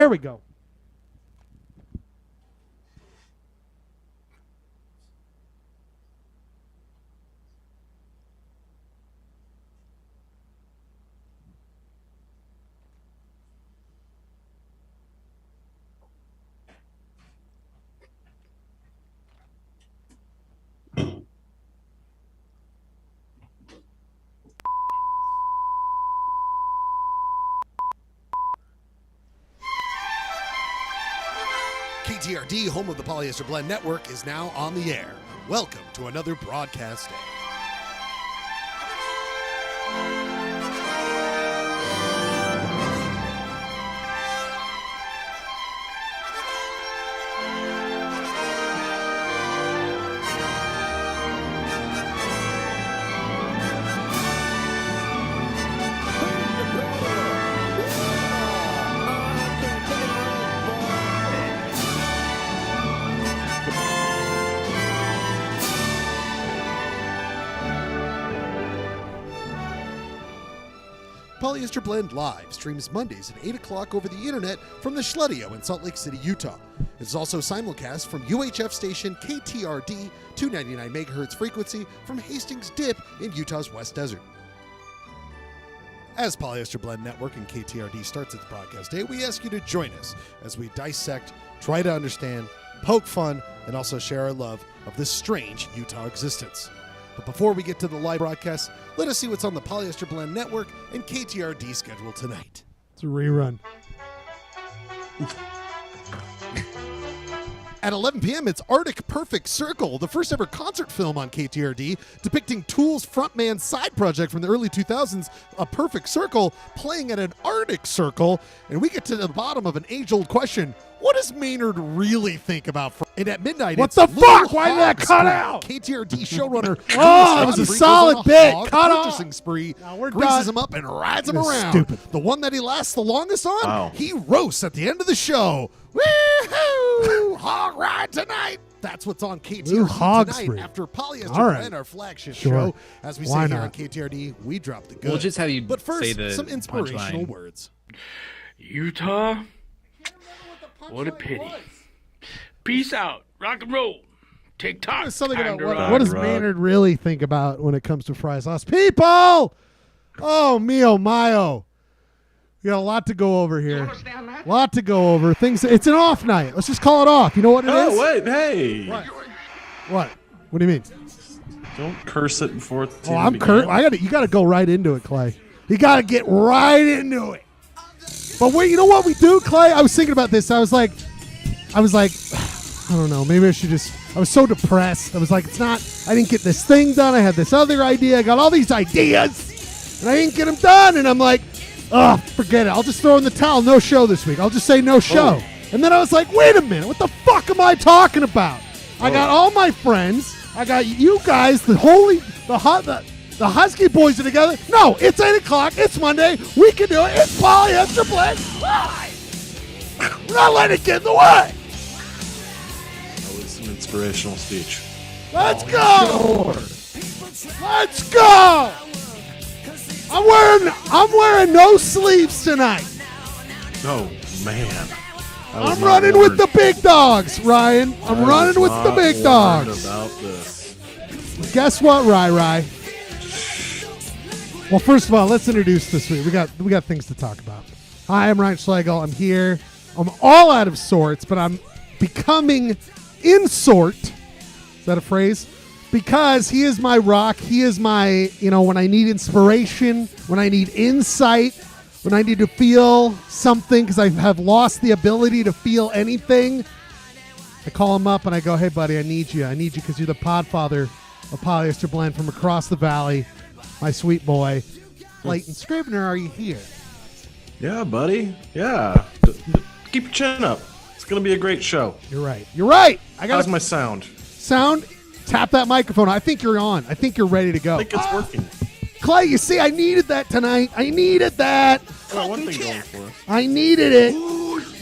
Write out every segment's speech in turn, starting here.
There we go. KTRD, home of the Polyester Blend Network, is now on the air. Welcome to another broadcast day. Polyester Blend Live streams Mondays at 8 o'clock over the internet from the Schledio in Salt Lake City, Utah. It's also simulcast from UHF station KTRD, 299 MHz frequency from Hastings Dip in Utah's West Desert. As Polyester Blend Network and KTRD starts its broadcast day, we ask you to join us as we dissect, try to understand, poke fun, and also share our love of this strange Utah existence. But before we get to the live broadcast, let us see what's on the Polyester Blend Network and KTRD schedule tonight. It's a rerun. At 11 p.m., it's Arctic Perfect Circle, the first ever concert film on KTRD, depicting Tool's frontman side project from the early 2000s, A Perfect Circle, playing at an Arctic Circle. And we get to the bottom of an age-old question. What does Maynard really think about? And at midnight, what it's the Little fuck? Why did that Hog cut Spree. out? KTRD showrunner. Oh, it was a solid bit. Cut off. Purchasing spree. Now we're greases done. him up and rides him This is around. stupid. The one that he lasts the longest on, Wow. he roasts at the end of the show. Woo-hoo! Hog ride tonight. That's what's on Ooh, KTRD hog tonight spree. after Polyester All right. Blend, our flagship Sure. show. As we Why say here not? on KTRD, we drop the goods. We'll just have you But first, say the some inspirational punchline. words. Utah, what a pity. Peace out. Rock and roll. TikTok. There's something time about to what, rock. what does Maynard really think about when it comes to fry sauce? People! Oh, mio mayo. We got a lot to go over here. A lot to go over. Things. It's an off night. Let's just call it off. You know what it is? Oh, wait, hey. What? What do you mean? Don't curse it before the Oh, I'm Kurt. You got to go right into it, Clay. You got to get right into it. But wait, you know what we do, Clay? I was thinking about this. I was like, I don't know. Maybe I should just. I was so depressed. I was like, I didn't get this thing done. I had this other idea. I got all these ideas, and I didn't get them done. And I'm like, oh, forget it. I'll just throw in the towel. No show this week. I'll just say no show. Oh. And then I was like, wait a minute. What the fuck am I talking about? I got all my friends. I got you guys. The Husky boys are together. No, it's 8 o'clock. It's Monday. We can do it. It's Polyester Blend Live. We're not letting it get in the way. That was an inspirational speech. Let's go. Let's go. I'm wearing no sleeves tonight. Oh, man. I'm running with the big dogs, Ryan. I'm running with the big dogs. About this. Guess what, Rai? Well, first of all, let's introduce this week. We got things to talk about. Hi, I'm Ryan Schlegel. I'm here. I'm all out of sorts, but I'm becoming in sort. Is that a phrase? Because he is my rock. He is my, when I need inspiration, when I need insight, when I need to feel something because I have lost the ability to feel anything. I call him up and I go, hey, buddy, I need you. I need you because you're the podfather of Polyester Blend from across the valley. My sweet boy. Clayton Scribner, are you here? Yeah, buddy. Yeah. Keep your chin up. It's going to be a great show. You're right. How's my sound? Sound. Tap that microphone. I think you're on. I think you're ready to go. I think it's working. Clay, you see, I needed that tonight. I needed that. I got one thing going for us. I needed it.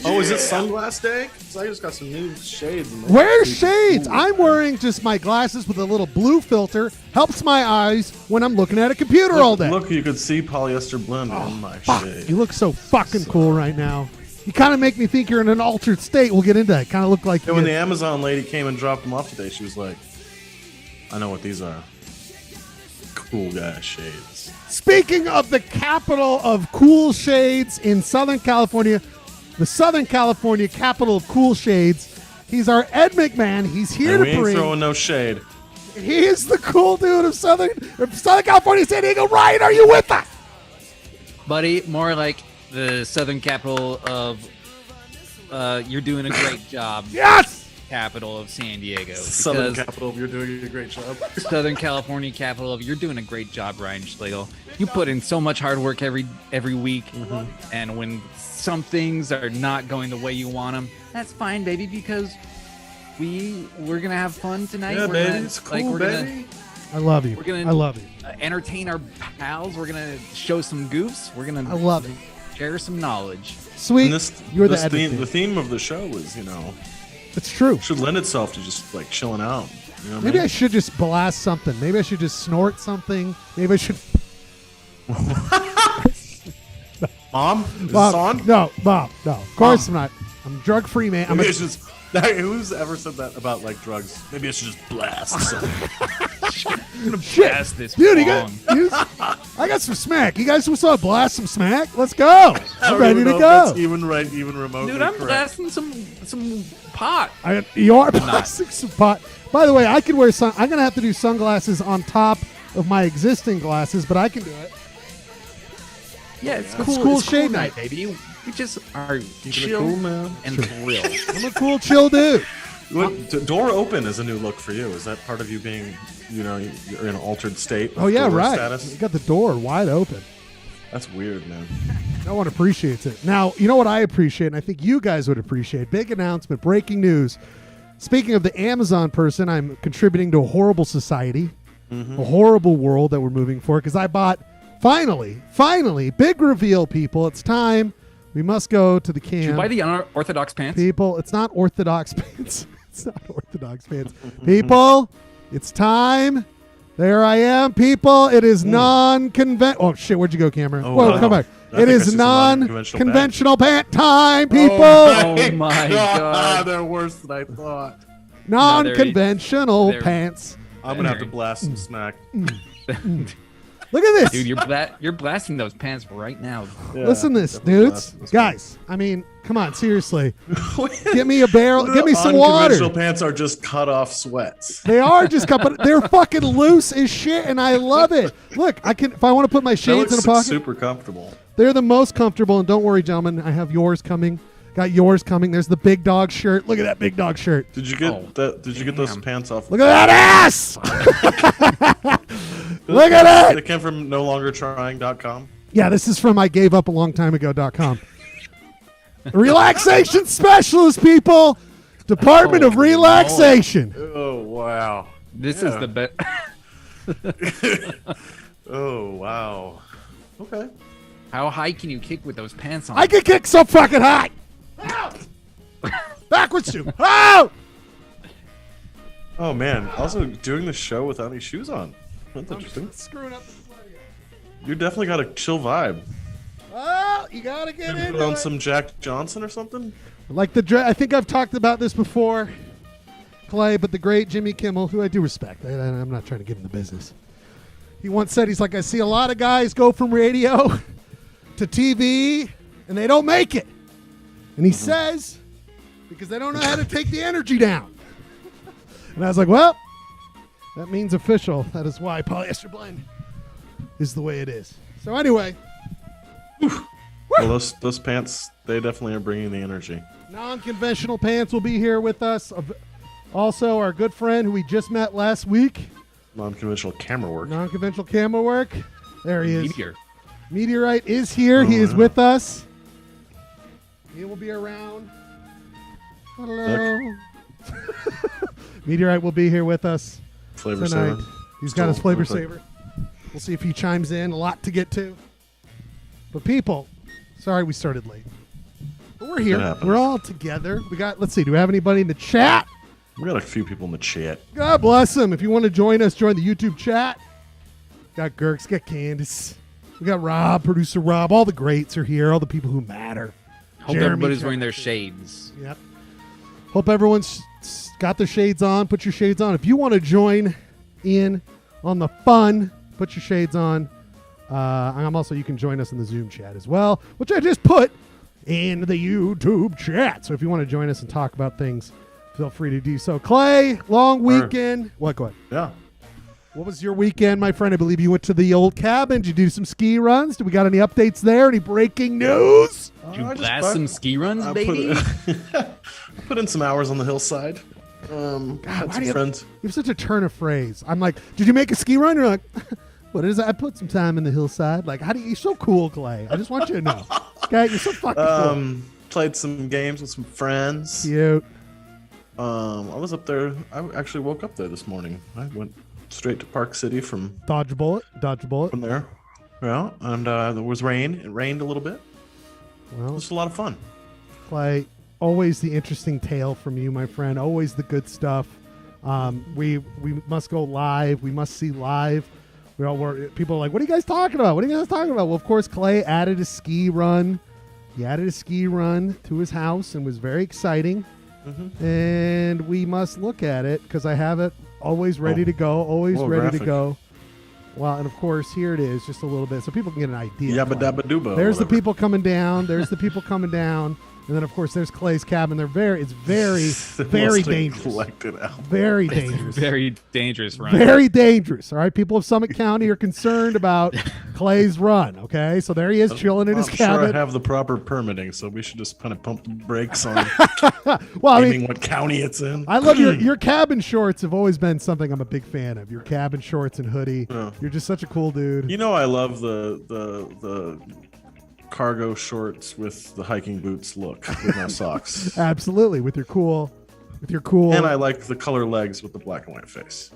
Oh, is it sunglass day? Because I just got some new shades. Wear shades. I'm wearing just my glasses with a little blue filter. Helps my eyes when I'm looking at a computer all day. Look, you could see Polyester Blend in my Fuck, shade. you look so fucking cool right now. You kind of make me think you're in an altered state. We'll get into that. Kind of look like And when the Amazon lady came and dropped them off today, she was like, I know what these are. Cool guy shades. Speaking of the capital of cool shades in Southern California, the Southern California capital of cool shades, he's our Ed McMahon. He's here And to we ain't bring. throwing no shade. He is the cool dude of Southern California, San Diego. Ryan, are you with us? Buddy, more like the southern capital of you're doing a great job. Yes! Capital of San Diego. Southern Because capital, you're doing a great job. Southern California capital of you're doing a great job, Ryan Schlegel. You put in so much hard work every week, and when some things are not going the way you want them, that's fine, baby, because we're gonna have fun tonight. Yeah, we're baby, gonna, it's cool, we're baby. I love you. We're gonna I love you. entertain our pals. We're gonna show some goofs. We're gonna I love it. share some knowledge. Sweet. And You're the this Ed theme, McMahon. the theme of the show is, It's true. should lend itself to just like chilling out. You know what Maybe I I mean? should just blast something. Maybe I should just snort something. Maybe I should. Mom, is this Bob, on? no, Bob, no. Of course I'm not. I'm a drug-free man. I'm Maybe a, it's just who's ever said that about like drugs? Maybe I should just blast something. shit. Pass this Dude, wrong. I got some smack. You guys want to blast some smack? Let's go. I'm don't ready even to know if go. that's even right, even remotely Dude, I'm correct. blasting some pot. You are blasting some pot. By the way, I could wear I'm going to have to do sunglasses on top of my existing glasses, but I can do it. Yeah, it's It's cool. cool It's shade cool night. baby. We just are Keeping it chill cool, man. and thrilled. I'm a cool, chill dude. Door open is a new look for you. Is that part of you being, you're in an altered state? Oh, yeah, door right. Status? You got the door wide open. That's weird, man. No one appreciates it. Now, you know what I appreciate, and I think you guys would appreciate? Big announcement, breaking news. Speaking of the Amazon person, I'm contributing to a horrible society, a horrible world that we're moving for, because I bought, finally, big reveal, people. It's time. We must go to the camp. Did you buy the unorthodox pants? People, it's not Orthodox pants. It's not Orthodox pants. People, it's time. There I am, people. It is non-conventional. Oh, shit. Where'd you go, Cameron? Oh, Whoa, wow. come back. I It think I is see some non-conventional pant time, people. Oh my God. They're worse than I thought. Non-conventional they're- pants. I'm gonna have to blast some smack. Look at this. Dude, you're blasting those pants right now. Yeah, Listen to this, definitely dudes. blast some smack. Guys, I mean, come on, seriously. Get me a barrel. Give me some Unconventional water. pants are just cut off sweats. They are just cut, but they're fucking loose as shit, and I love it. Look, I can if I want to put my That shades in looks a pocket. super comfortable. They're the most comfortable, and don't worry, gentlemen, I have yours coming. Got yours coming. There's the big dog shirt. Look at that big dog shirt. Did you get Oh, that? Did you get those damn. pants off? Look at that ass. Look at They it. came from nolongertrying.com. Yeah, this is from I gave up a long time ago.com. Relaxation specialist, people. Department of Holy Relaxation. Oh wow. This is the best. Oh wow. Okay. How high can you kick with those pants on? I can kick so fucking high. Ow. Backwards shoe. Oh! Oh man. Also doing the show without any shoes on. That's interesting. Screwing up the sweaty. You definitely got a chill vibe. Oh, you gotta get Put into on it. some Jack Johnson or something. Like I think I've talked about this before, Clay, but the great Jimmy Kimmel, who I do respect, I'm not trying to give him the business. He once said, he's like, I see a lot of guys go from radio to TV, and they don't make it. And he says, because they don't know how to take the energy down. And I was like, well, that means official. That is why Polyester Blend is the way it is. So anyway, Well, those pants, they definitely are bringing the energy. non-conventional pants will be here with us. Also, our good friend who we just met last week, Non-conventional camera work. non-conventional camera work. There he is. Meteor. Meteorite is here. He is with us. He will be around. Hello. Meteorite will be here with us Flavor tonight. saver. He's got his Still flavor with it. saver. We'll see if he chimes in. A lot to get to. But people, sorry we started late. But we're here. It happens. We're all together. Let's see, do we have anybody in the chat? We got a few people in the chat. God bless them. If you want to join us, join the YouTube chat. Got Gurks, got Candace. We got Rob, producer Rob. All the greats are here. All the people who matter. Hope Jeremy everybody's check. wearing their shades. Yep. Hope everyone's got their shades on. Put your shades on. If you want to join in on the fun, put your shades on. You can join us in the Zoom chat as well, which I just put in the YouTube chat. So if you want to join us and talk about things, feel free to do so. Clay, long weekend. What? Go ahead. Yeah. What was your weekend, my friend? I believe you went to the old cabin. Did you do some ski runs? Do we got any updates there? Any breaking news? Did you blast some ski runs, baby? Put in some hours on the hillside. Had some friends. You have such a turn of phrase. I'm like, did you make a ski run? You're like, what is that? I put some time in the hillside. Like, how do you? You're so cool, Clay. I just want you to know. Okay, you're so fucking cool. Played some games with some friends. Cute. I was up there. I actually woke up there this morning. I went straight to Park City from Dodge a bullet. Dodge a bullet. from there. Yeah, and there was rain. It rained a little bit. It Well, was a lot of fun. Clay, always the interesting tale from you, my friend. Always the good stuff. We must go live. We must see live. People are like, what are you guys talking about? What are you guys talking about? Well, of course, Clay added a ski run. He added a ski run to his house and was very exciting. Mm-hmm. And we must look at it because I have it always ready to go. Always Whoa, ready graphic. to go. Well, and of course, here it is, just a little bit, so people can get an idea. Yabba dabba dooba. There's the whatever. people coming down. There's the people coming down. And then, of course, there's Clay's cabin. It's very, very Mostly dangerous. collected out. Very dangerous. Very dangerous, Ryan. Very dangerous. All right, people of Summit County are concerned about Clay's run. Okay, so there he is chilling in his I'm sure cabin. I have the proper permitting, so we should just kind of pump the brakes on Well, I naming mean, what county it's in. I love your cabin shorts. Have always been something I'm a big fan of. Your cabin shorts and hoodie. Yeah. You're just such a cool dude. You know, I love the cargo shorts with the hiking boots look with my socks. Absolutely, with your cool. And I like the color legs with the black and white face.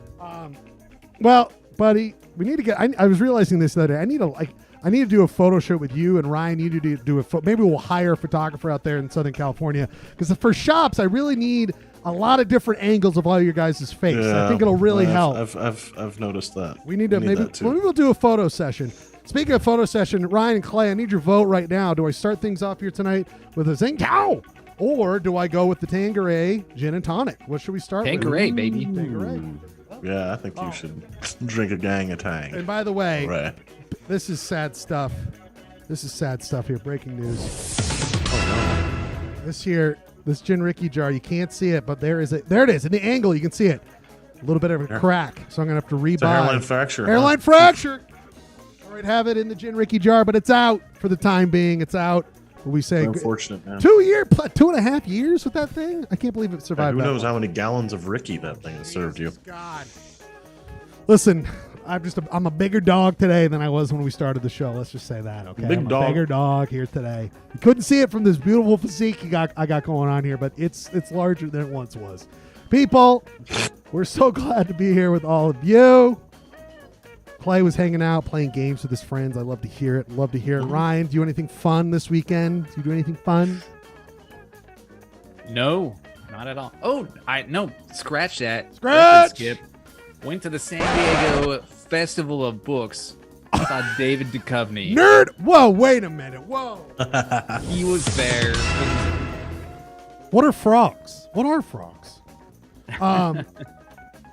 Well, buddy, we need to get. I was realizing this the other day. I need to do a photo shoot with you and Ryan. You need to do a maybe we'll hire a photographer out there in Southern California because for shops, I really need a lot of different angles of all your guys' face. I think it'll really help. I've noticed that. We need to maybe that too. we'll do a photo session. Speaking of photo session, Ryan and Clay, I need your vote right now. Do I start things off here tonight with a Zing Tao? Or do I go with the Tanqueray gin and tonic? What should we start Tanqueray, with? baby. Tanqueray. Yeah, I think you should drink a gang of Tang. And by the way, Right. this is sad stuff. This is sad stuff here. Breaking news. This gin Ricky jar, you can't see it, but there it is. In the angle, you can see it. A little bit of a crack. So I'm going to have to rebuy. It's a hairline fracture. Hairline fracture. All right, have it in the gin Ricky jar, but it's out for the time being. It's out. We say Unfortunate, man. 2.5 years with that thing. I can't believe it survived. Who that knows long. how many gallons of Ricky that thing has served you? God. Listen, I'm a bigger dog today than I was when we started the show. Let's just say that, okay? Big I'm dog. a bigger dog here today. You couldn't see it from this beautiful physique I got going on here, but it's larger than it once was. People, we're so glad to be here with all of you. Clay was hanging out, playing games with his friends. I love to hear it. Ryan, do you do anything fun this weekend? Do you do anything fun? No, not at all. Oh, no, scratch that. Scratch! Skip. Went to the San Diego Festival of Books. Saw David Duchovny. Nerd! Whoa, wait a minute. Whoa. He was there. What are frogs? What are frogs? He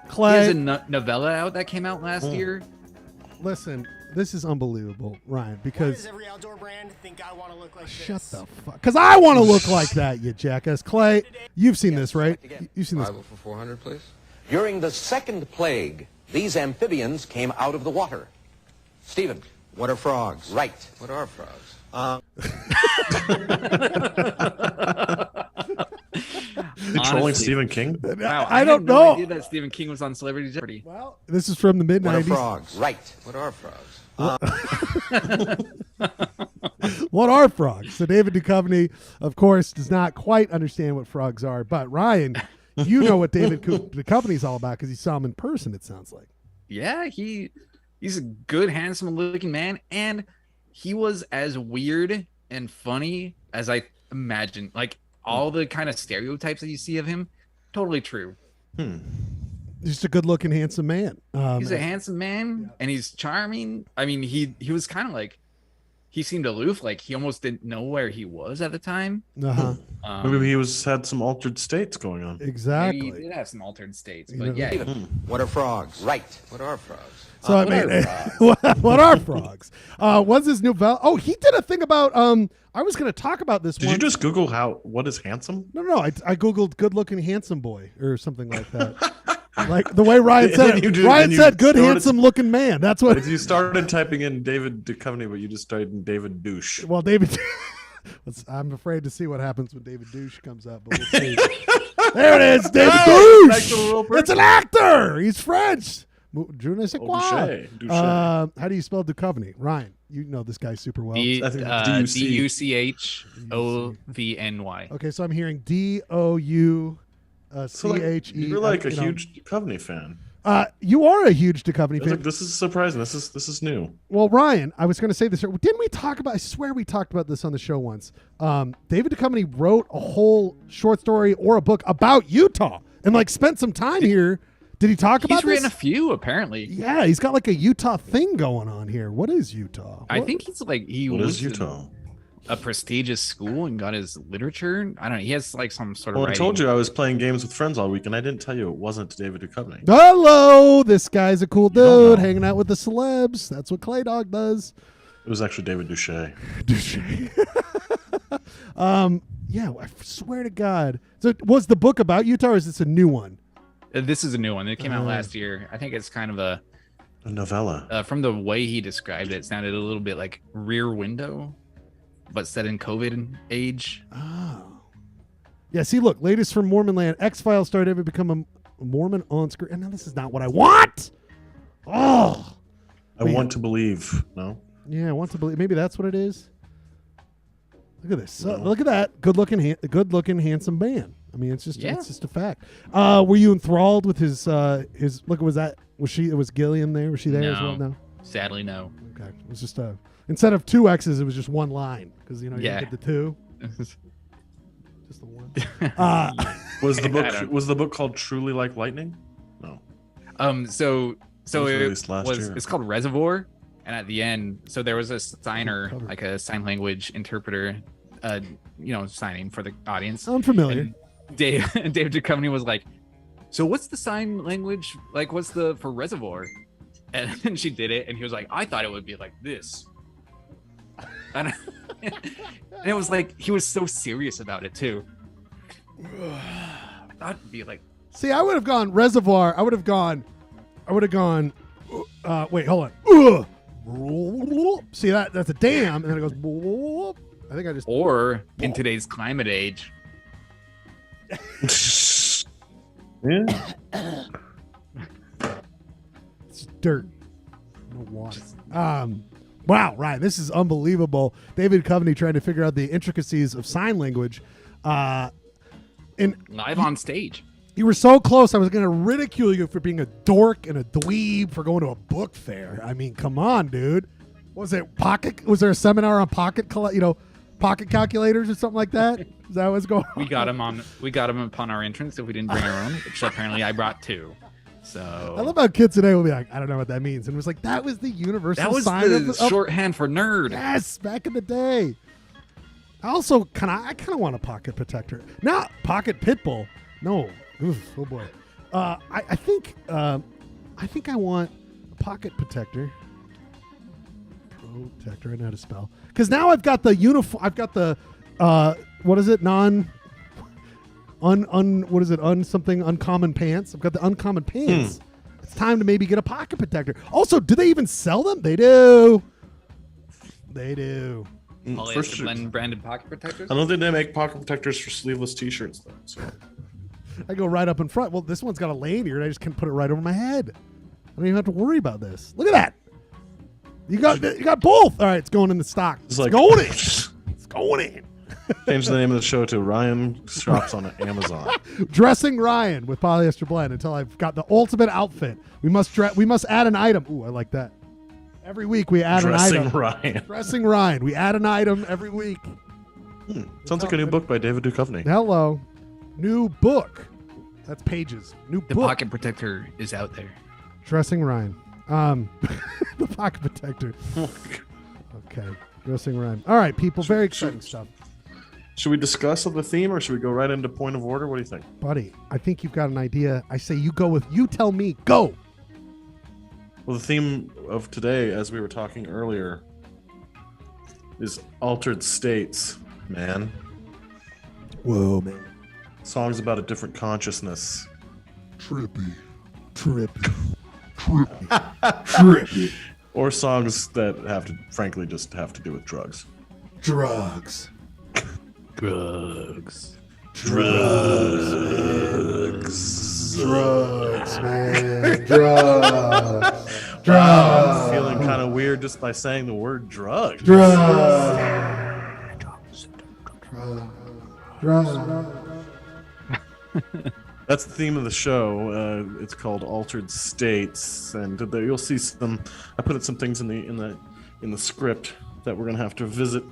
Clay. has a novella out that came out last year. Listen, this is unbelievable, Ryan, Why because does every outdoor brand think I want to look like shut this? the fuck. Because I want to look like that, you jackass. Clay, you've seen this, right? You've seen this. Bible for 400, please. During the second plague, these amphibians came out of the water. Stephen. What are frogs? Right. What are frogs? You trolling Honestly. Stephen King? Wow, I had don't no know. idea that Stephen King was on Celebrity Jeopardy. Well, this is from the mid What are 90s. frogs? Right. What are frogs? What are frogs? So David Duchovny, of course, does not quite understand what frogs are. But Ryan, you know what David Duchovny's all about because you saw him in person, it sounds like. Yeah, he's a good, handsome-looking man, and he was as weird and funny as I imagined. Like all the kind of stereotypes that you see of him, totally true. Just a good-looking, handsome man. He's a handsome man, and he's charming. I mean, he was kind of like he seemed aloof, like he almost didn't know where he was at the time. Uh-huh. Maybe he had some altered states going on. Exactly. Maybe he did have some altered states, You but know- yeah. What are frogs? Right. What are frogs? So I mean, what are frogs? What's his new Oh, he did a thing about. I was going to talk about this. Did you just Google what is handsome? No. I googled good-looking handsome boy or something like that. Like the way Ryan said. Ryan said, "Good handsome-looking man." That's what. You started typing in David Duchovny, but you just started in David Douche. Well, David. I'm afraid to see what happens when David Douche comes up, but we'll see. There it is, David Douche. It's an actor. He's French. Je ne sais quoi. Douche. How do you spell Duchovny? Ryan, you know this guy super well. I think Duchovny. Okay, so I'm hearing DOUCHE. You're like a huge Duchovny fan. You are a huge Duchovny fan. This is surprising. This is new. Well, Ryan, I was going to say this. Didn't we talk about? I swear we talked about this on the show once. David Duchovny wrote a whole short story or a book about Utah and like spent some time here. Did he talk about this? He's written a few, apparently. Yeah, he's got like a Utah thing going on here. What is Utah? I think he's like What went is to Utah? a prestigious school and got his literature. I don't know. He has like some sort of. Well, I writing. told you I was playing games with friends all week, and I didn't tell you it wasn't David Duchovny. Hello, this guy's a cool don't dude know. hanging out with the celebs. That's what Clay Dog does. It was actually David Douche. Yeah, I swear to God. So, was the book about Utah, or is this a new one? This is a new one. It came out last year. I think it's kind of A novella. from the way he described it, it sounded a little bit like Rear Window, but set in COVID age. Oh. Yeah, see, look, latest from Mormon land. X-Files started ever become a Mormon on screen. And now this is not what I want. Oh. I want to believe. No? Yeah, I want to believe. Maybe that's what it is. Look at this. Look at that. Good-looking, handsome man. I mean, it's just a fact. Were you enthralled with his look? Was Gillian there? Was she there as well? No. Sadly, no. Okay. It was just instead of two X's, it was just one line because you get the two. Just the one. Was the book called Truly Like Lightning? No. So It was released last year. it's called Reservoir, and at the end, so there was a signer, like a sign language interpreter, signing for the audience. I'm familiar. And Dave Duchovny was like, "So what's the sign language? Like, what's the for Reservoir?" And she did it, and he was like, "I thought it would be like this." And it was like he was so serious about it too. I thought it'd be like. See, I would have gone Reservoir. I would have gone. Wait, hold on. See that's a dam, and then it goes. I think I just. Or in today's climate age. Yeah. It's dirt. No water. Wow, Ryan, this is unbelievable. David Duchovny trying to figure out the intricacies of sign language. Live on stage. You were so close. I was going to ridicule you for being a dork and a dweeb for going to a book fair. I mean, come on, dude. Was there a seminar on pocket calculators or something like that? Is that what's going on? We got him upon our entrance if we didn't bring our own, which apparently I brought two. So I love how kids today will be like, I don't know what that means. And it was like, that was the universal sign of shorthand for nerd. Yes, back in the day. I also I kind of want a pocket protector. Not pocket pit bull. No. Oof, oh boy. I think I want a pocket protector. Protector. I know how to spell. Because now I've got the uniform. I've got the what is it? Uncommon pants. I've got the uncommon pants. It's time to maybe get a pocket protector. Also, do they even sell them? They do. Polyester Blend branded pocket protectors. I don't think they make pocket protectors for sleeveless T-shirts though. So. I go right up in front. Well, this one's got a lanyard. I just can put it right over my head. I don't even have to worry about this. Look at that. You got both. All right, it's going in the stock. It's going in. It's going in. Change the name of the show to Ryan Shops on Amazon. Dressing Ryan with Polyester Blend until I've got the ultimate outfit. We must add an item. Ooh, I like that. Every week we add an item. Dressing Ryan. We add an item every week. Sounds like a new book by David Duchovny. Hello. New book. That's pages. New The book. pocket protector is out there. Dressing Ryan. The pocket protector. Okay. Go sing rhyme. All right, people. Very exciting stuff. Should we discuss the theme, or should we go right into point of order? What do you think? Buddy, I think you've got an idea. I say you go with, you tell me, go. Well, the theme of today, as we were talking earlier, is altered states, man. Whoa, man. Songs about a different consciousness. Trippy. Trippy. Or songs that have to, frankly, just have to do with drugs. Drugs. Drugs. Drugs, man. Drugs. I'm feeling kind of weird just by saying the word drugs. That's the theme of the show. It's called Altered States, and you'll see some. I put some things in the script that we're gonna have to visit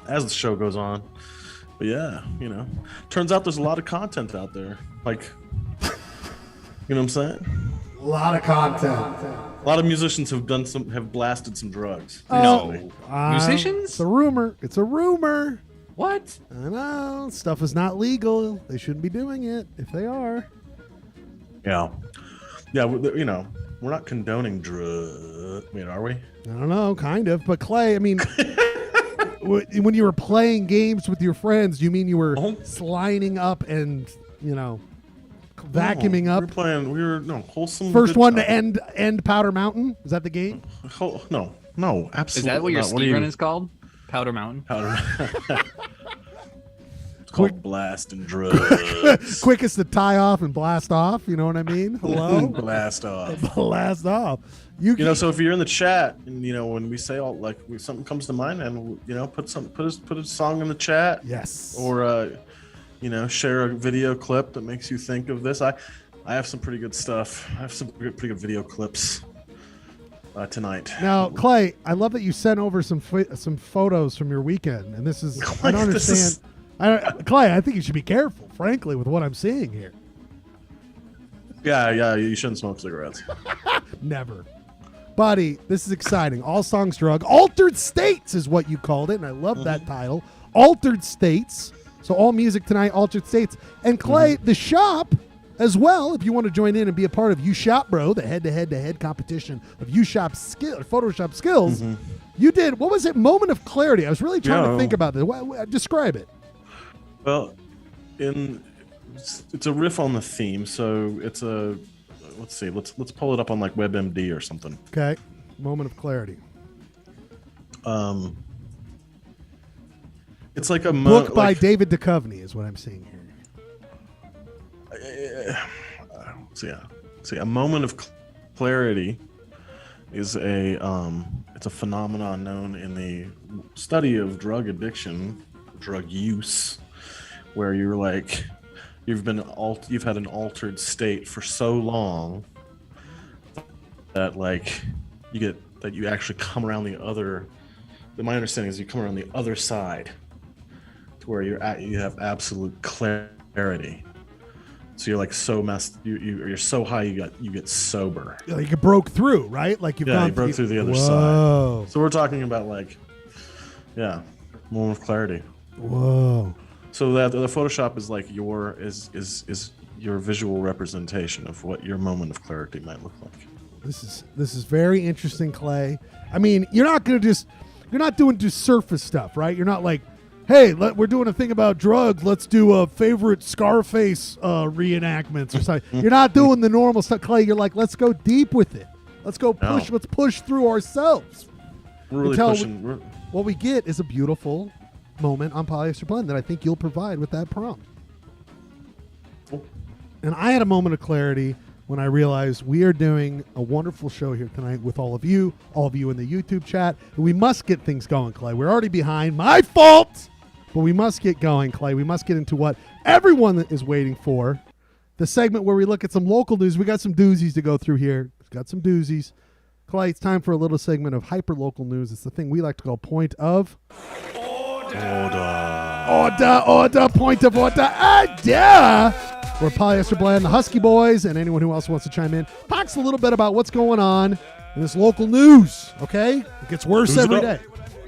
as the show goes on. But yeah, turns out there's a lot of content out there. Like, you know what I'm saying? A lot of content. A lot of musicians have blasted some drugs. No. Musicians? It's a rumor. It's a rumor. What? I know. Stuff is not legal. They shouldn't be doing it if they are. Yeah. We're not condoning drugs. Are we? I don't know. Kind of. But Clay, I mean, when you were playing games with your friends, you mean you were slining up and, vacuuming up? We were wholesome. First one to end Powder Mountain? Is that the game? No, absolutely. Is that what your not. speed run is called? Powder Mountain? It's called blasting drugs. Quickest to tie off and blast off. You know what I mean? Hello? Blast off. Blast off. So if you're in the chat and when we say something comes to mind, and put a song in the chat. Yes. Or share a video clip that makes you think of this. I have some pretty good stuff. I have some pretty good video clips tonight. Now, Clay, I love that you sent over some photos from your weekend, and this is I don't understand. Clay, I think you should be careful, frankly, with what I'm seeing here. Yeah, you shouldn't smoke cigarettes. Never. Buddy, this is exciting. All songs drug. Altered States is what you called it, and I love that title. Altered States. So all music tonight, Altered States. And Clay, the shop as well, if you want to join in and be a part of You Shop Bro, the head-to-head competition of You Shop Photoshop skills, you did, what was it, Moment of Clarity. I was really trying to think about this. Describe it. Well, it's a riff on the theme, so it's a, let's see, let's pull it up on like WebMD or something. Okay, Moment of Clarity. It's like a book by David Duchovny is what I'm seeing here. So a moment of clarity is it's a phenomenon known in the study of drug addiction, drug use, where you're like you've had an altered state for so long that you actually come around the other. My understanding is you come around the other side to where you have absolute clarity. So you're like so messed. You're so high. You get sober. Like you broke through, right? Like you broke through the other side. So we're talking about moment of clarity. Whoa. So that the Photoshop is like is your visual representation of what your moment of clarity might look like. This is very interesting, Clay. I mean, you're not doing just surface stuff, right? You're not like, hey, we're doing a thing about drugs. Let's do a favorite Scarface reenactments or something. You're not doing the normal stuff, Clay. You're like, let's go deep with it. Let's go push. Let's push through ourselves. We're really pushing. What we get is a beautiful moment on Polyester Blend that I think you'll provide with that prompt. Cool. And I had a moment of clarity when I realized we are doing a wonderful show here tonight with all of you in the YouTube chat. And we must get things going, Clay. We're already behind. My fault! But we must get going, Clay. We must get into what everyone is waiting for. The segment where we look at some local news. We got some doozies to go through here. We've got some doozies. Clay, it's time for a little segment of hyper-local news. It's the thing we like to call Point of... Order, point of order, where Polyester Blend, the Husky Boys, and anyone who else wants to chime in, talks a little bit about what's going on in this local news, okay? It gets worse every day.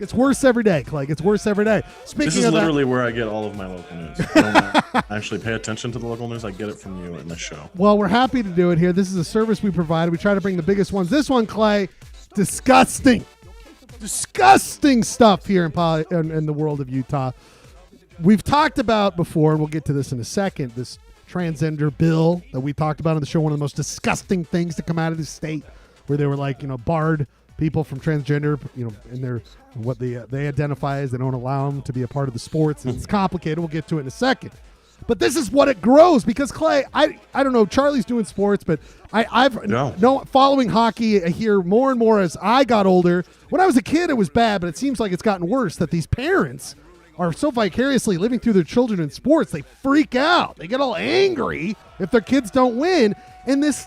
Gets worse every day, Clay. Gets worse every day. Speaking This is of literally where I get all of my local news. I don't actually pay attention to the local news. I get it from you in this show. well, we're happy to do it here. This is a service we provide. We try to bring the biggest ones. This one, Clay, disgusting stuff here in the world of Utah. We've talked about before, and we'll get to this in a second, this transgender bill that we talked about on the show, one of the most disgusting things to come out of the state, where they were like, barred people from transgender, in their what they identify as. They don't allow them to be a part of the sports. And it's complicated. We'll get to it in a second. But this is what it grows because, Clay, I don't know, Charlie's doing sports, but I've following hockey. I hear more and more as I got older. When I was a kid, it was bad, but it seems like it's gotten worse that these parents are so vicariously living through their children in sports. They freak out. They get all angry if their kids don't win. And this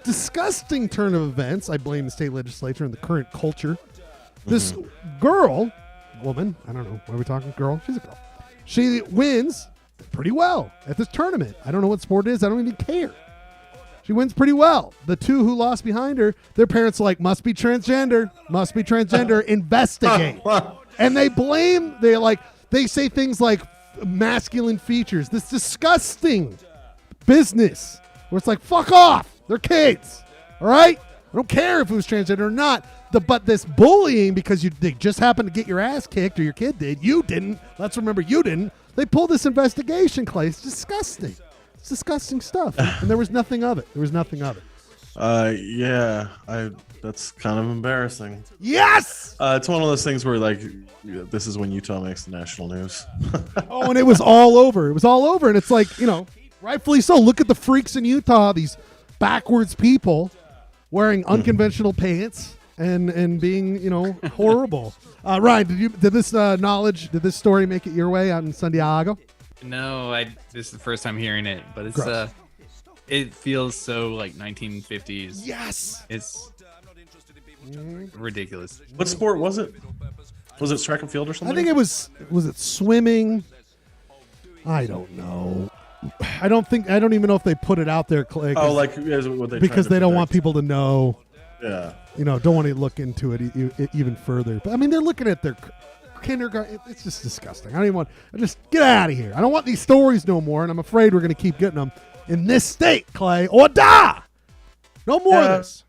disgusting turn of events, I blame the state legislature and the current culture. This woman, I don't know, what are we talking? Girl? She's a girl. She wins pretty well at this tournament. I don't know what sport it is. I don't even care. She wins pretty well. The two who lost behind her, their parents are like, must be transgender, investigate. And they say things like masculine features, this disgusting business where it's like, fuck off. They're kids. All right? I don't care if it was transgender or not. But this bullying because they just happened to get your ass kicked or your kid did. You didn't. Let's remember you didn't. They pulled this investigation, Clay. It's disgusting. It's disgusting stuff. And there was nothing of it. That's kind of embarrassing. Yes! It's one of those things where, this is when Utah makes the national news. Oh, and it was all over. And it's like, rightfully so. Look at the freaks in Utah, these backwards people wearing unconventional pants and being, horrible. Ryan, did this story make it your way out in San Diego? No, this is the first time hearing it, but it's it feels so like 1950s. Yes. It's ridiculous. What sport was it? Was it track and field or something? I think it was it swimming? I don't know. I don't even know if they put it out there, Clay. Because they don't want people to know. Yeah. Don't want to look into it even further. But I mean, they're looking at their kindergarten. It's just disgusting. Just get out of here. I don't want these stories no more, and I'm afraid we're going to keep getting them in this state, Clay. Ordah! No more of this.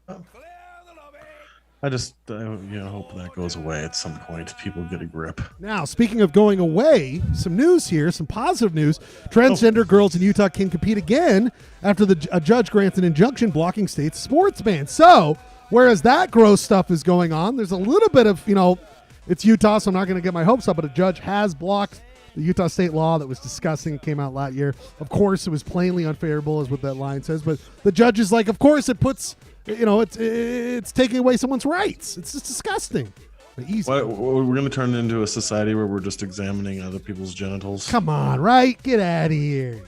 I just hope that goes away at some point. People get a grip. Now, speaking of going away, some news here, some positive news. Transgender girls in Utah can compete again after a judge grants an injunction blocking state sports ban. So, whereas that gross stuff is going on, there's a little bit of, it's Utah, so I'm not going to get my hopes up, but a judge has blocked the Utah state law that was discussing. It came out last year. Of course, it was plainly unfavorable, is what that line says, but the judge is like, of course it puts... it's taking away someone's rights. It's just disgusting. We're going to turn into a society where we're just examining other people's genitals. Come on, right? Get out of here.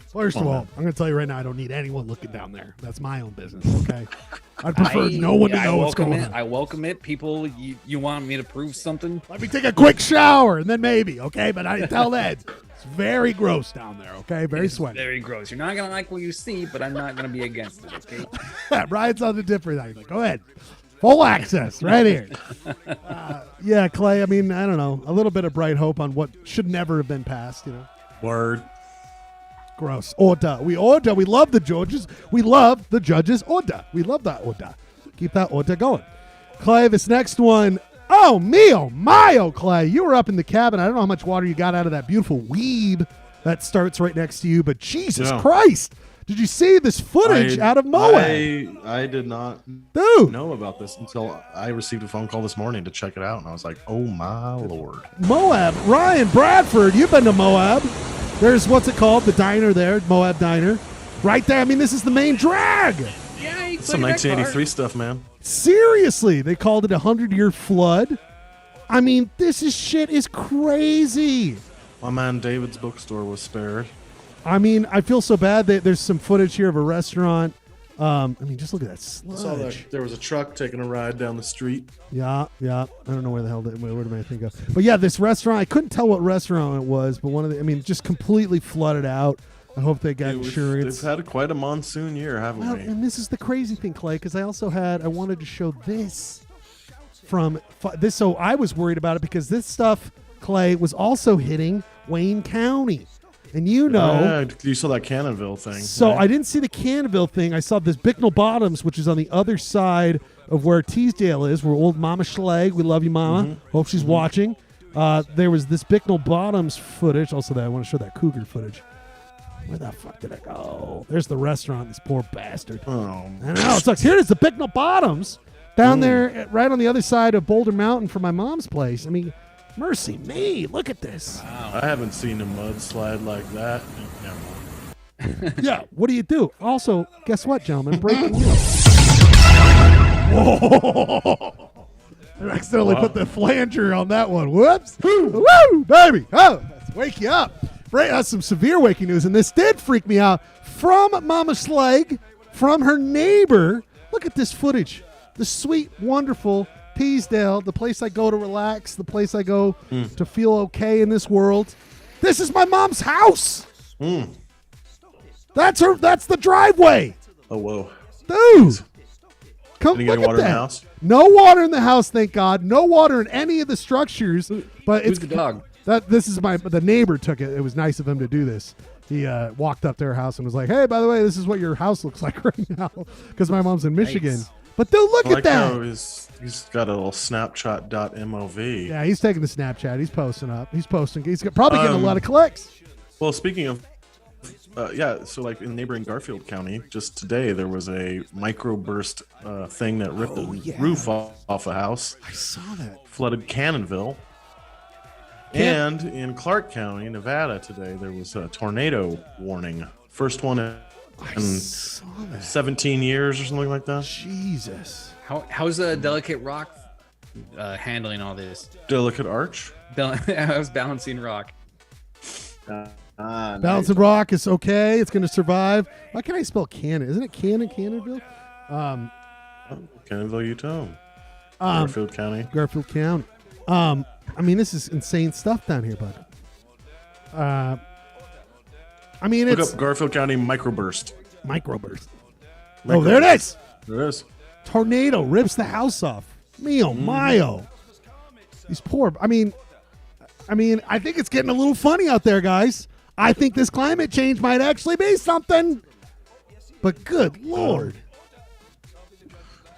First of all, I'm going to tell you right now, I don't need anyone looking down there. That's my own business, okay? I'd prefer no one to know what's going on. I welcome it. People, you want me to prove something? Let me take a quick shower, and then maybe, okay? But until then, it's very gross down there, okay? Very sweaty. Very gross. You're not going to like what you see, but I'm not going to be against it, okay? Ryan's on the different angle. Go ahead. Full access right here. Yeah, Clay, I mean, I don't know. A little bit of bright hope on what should never have been passed, Word. Gross. Ordah. We love the judges. We love the judges. Ordah. We love that Ordah. Keep that Ordah going. Clay, this next one. Oh, mio, Mayo, Clay. You were up in the cabin. I don't know how much water you got out of that beautiful weeb that starts right next to you, but Jesus Christ. Did you see this footage out of Moab? I did not know about this until I received a phone call this morning to check it out, and I was like, oh, my Lord. Moab. Ryan Bradford, you've been to Moab. There's, what's it called? The diner there, Moab Diner. Right there. I mean, this is the main drag. Yeah, some 1983 stuff, man. Seriously. They called it a 100-year flood. I mean, shit is crazy. My man David's bookstore was spared. I mean, I feel so bad that there's some footage here of a restaurant. I mean, just look at that sludge. I saw that there was a truck taking a ride down the street. Yeah. I don't know where the hell where did I think of? But yeah, this restaurant, I couldn't tell what restaurant it was, but just completely flooded out. I hope they got insurance. They've had quite a monsoon year, haven't we? And this is the crazy thing, Clay, because I wanted to show this. from this. So I was worried about it because this stuff, Clay, was also hitting Wayne County. And you saw that Cannonville thing. So right? I didn't see the Cannonville thing. I saw this Bicknell Bottoms, which is on the other side of where Teasdale is, where old Mama Schleg, we love you, Mama. Hope she's watching. There was this Bicknell Bottoms footage. Also, I want to show that cougar footage. Where the fuck did I go? There's the restaurant, this poor bastard. Oh. I know, it sucks. Here it is, the Bicknell Bottoms, down there, right on the other side of Boulder Mountain from my mom's place. I mean, mercy me, look at this. Wow. I haven't seen a mudslide like that. Yeah, what do you do? Also, guess what, gentlemen? Breaking news. Whoa! I accidentally put the flanger on that one. Whoops! Woo, baby! Oh, let's wake you up. That's some severe waking news, and this did freak me out. From Mama Schleg, from her neighbor. Look at this footage. The sweet, wonderful Teasdale, the place I go to relax, the place I go to feel okay in this world. This is my mom's house. That's the driveway. Oh, whoa. Dude. Come Did you get look water at in that. the house? No water in the house, thank God. No water in any of the structures. But Who's the dog? This is the neighbor took it. It was nice of him to do this. He walked up to her house and was like, "Hey, by the way, this is what your house looks like right now," because my mom's in Michigan. Nice. But dude, look I at that. How he's got a little Snapchat.mov. Yeah, he's taking the Snapchat. He's posting up. He's posting. He's probably getting a lot of clicks. Well, speaking of, so like in neighboring Garfield County, just today there was a microburst thing that ripped the roof off a house. I saw that. Flooded Cannonville. And in Clark County, Nevada, today there was a tornado warning. First one in 17 years or something like that. Jesus. How's Delicate Rock handling all this? Delicate Arch. How's Balancing Rock? Balancing Rock is okay. It's going to survive. Why can't I spell Cannon? Isn't it Cannonville? Cannonville, Utah. Garfield County. Garfield County. I mean, this is insane stuff down here, bud. I mean, Look it's up Garfield County microburst. microburst. Oh, there it is. There it is. Tornado rips the house off. Mio Mayo. These poor. I mean, I think it's getting a little funny out there, guys. I think this climate change might actually be something. But good Lord.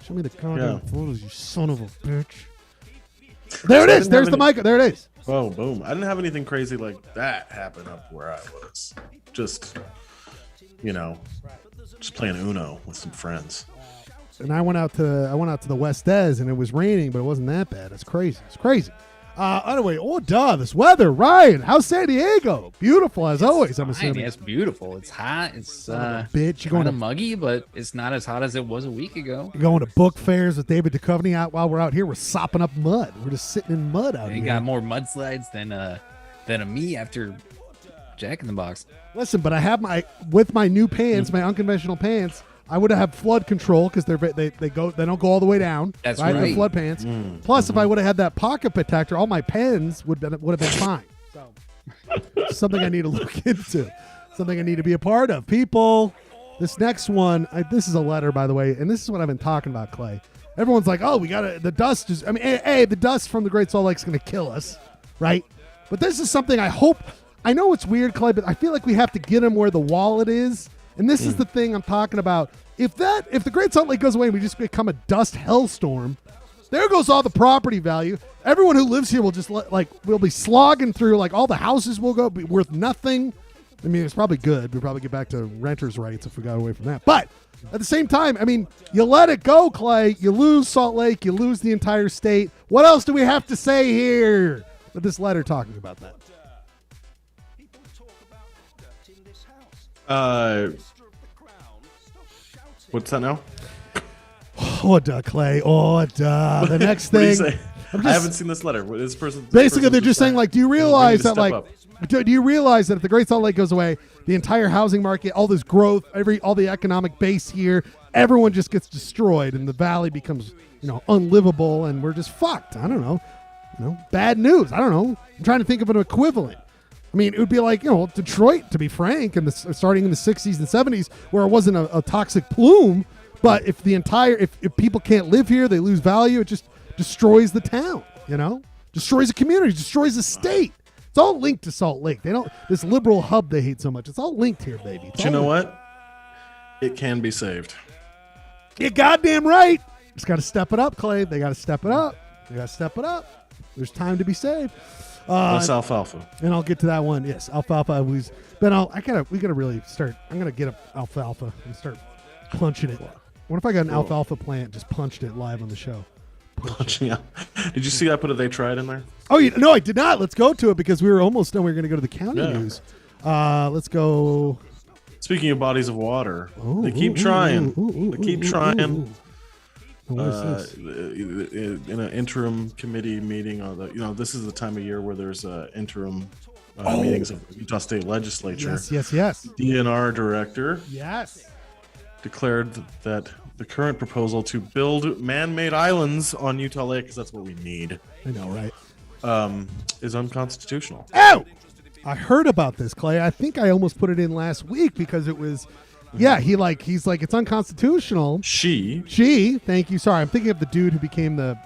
Show me the goddamn photos, you son of a bitch. There it is. There's the mic. There it is. Oh, boom. I didn't have anything crazy like that happen up where I was. Just, just playing Uno with some friends. And I went out to the West Des, and it was raining, but it wasn't that bad. It's crazy. It's crazy. Anyway, this weather, Ryan. How's San Diego? Beautiful as always. I'm assuming. It's beautiful. It's hot. It's bitch. You're kind of muggy, but it's not as hot as it was a week ago. You're going to book fairs with David Duchovny out while we're out here. We're sopping up mud. We're just sitting in mud out here. You got more mudslides than a me after Jack in the Box. Listen, but I have with my new pants, my unconventional pants. I would have flood control because they don't go all the way down. That's right. right. They're flood pants. Plus, if I would have had that pocket protector, all my pens would have been fine. So, something I need to look into. Something I need to be a part of. People, this next one. This is a letter, by the way, and this is what I've been talking about, Clay. Everyone's like, "Oh, we got the dust." The dust from the Great Salt Lake is going to kill us, right? But this is something I hope. I know it's weird, Clay, but I feel like we have to get them where the wallet is. And this is the thing I'm talking about. If the Great Salt Lake goes away and we just become a dust hellstorm, there goes all the property value. Everyone who lives here will just we'll be slogging through. Like all the houses will be worth nothing. I mean, it's probably good. We'll probably get back to renters' rights if we got away from that. But at the same time, I mean, you let it go, Clay. You lose Salt Lake. You lose the entire state. What else do we have to say here with this letter talking about that? What's that now? Ordah, Clay. Ordah. The next What do you thing. say? I haven't seen this letter. This person. Basically, they're just saying, do you realize that, up. do you realize that if the Great Salt Lake goes away, the entire housing market, all this growth, all the economic base here, everyone just gets destroyed, and the valley becomes, unlivable, and we're just fucked. I don't know. Bad news. I don't know. I'm trying to think of an equivalent. I mean, it would be like, Detroit, to be frank, starting in the 60s and 70s, where it wasn't a toxic plume. But if if people can't live here, they lose value. destroys the town, destroys the community, destroys the state. It's all linked to Salt Lake. This liberal hub they hate so much. It's all linked here, baby. But you know what? It can be saved. You're goddamn right. Just got to step it up, Clay. They got to step it up. There's time to be saved. That's alfalfa. And I'll get to that one. Yes, alfalfa. We gotta really start. I'm gonna get alfalfa and start punching it. What if I got an alfalfa plant, just punched it live on the show? Punching out. Did you see I put a they tried in there? Oh, no, I did not. Let's go to it because we were almost done. We were going to go to the county news. Let's go. Speaking of bodies of water, they keep trying. They keep trying. What is this? In an interim committee meeting, this is the time of year where there's interim meetings of the Utah State Legislature. Yes. DNR director. Yes. Declared that the current proposal to build man-made islands on Utah Lake, because that's what we need. I know, right? Is unconstitutional. Oh, I heard about this, Clay. I think I almost put it in last week because it was. Yeah, he's like it's unconstitutional. She. Thank you. Sorry, I'm thinking of the dude who became the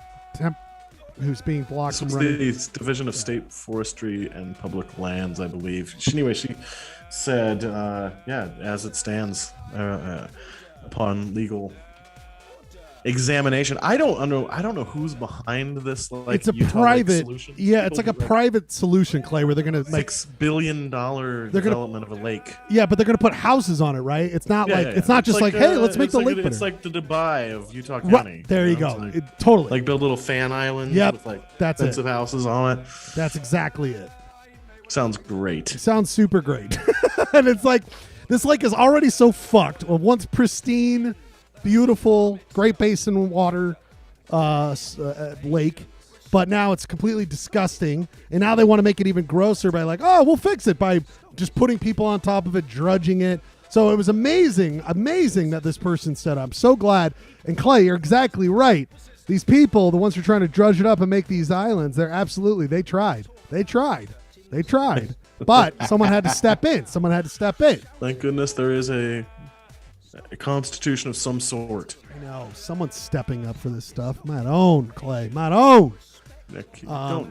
who's being blocked from running. The Division of State Forestry and Public Lands, I believe. She said, as it stands, upon legal examination. I don't know who's behind this. It's a Utah private solution. Yeah, it's like a private solution, Clay, where they're gonna $6 billion development of a lake. Yeah, but they're gonna put houses on it, right? It's not it's not just like hey, let's make the lake better. It's like the Dubai of Utah County. Right, there you go. Totally. Like build little fan islands with that's expensive houses on it. That's exactly it. Sounds great. It sounds super great. And it's like this lake is already so fucked. A once pristine, beautiful, Great Basin water lake, but now it's completely disgusting. And now they want to make it even grosser by we'll fix it by just putting people on top of it, drudging it. So it was amazing that this person said, I'm so glad. And Clay, you're exactly right. These people, the ones who are trying to drudge it up and make these islands, they tried. But someone had to step in. Thank goodness there is a constitution of some sort. I know. Someone's stepping up for this stuff. Might own, Clay. Might own. Nick,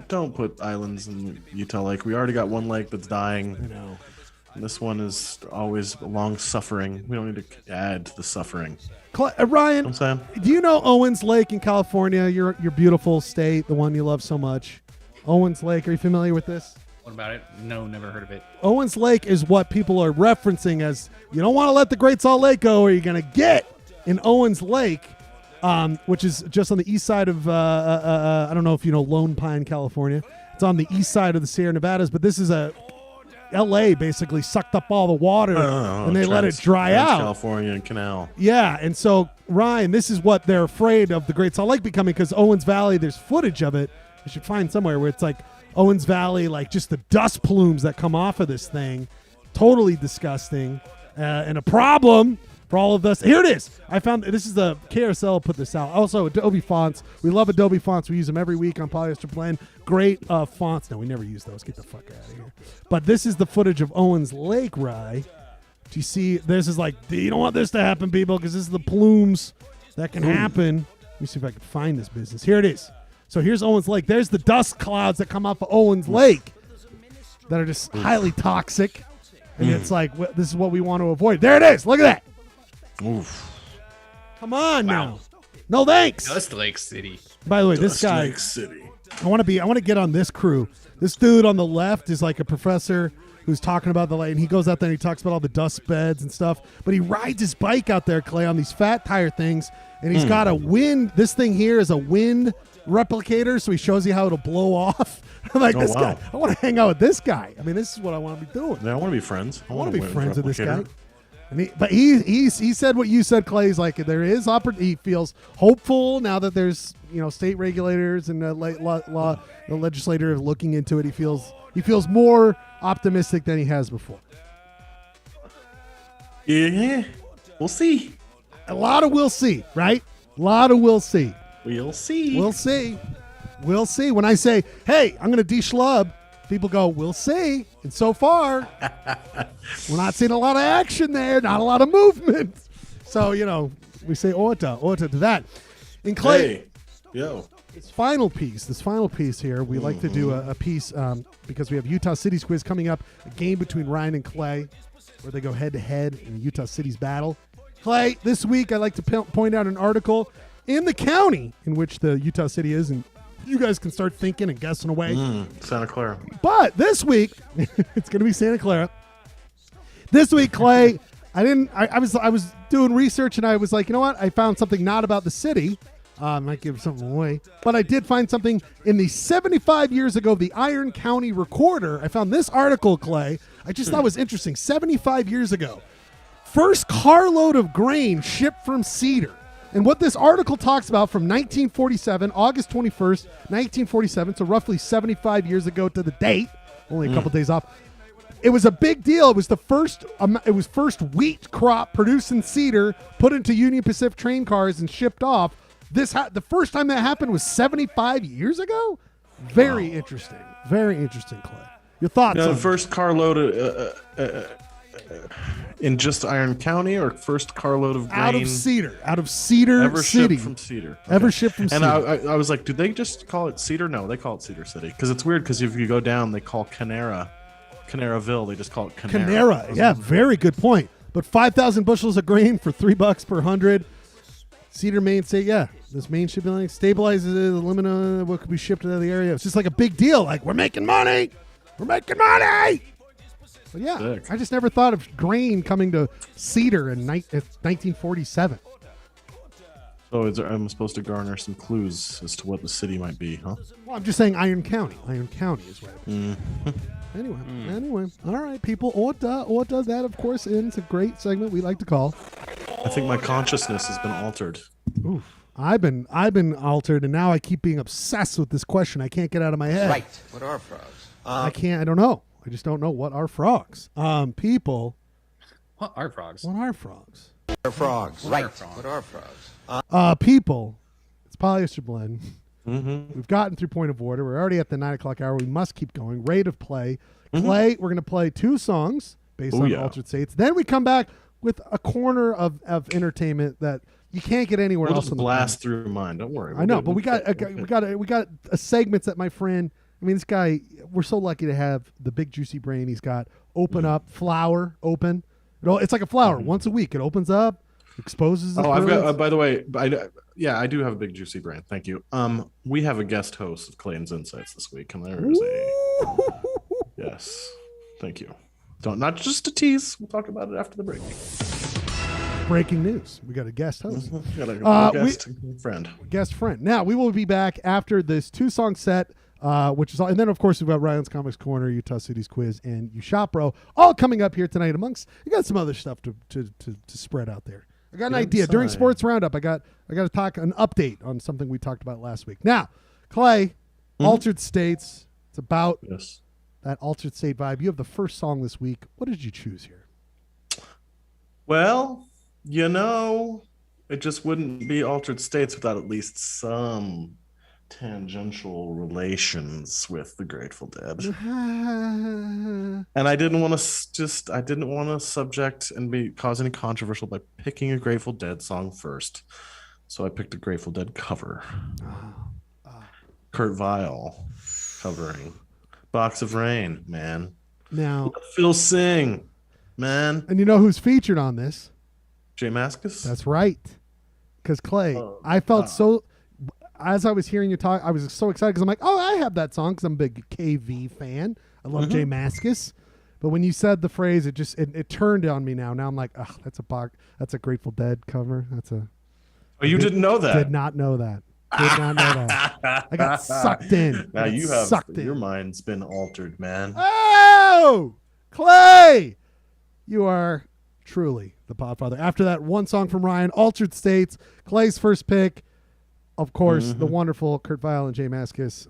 don't put islands in Utah Lake. We already got one lake that's dying. I know. And this one is always long suffering. We don't need to add to the suffering. Ryan, I'm saying? Do you know Owens Lake in California? Your beautiful state, the one you love so much. Owens Lake. Are you familiar with this? What about it? No, never heard of it. Owens Lake is what people are referencing as you don't want to let the Great Salt Lake go, or you're going to get in Owens Lake, which is just on the east side of, I don't know if you know Lone Pine, California. It's on the east side of the Sierra Nevadas, but this is L.A. basically sucked up all the water and they let it dry out. California Canal. Yeah, and so, Ryan, this is what they're afraid of the Great Salt Lake becoming, because Owens Valley, there's footage of it. I should find somewhere where it's like Owens Valley, like just the dust plumes that come off of this thing. Totally disgusting. And a problem for all of us. Here it is. I found this is the KRSL put this out. Also, Adobe fonts. We love Adobe fonts. We use them every week on Polyester Blend. Great fonts. No, we never use those. Get the fuck out of here. But this is the footage of Owens Lake, Rye. Do you see? This is like, you don't want this to happen, people, because this is the plumes that can happen. Let me see if I can find this business. Here it is. So here's Owens Lake. There's the dust clouds that come off of Owens Lake that are just highly toxic. And it's like, this is what we want to avoid. There it is. Look at that. Oof. Come on now. No thanks. Dust Lake City. By the way, this guy, Lake City. I want to get on this crew. This dude on the left is like a professor who's talking about the light, and he goes out there and he talks about all the dust beds and stuff. But he rides his bike out there, Clay, on these fat tire things, and he's got a wind. This thing here is a wind replicator, so he shows you how it'll blow off. I'm like, guy. I want to hang out with this guy. I mean, this is what I want to be doing. Yeah, I want to be friends. I want to be friends with this guy. And he said what you said, Clay. He's like, there is he feels hopeful now that there's state regulators and the legislator looking into it. He feels more optimistic than he has before. Yeah, we'll see. A lot of we'll see, right? A lot of we'll see. We'll see. We'll see. We'll see. When I say, hey, I'm going to de-schlub, people go, we'll see. And so far, we're not seeing a lot of action there, not a lot of movement. So, we say Ordah to that. And Clay. Hey, yo. This final piece here, we like to do a piece because we have Utah City's quiz coming up, a game between Ryan and Clay, where they go head-to-head in Utah City's battle. Clay, this week I'd like to point out an article in the county in which the Utah City is, and you guys can start thinking and guessing away. Santa Clara. But this week, it's going to be Santa Clara. This week, Clay, I was doing research and I was like, you know what? I found something not about the city. Might give something away. But I did find something in the 75 years ago, the Iron County Recorder. I found this article, Clay. I just thought it was interesting. 75 years ago, first carload of grain shipped from Cedar. And what this article talks about from 1947, August 21st, 1947, so roughly 75 years ago to the date, only a couple days off. It was a big deal. It was the first. It was first wheat crop produced in Cedar, put into Union Pacific train cars and shipped off. The first time that happened was 75 years ago. Very interesting. Very interesting, Clay. Your thoughts? The on first carload in just Iron County, or first carload of grain out of Cedar ever City. shipped from Cedar. Ever shipped from and Cedar. I was like, do they just call it Cedar? No, they call it Cedar City, because it's weird. Because if you go down, they call Canaraville. They just call it Canara. Yeah, very good point. But 5,000 bushels of grain for $3 per 100. Cedar, Maine, say, this Maine shipping line stabilizes the limit on what could be shipped into the area. It's just like a big deal. Like, we're making money. We're making money. But yeah, sick. I just never thought of grain coming to Cedar in 1947. So I'm supposed to garner some clues as to what the city might be, huh? Well, I'm just saying Iron County. Iron County is right. Anyway. All right, people. Ordah, that, of course, ends a great segment we like to call. I think my consciousness has been altered. Oof. I've been altered, and now I keep being obsessed with this question. I can't get out of my head. Right. What are frogs? I don't know. I just don't know what are frogs. People. What are frogs? What are frogs? Right. What are frogs? People. It's Polyester Blend. We've gotten through point of order. We're already at the 9 o'clock hour. We must keep going. Rate of play. Clay, we're going to play 2 songs based on altered states. Then we come back with a corner of entertainment that you can't get anywhere We'll else. just blast through mine. Don't worry. I know, but we got a segments that my friend. I mean, this guy. We're so lucky to have the big juicy brain. He's got open up flower open. It's like a flower. Once a week, it opens up, exposes. I've got. By the way, I do have a big juicy brain. Thank you. We have a guest host of Clayton's Insights this week, and there's yes. Thank you. Not just a tease. We'll talk about it after the break. Breaking news. We got a guest host. Got a guest friend. Guest friend. Now, we will be back after this 2-song set, which is all. And then, of course, we've got Ryan's Comics Corner, Utah City's Quiz, and You Shop Bro, all coming up here tonight amongst. I got some other stuff to spread out there. I got an idea. During Sports Roundup, I got to talk an update on something we talked about last week. Now, Clay, Altered States. It's about that altered state vibe. You have the first song this week. What did you choose here? Well, it just wouldn't be Altered States without at least some tangential relations with the Grateful Dead. And I didn't want to subject and cause any controversial by picking a Grateful Dead song first. So I picked a Grateful Dead cover. Kurt Vile covering Box of Rain, man. Now, let Phil sing, man. And you know who's featured on this? J Mascis? That's right. Because Clay, I felt so. As I was hearing you talk, I was so excited because I'm like, I have that song because I'm a big KV fan. I love J Mascis. But when you said the phrase, it turned on me now. Now I'm like, that's a Grateful Dead cover. Oh, you didn't know that? Did not know that. Did not know that. I got sucked in. Now your mind's been altered, man. Oh, Clay, you are truly the Podfather. After that one song from Ryan, Altered States, Clay's first pick. Of course, the wonderful Kurt Vile and J Mascis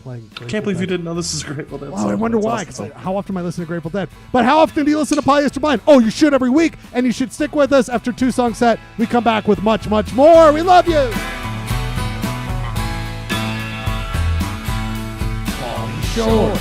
playing. I can't believe you didn't know this is Grateful Dead. Wow, I wonder why. Because how often am I listening to Grateful Dead? But how often do you listen to Polyester Blend? Oh, you should every week, and you should stick with us. After 2-song set, we come back with much, much more. We love you. Sure.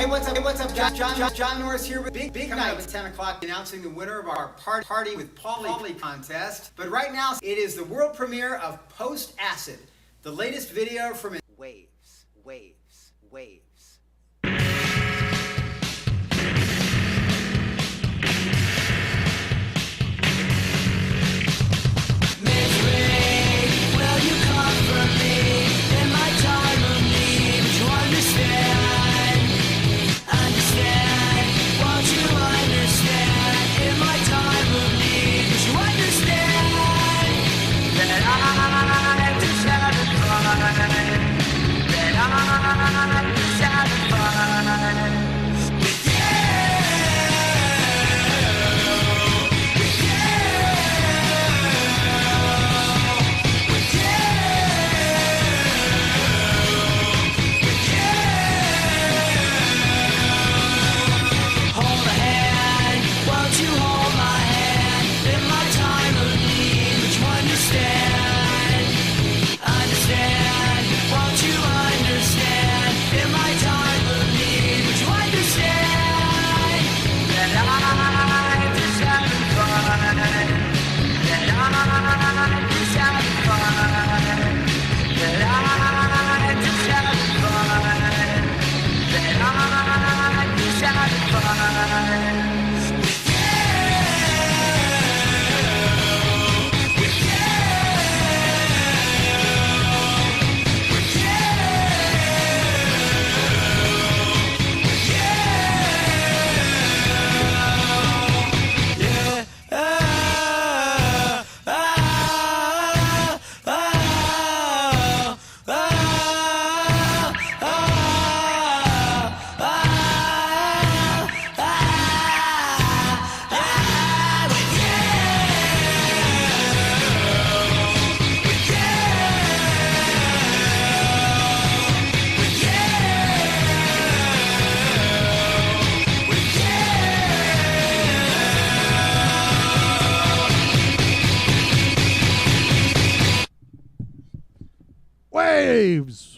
Hey, what's up? John Norris here with Big Night at 10 o'clock, announcing the winner of our Party with Poly contest. But right now, it is the world premiere of Post Acid, the latest video from Waves. Waves.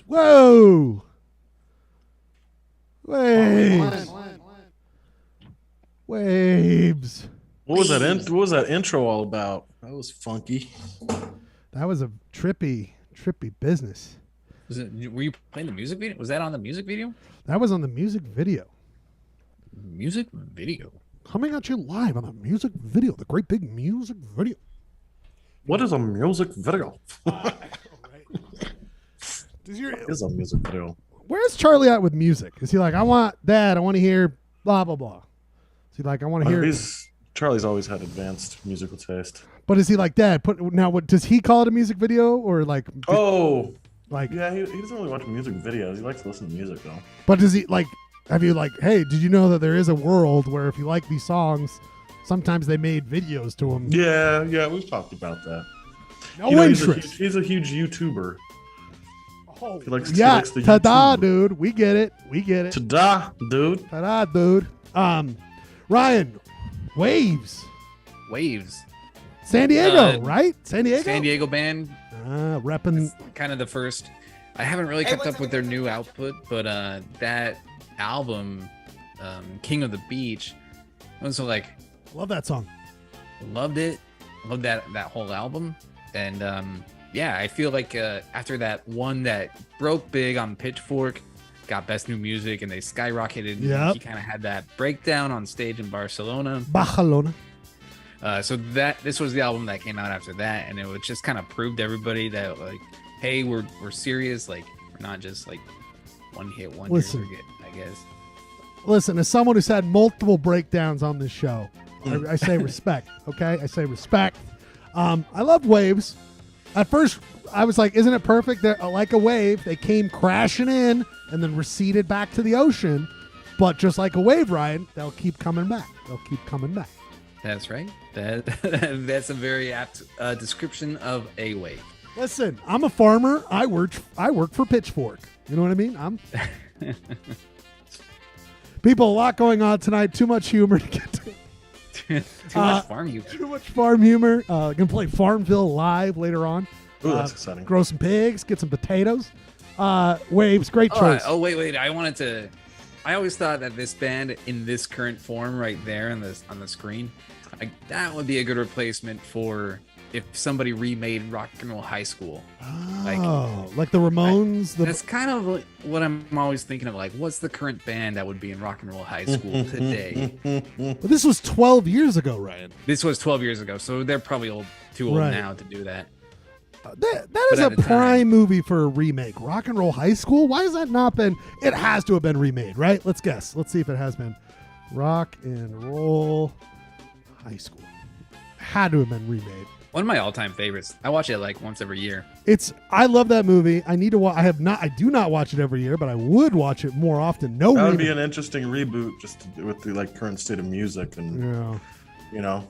Whoa. Waves. Waves. What was that? What was that intro all about? That was funky. That was a trippy business. Were you playing the music video? Was that on the music video? That was on the music video. Music video. Coming at you live on the music video, the great big music video. What is a music video? What is a music video? Where's Charlie at with music? Is he like, I want to hear blah blah blah? Is he like, I want to hear? Charlie's always had advanced musical taste. But is he like, Dad? What does he call it a music video or like? Yeah, he doesn't really watch music videos. He likes to listen to music though. But does he like? Have you like, hey, did you know that there is a world where if you like these songs, sometimes they made videos to them? Yeah, we've talked about that. No interest. He's a huge YouTuber. Oh, he likes the ta-da, YouTube. dude. We get it. Ta-da, dude. Ta-da, dude. Ryan, Waves. San Diego, right? San Diego band. Repping. Kind of the first. I haven't really kept up with their new output, but that album, King of the Beach, was like. Love that song. Loved it. Loved that whole album. And yeah, I feel like after that one that broke big on Pitchfork, got Best New Music, and they skyrocketed. Yep. He kind of had that breakdown on stage in Barcelona. So this was the album that came out after that, and it was just kind of proved to everybody that like, hey, we're serious. Like we're not just like one hit wonder. I guess. Listen, as someone who's had multiple breakdowns on this show, I say respect. Okay, I say respect. I love Waves. At first, I was like, isn't it perfect? They're like a wave. They came crashing in and then receded back to the ocean. But just like a wave, Ryan, they'll keep coming back. That's right. That's a very apt description of a wave. Listen, I'm a farmer. I work for Pitchfork. You know what I mean? People, a lot going on tonight. Too much humor to get to. Too much farm humor. Too much farm humor. Gonna play Farmville live later on. Ooh, that's exciting. Grow some pigs, get some potatoes. Waves, great choice. Oh wait, I wanted I always thought that this band in this current form right there on the screen, like that would be a good replacement for if somebody remade Rock and Roll High School. Like the Ramones. That's kind of like what I'm always thinking of. Like, what's the current band that would be in Rock and Roll High School today? But this was 12 years ago, Ryan. This was 12 years ago, so they're probably too old Right. now to do that. That is a prime movie for a remake. Rock and Roll High School? Why has that not been? It has to have been remade, right? Let's guess. Let's see if it has been. Rock and Roll High School. Had to have been remade. One of my all-time favorites. I watch it like once every year. I love that movie. I need to watch. I do not watch it every year, but I would watch it more often. That would be an interesting reboot, just to do with the like current state of music and you know.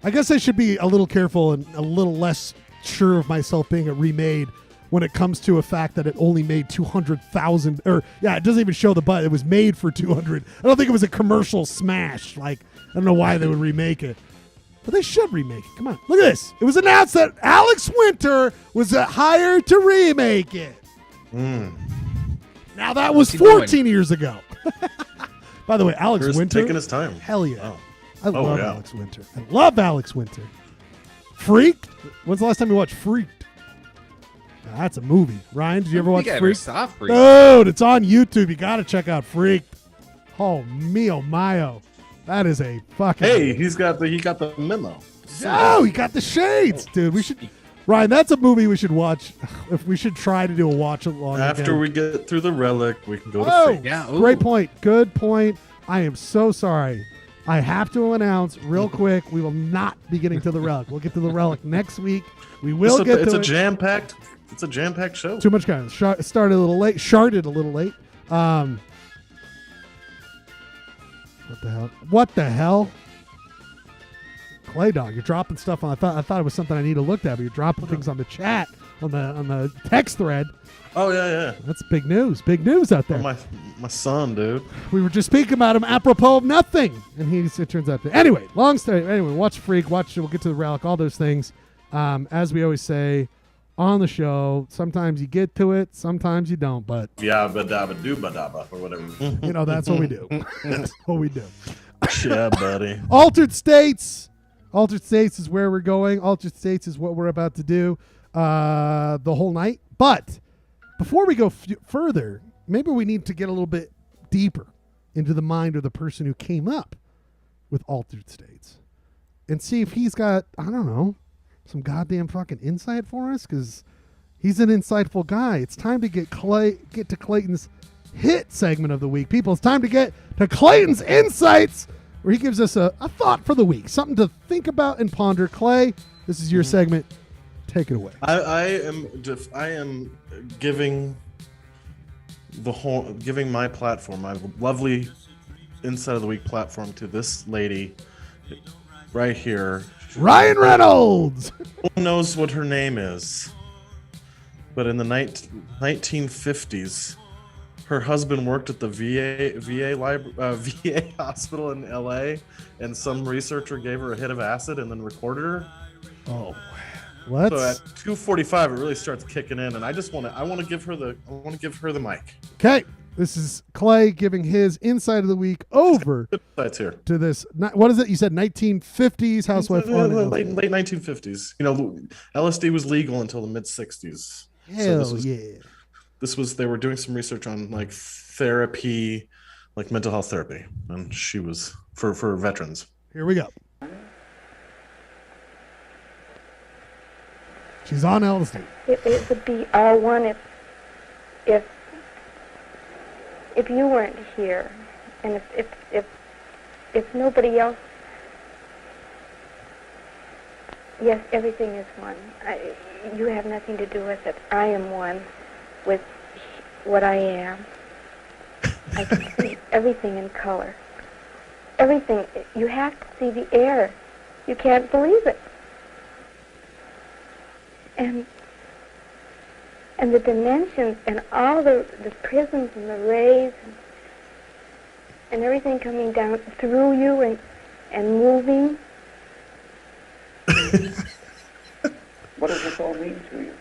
I guess I should be a little careful and a little less sure of myself being a remade when it comes to a fact that it only made 200,000 it doesn't even show the budget. It was made for 200. I don't think it was a commercial smash. Like, I don't know why they would remake it, but they should remake it. Come on, look at this. It was announced that Alex Winter was hired to remake it. Now that was 14 years ago. By the way, Alex Winter taking his time. Hell yeah. Oh. I love Alex Winter. I love Alex Winter. Freaked? When's the last time you watched Freaked? Now, that's a movie. Ryan, did you ever watch Freaked? Saw Freaked? Dude, it's on YouTube. You got to check out Freaked. Oh, mio mayo. That is a fucking... Hey, he got the memo. Oh, he got the shades, dude. Ryan, that's a movie we should watch. If we should try to do a watch along. After we get through the Relic, we can go to Freaked. Yeah, great point. Good point. I am so sorry. I have to announce real quick, we will not be getting to the Relic. We'll get to the Relic next week. We will get to it. It's a jam-packed show. Too much kind. Started a little late. Sharded a little late. What the hell? Clay Dog, you're dropping stuff on. I thought it was something I need to look at, but you're dropping things on the chat, on the text thread. Oh yeah. That's big news. Big news out there. Oh, my son, dude. We were just speaking about him apropos of nothing, and it turns out that anyway. Long story. Anyway, watch Freak. We'll get to the Relic. All those things. As we always say on the show, sometimes you get to it, sometimes you don't. But yeah, ba-dabba-doo-ba-dabba, or whatever. That's what we do. That's what we do. Yeah, buddy. Altered States. Altered States is where we're going. Altered States is what we're about to do the whole night. But before we go further, maybe we need to get a little bit deeper into the mind of the person who came up with Altered States and see if he's got, I don't know, some goddamn fucking insight for us, because he's an insightful guy. It's time to get to Clayton's hit segment of the week. People, it's time to get to Clayton's Insights, where he gives us a thought for the week, something to think about and ponder. Clay, this is your segment. Take it away. I am giving my platform, my lovely Inside of the Week platform, to this lady right here. Ryan Reynolds. No one knows what her name is, but in the 1950s, her husband worked at the VA hospital in LA, and some researcher gave her a hit of acid and then recorded her. Oh, what? So at 2:45, it really starts kicking in, and I want to give her the mic. Okay, this is Clay giving his Insight of the Week over here to this. What is it? You said 1950s housewife. Late 1950s. LSD was legal until the mid 60s. Hell yeah. They were doing some research on like therapy, like mental health therapy, and she was for veterans. Here we go. She's on LSD. It would be all one if you weren't here, and if nobody else. Yes, everything is one. You have nothing to do with it. I am one with what I am. I can see everything in color. Everything. You have to see the air. You can't believe it. And the dimensions and all the prisms and the rays and everything coming down through you and moving. What does this all mean to you?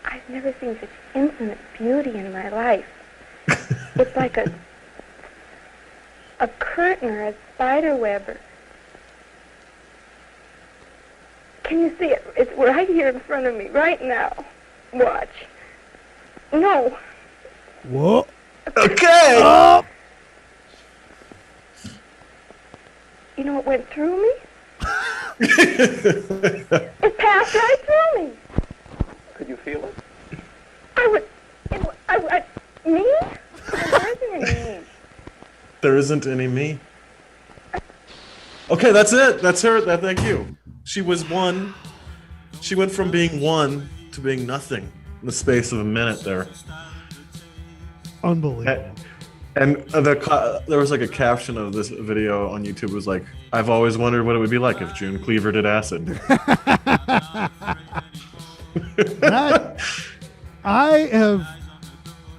I've never seen such infinite beauty in my life. It's like a curtain or a spider web. Can you see it? It's right here in front of me, right now. Watch. No. Whoa. Okay. Oh. You know what went through me? It passed right through me. Could you feel it? Me? There isn't any me. There isn't any me. Okay, that's it. That's her. Thank you. She was one. She went from being one to being nothing in the space of a minute there. Unbelievable. And there was like a caption of this video on YouTube. It was like, I've always wondered what it would be like if June Cleaver did acid.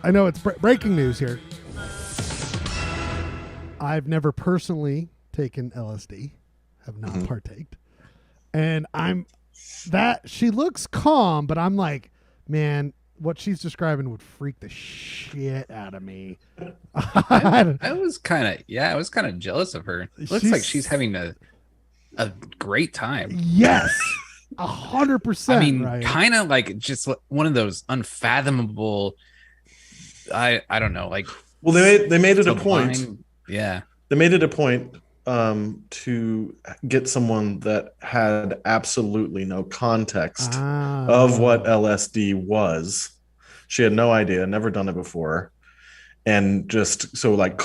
I know it's breaking news here. I've never personally taken LSD, have not partaked. And she looks calm, but I'm like, man, what she's describing would freak the shit out of me. I was kind of jealous of her. Looks like she's having a great time. Yes. 100%. I mean, right? kind of like just one of those unfathomable. I don't know, like. Well, they made it a point. Yeah, they made it a point to get someone that had absolutely no context of what LSD was. She had no idea, never done it before, and just so like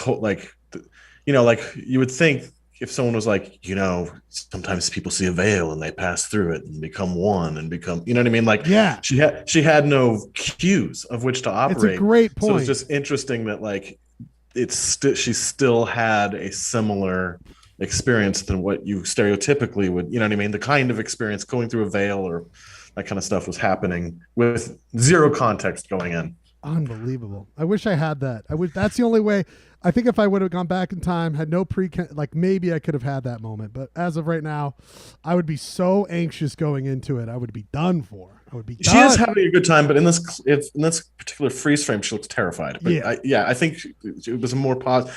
you would think if someone was like, sometimes people see a veil and they pass through it and become one and become, you know what I mean? Like, yeah, she had no cues of which to operate. It's a great point. So it's just interesting that like she still had a similar experience than what you stereotypically would, you know what I mean? The kind of experience going through a veil or that kind of stuff was happening with zero context going in. Unbelievable. I wish I had that. That's the only way. I think if I would have gone back in time, had no maybe I could have had that moment. But as of right now, I would be so anxious going into it. I would be done for. She is having a good time, but in this particular freeze frame, she looks terrified. But I think it was a more positive.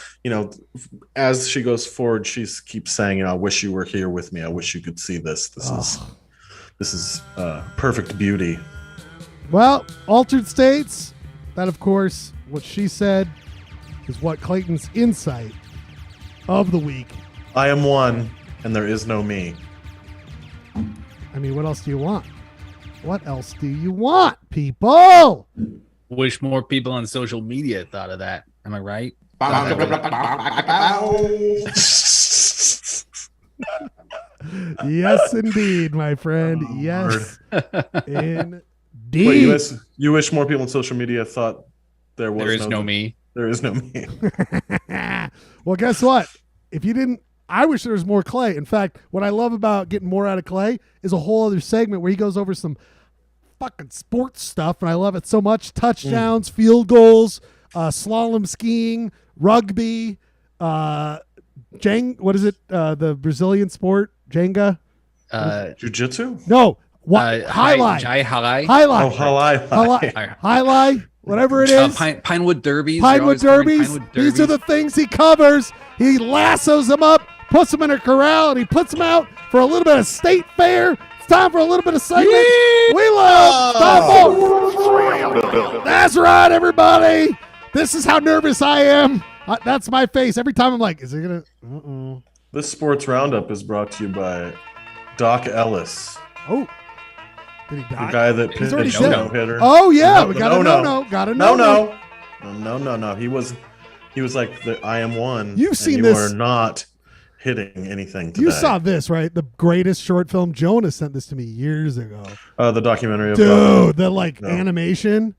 As she goes forward, she keeps saying, "I wish you were here with me. I wish you could see this. This is perfect beauty." Well, altered states. That, of course, what she said is what Clayton's insight of the week. I am one, and there is no me. I mean, what else do you want? What else do you want, people? Wish more people on social media thought of that. Am I right? Yes, indeed, my friend. Yes, indeed. Wait, you wish more people on social media thought there is no me. There is no me. Well, guess what? If you didn't, I wish there was more Clay. In fact, what I love about getting more out of Clay is a whole other segment where he goes over some fucking sports stuff, and I love it so much. Touchdowns, field goals, slalom skiing, rugby, what is it? The Brazilian sport, Jenga? Jiu-jitsu? No. Highlight. Highlight. Whatever it is. Pinewood Derbies. Pinewood Derbies. These are the things he covers. He lassos them up, puts them in a corral, and he puts them out for a little bit of state fair. It's time for a little bit of segment. We love Stumble. That's right, everybody. This is how nervous I am. That's my face. Every time I'm like, is it going to? This sports roundup is brought to you by Doc Ellis. Oh. Did he die? The guy that pitched no-hitter. Oh, yeah. We got a no-no. Got a no-no. No. He was like the I am one. You've seen you this. You are not hitting anything today. You saw this, right? The greatest short film. Jonah sent this to me years ago. The documentary of the animation.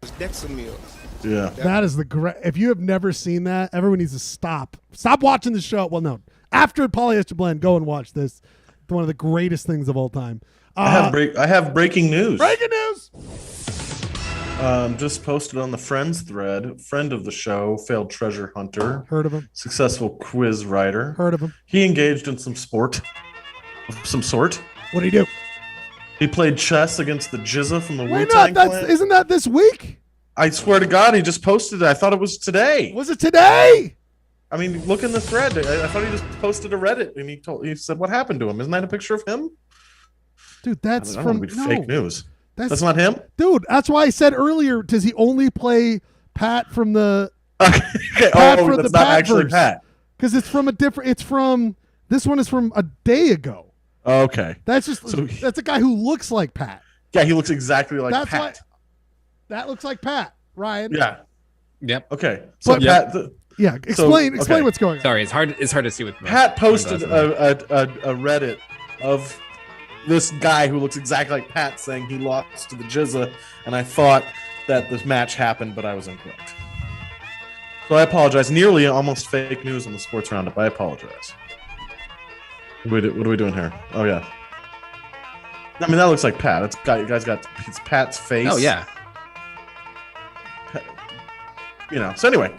Yeah. That is the great. If you have never seen that, everyone needs to stop watching the show. Well, no. After Polyester Blend, go and watch this. It's one of the greatest things of all time. I have breaking news. Breaking news. Just posted on the Friends thread. Friend of the show, failed treasure hunter. Heard of him. Successful quiz writer. Heard of him. He engaged in some sport of some sort. What did he do? He played chess against the Jizza from the Wu-Tang Clan. Isn't that this week? I swear to God, he just posted it. I thought it was today. Was it today? I mean, look in the thread. I thought he just posted a Reddit, and he said, "What happened to him? Isn't that a picture of him?" Dude, that's I from don't know, fake news. That's not him. Dude, that's why I said earlier. Does he only play Pat from the? Okay. Pat that's the not actually Pat-verse? Pat. Because it's from a different. It's from this one is from a day ago. Okay. That's a guy who looks like Pat. Yeah, he looks exactly like That's Pat. why. That looks like Pat, Ryan. Yeah. Yep. Okay. So But- Pat. Yeah. Explain okay. what's going on. Sorry, it's hard to see with Pat posted a Reddit of this guy who looks exactly like Pat saying he lost to the Jizza, and I thought that this match happened, but I was incorrect. So I apologize. Nearly almost fake news on the Sports Roundup. I apologize. What are we doing here? Oh, yeah. I mean, that looks like Pat. It's Pat's face. Oh, yeah. So anyway,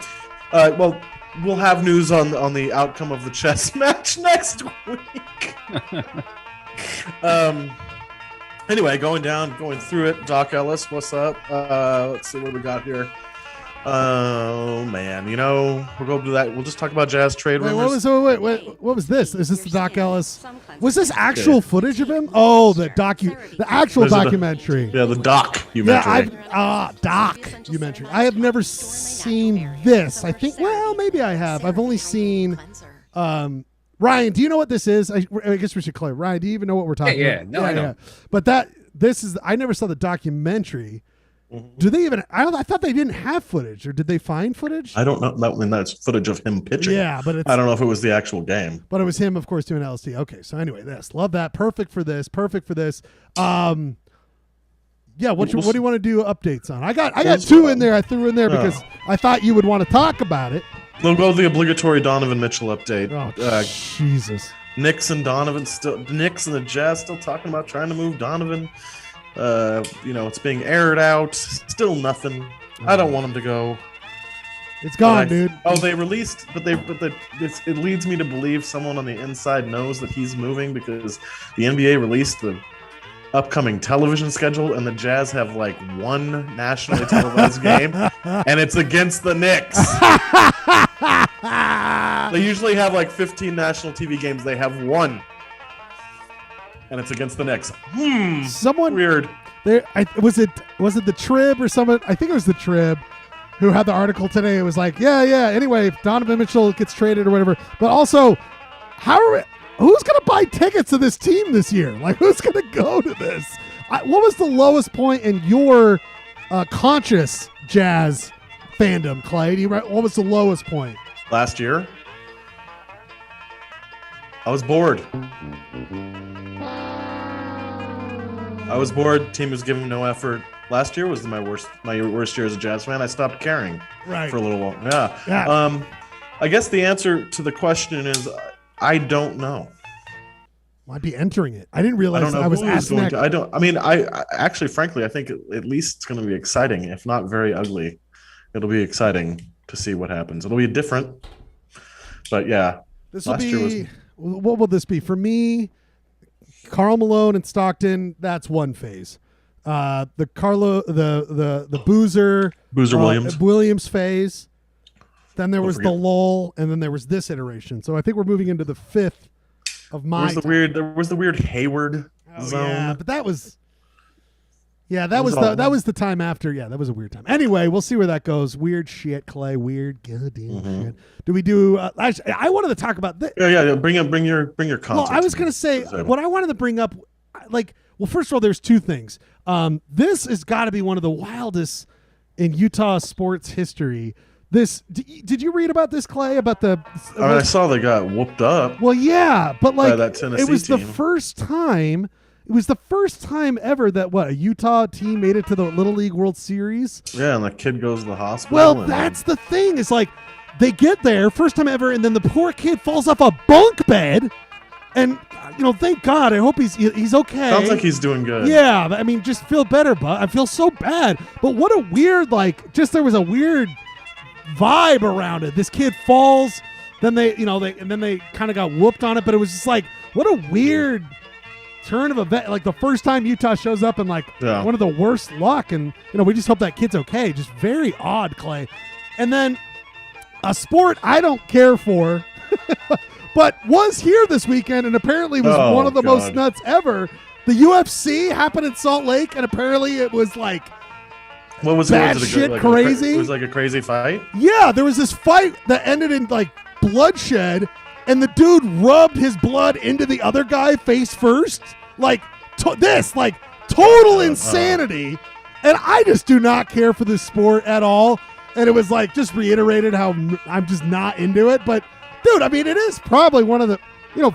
well, we'll have news on the outcome of the chess match next week. Anyway, going through it. Doc Ellis, what's up? Let's see what we got here. Oh man, we're going to do that. We'll just talk about Jazz trade rumors. What was this? Is this the Doc Ellis? Was this actual footage of him? Oh, the actual documentary. The documentary. Documentary. I have never seen this. I think. Well, maybe I have. I've only seen. Ryan, do you know what this is? I guess we should clear. Ryan, do you even know what we're talking about? No, I know. Yeah. But this is. I never saw the documentary. Do they even? I thought they didn't have footage, or did they find footage? I don't know. That's footage of him pitching. Yeah, but I don't know if it was the actual game. But it was him, of course, doing LSD. Okay, so anyway, love that. Perfect for this. Yeah, what do you want to do updates on? I got two in there. I threw in there because I thought you would want to talk about it. We'll go the obligatory Donovan Mitchell update. Oh, Jesus. Knicks and the Jazz still talking about trying to move Donovan. It's being aired out. Still nothing. I don't want him to go. It's gone, dude. Oh, they released, it leads me to believe someone on the inside knows that he's moving because the NBA released the upcoming television schedule, and the Jazz have like one nationally televised game, and it's against the Knicks. They usually have like 15 national TV games. They have one. And it's against the Knicks. Someone weird. Was it the Trib or someone? I think it was the Trib who had the article today. It was like, yeah. Anyway, if Donovan Mitchell gets traded or whatever. But also, who's going to buy tickets to this team this year? Like, who's going to go to this? What was the lowest point in your conscious Jazz fandom, Clay? What was the lowest point? Last year? I was bored. Team was giving no effort. Last year was my worst year as a Jazz fan. I stopped caring for a little while. Yeah. I guess the answer to the question is I don't know. I'd be entering it. I didn't realize I was asking that. I actually, frankly, I think at least it's going to be exciting, if not very ugly. It'll be exciting to see what happens. It'll be different, but yeah. What will this be for me? Karl Malone and Stockton. That's one phase. The Boozer Williams phase. Then there was the lull, and then there was this iteration. So I think we're moving into the fifth of my. There was the weird Hayward zone. Yeah, but that was. Yeah, that was the time after. Yeah, that was a weird time. Anyway, we'll see where that goes. Weird shit, Clay. Weird goddamn shit. Do we do? I wanted to talk about this. Yeah. Bring your content. Well, I was gonna say what I wanted to bring up. First of all, there's two things. This has got to be one of the wildest in Utah sports history. Did you read about this, Clay? About I saw they got whooped up. Well, yeah, but by that Tennessee it was team. the first time. It was the first time ever that a Utah team made it to the Little League World Series. Yeah, and the kid goes to the hospital. Well, that's the thing. It's like they get there, first time ever, and then the poor kid falls off a bunk bed. And, thank God. I hope he's okay. Sounds like he's doing good. Yeah, I mean, just feel better, but I feel so bad. But what a weird, there was a weird vibe around it. This kid falls, then they kind of got whooped on it, but it was just like, what a weird turn of event, like the first time Utah shows up in like one of the worst luck, and we just hope that kid's okay. Just very odd, Clay. And then a sport I don't care for, but was here this weekend and apparently was one of the most nuts ever. The UFC happened in Salt Lake, and apparently it was like what was bad it? shit, like crazy. It was like a crazy fight. Yeah, there was this fight that ended in like bloodshed, and the dude rubbed his blood into the other guy face first. Like total insanity. And I just do not care for this sport at all. And it was like just reiterated how I'm just not into it. But dude, I mean, it is probably one of the,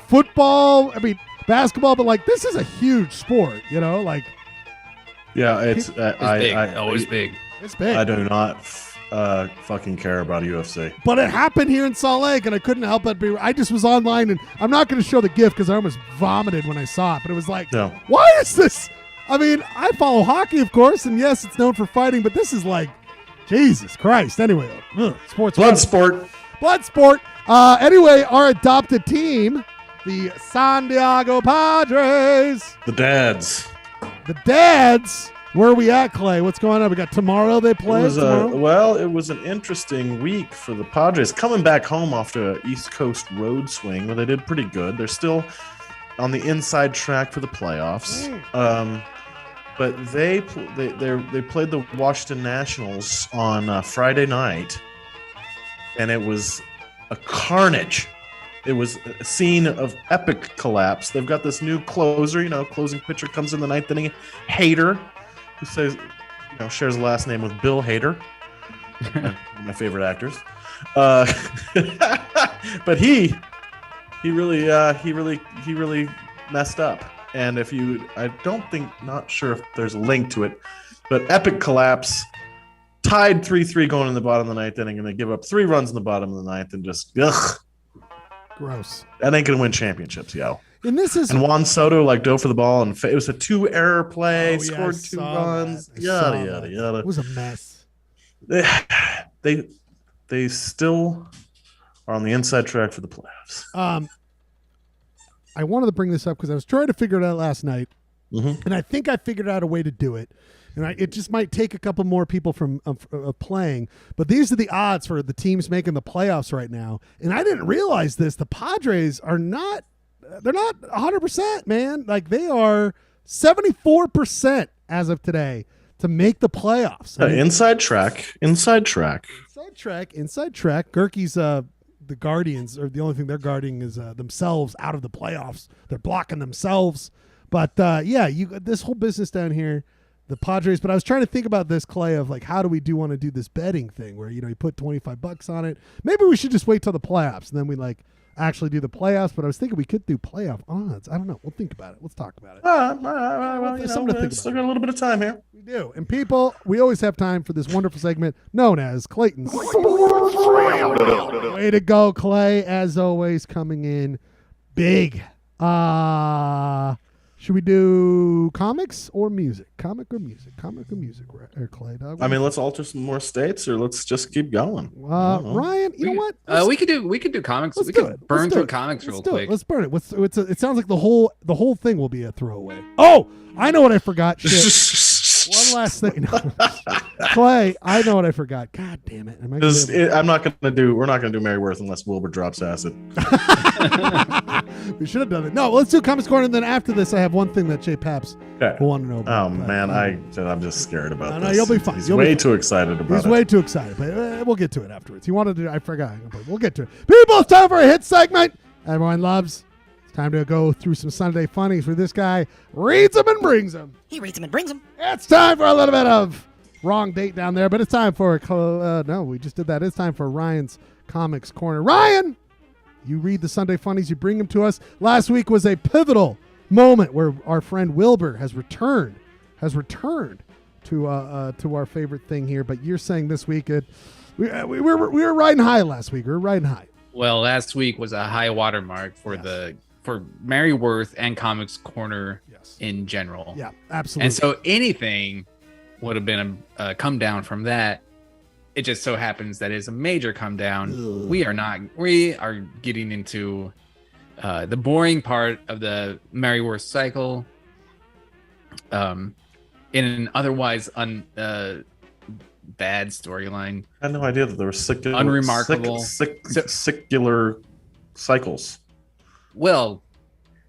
football, basketball, but like this is a huge sport, like. Yeah, it's always big. It's big. I do not fucking care about UFC. But it happened here in Salt Lake, and I couldn't help but I just was online, and I'm not going to show the GIF because I almost vomited when I saw it. But it was like, why is this? I mean, I follow hockey, of course, and yes, it's known for fighting, but this is like, Jesus Christ. Anyway, sports. Blood sport. Anyway, our adopted team, the San Diego Padres. The dads. Where are we at, Clay? What's going on? We got tomorrow they play? It was an interesting week for the Padres. Coming back home after an East Coast road swing where they did pretty good. They're still on the inside track for the playoffs. But they played the Washington Nationals on Friday night, and it was a carnage. It was a scene of epic collapse. They've got this new closer, closing pitcher comes in the ninth inning, Hader, who says, shares a last name with Bill Hader, one of my favorite actors. But he really messed up. And not sure if there's a link to it, but epic collapse, tied 3-3 going in the bottom of the ninth inning, and they give up 3 runs in the bottom of the ninth, and just gross. That ain't gonna win championships, yo. And Juan Soto dove for the ball, and it was a 2-error play, scored 2 runs, yada. It was a mess. They still are on the inside track for the playoffs. I wanted to bring this up because I was trying to figure it out last night, and I think I figured out a way to do it. And it just might take a couple more people from playing. But these are the odds for the teams making the playoffs right now. And I didn't realize this. The Padres are not – they're not 100%, man. Like, they are 74% as of today to make the playoffs. Inside track. Gerke's the Guardians, or the only thing they're guarding is themselves out of the playoffs. They're blocking themselves. But, this whole business down here – the Padres, but I was trying to think about this, Clay, of like, how do we want to do this betting thing where, you put $25 on it. Maybe we should just wait till the playoffs and then we actually do the playoffs. But I was thinking we could do playoff odds. I don't know. We'll think about it. Let's talk about it. We still got a little bit of time here. We do. And people, we always have time for this wonderful segment known as Clayton's Way to go, Clay, as always, coming in big. Should we do comics or music? Comic or music, Clay? Dog? Let's alter some more states, or let's just keep going. Ryan, you know what? We could do comics. We could burn through comics real quick. Let's burn it. It sounds like the whole thing will be a throwaway. Oh, I know what I forgot. Shit. One last thing, Clay. I know what I forgot. God damn it! We're not gonna do Mary Worth unless Wilbur drops acid. We should have done it. No, let's do Comics Corner, and then after this, I have one thing that Jay Paps will want to know about. Oh man, I'm just scared about this. No, you'll be fine. He's way too excited about it. He's way too excited, but we'll get to it afterwards. He wanted to. I forgot. We'll get to it. People, it's time for a hit segment everyone loves. Time to go through some Sunday funnies where this guy reads them and brings them. He reads them and brings them. It's time for a little bit of wrong date down there, but it's time for no, we just did that. It's time for Ryan's Comics Corner. Ryan, you read the Sunday funnies, you bring them to us. Last week was a pivotal moment where our friend Wilbur has returned to our favorite thing here. But you're saying this week we were riding high last week. We were riding high. Well, last week was a high water mark for for Mary Worth and Comics Corner in general. Yeah, absolutely. And so anything would have been a come down from that. It just so happens that it's a major come down. We are getting into the boring part of the Mary Worth cycle, in an otherwise bad storyline. I had no idea that there were unremarkable, secular cycles. Well,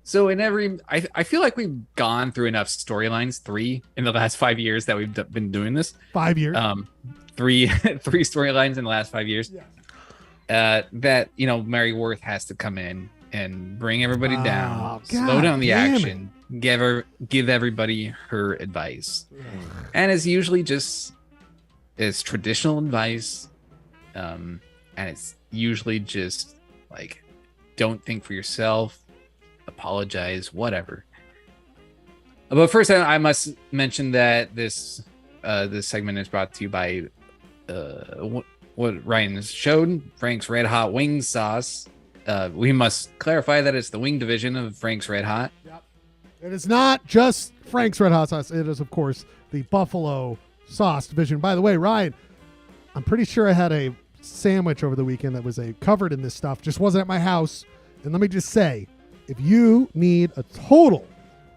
so in every, I feel like we've gone through enough storylines, 3 in the last 5 years that we've been doing this. 5 years. 3 storylines in the last 5 years. Yeah. That Mary Worth has to come in and bring everybody down, slow down the action, give everybody her advice, and it's usually just traditional advice, and it's usually just like, don't think for yourself, apologize, whatever. But first, I must mention that this segment is brought to you by what Ryan has showed, Frank's Red Hot Wing Sauce. We must clarify that it's the wing division of Frank's Red Hot. Yep. It is not just Frank's Red Hot Sauce. It is, of course, the Buffalo Sauce division. By the way, Ryan, I'm pretty sure I had a sandwich over the weekend that was covered in this stuff. Just wasn't at my house. And let me just say, if you need a total,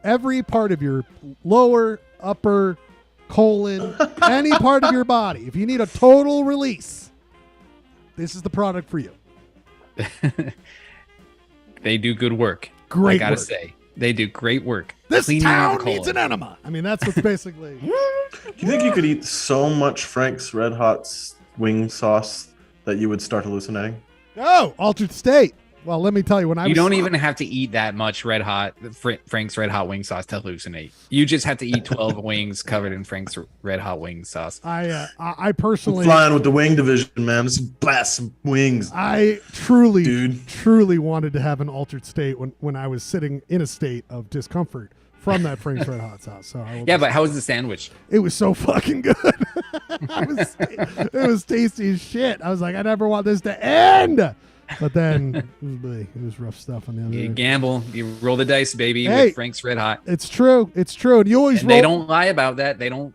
every part of your lower, upper, colon, any part of your body, if you need a total release, this is the product for you. They do good work. Great I gotta work. say, they do great work. This Cleaning town out the colon. needs an enema. I mean, that's what's basically. You think you could eat so much Frank's Red Hot wing sauce that you would start hallucinating? Oh, altered state. Well, let me tell you, You don't even have to eat that much Frank's Red Hot wing sauce to hallucinate. You just have to eat 12 wings covered in Frank's Red Hot wing sauce. I personally, I'm flying with the wing division, man. Let's blast some wings. I truly wanted to have an altered state when I was sitting in a state of discomfort from that Frank's Red Hot sauce. So but how was the sandwich? It was so fucking good. It was tasty as shit. I was like, I never want this to end. But then it was rough stuff on the other You end. gamble, you roll the dice, baby, Hey, with Frank's Red Hot. It's true. And you always They don't lie about that. They don't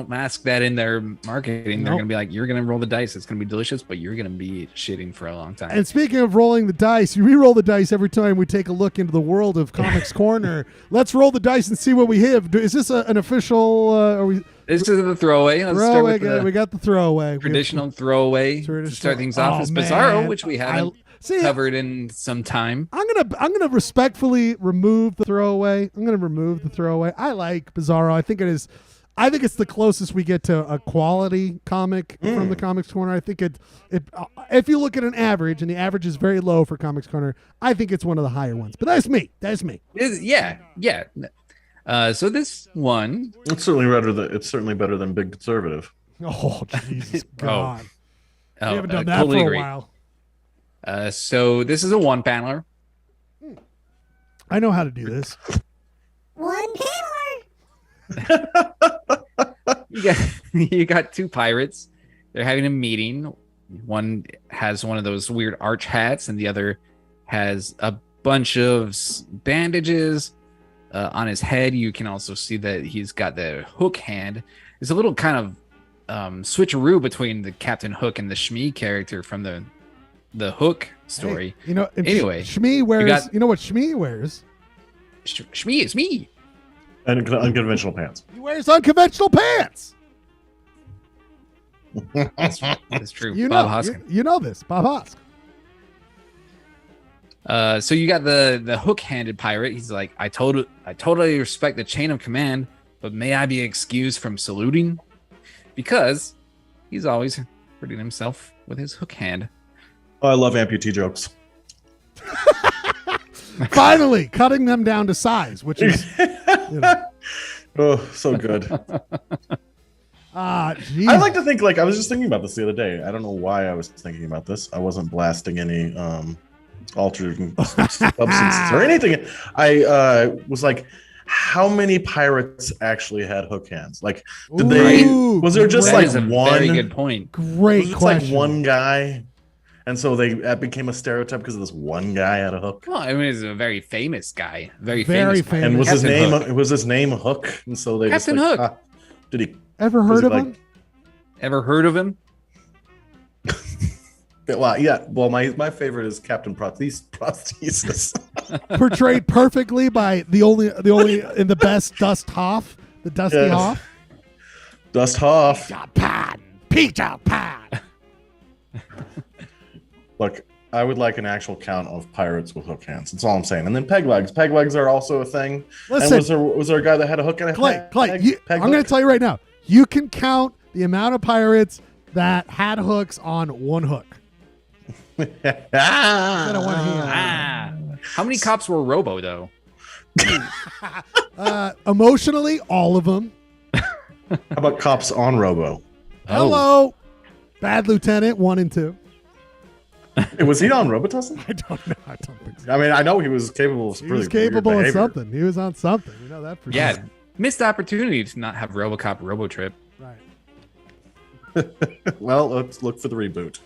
mask that in their marketing. They're Nope. gonna be like, you're gonna roll the dice. It's gonna be delicious, but you're gonna be shitting for a long time. And speaking of rolling the dice, you re-roll the dice every time we take a look into the world of Comics Corner. Let's roll the dice and see what we have. Is this an official? This is the throwaway. Let's start with we got the throwaway. traditional throwaway to start things off. Is Bizarro, which we haven't covered in some time. I'm gonna respectfully remove the throwaway. I like Bizarro. I think it's the closest we get to a quality comic from the Comics Corner. I think if you look at an average, and the average is very low for Comics Corner, I think it's one of the higher ones. But that's me. Yeah. So this one, it's certainly better than Big Conservative. Oh Jesus God! We haven't done that for a while. So this is a one paneler. I know how to do this. One paneler. You got 2 pirates. They're having a meeting. One has one of those weird arch hats, and the other has a bunch of bandages on his head. You can also see that he's got the hook hand. There's a little kind of switcheroo between the Captain Hook and the Shmi character from the Hook story. Hey, anyway, Shmi wears. You know what Shmi wears? Shmi is me. And unconventional pants. He wears unconventional pants. That's true. Bob Hoskins. You know this, Bob Hoskins. So you got the hook-handed pirate. He's like, I totally respect the chain of command, but may I be excused from saluting? Because he's always hurting himself with his hook hand. Oh, I love amputee jokes. Finally, cutting them down to size, which is, oh, so good. I like to think, I was just thinking about this the other day. I don't know why I was thinking about this. I wasn't blasting any altered substances or anything. I was like, how many pirates actually had hook hands? Like, did was there just that is a one? Very good point. Great was question. Like one guy. And so that became a stereotype because of this one guy had a hook. Well, I mean, he's a very famous guy. Very famous. Guy. And was Captain his name Hook? And so they Captain just Hook. Did he ever heard of him? Ever heard of him? Well, yeah. Well, my favorite is Captain Prosthesis. Portrayed perfectly by the only in the best Dust Hoff, the Dusty Hoff. Dust Hoff. Peter Pan. Look, I would like an actual count of pirates with hook hands. That's all I'm saying. And then peg legs. Peg legs are also a thing. Listen, and was there a guy that had a hook and a Clay, peg I'm going to tell you right now. You can count the amount of pirates that had hooks on one hook. How many cops were Robo though? Emotionally, all of them. How about cops on Robo? Hello, Bad Lieutenant 1 and 2. Was he on Robitussin? I don't know. I don't think so. I mean, I know he was capable of. He was capable of something. He was on something. You know that for Yeah, sure. missed opportunity to not have RoboCop RoboTrip. Right. Well, let's look for the reboot.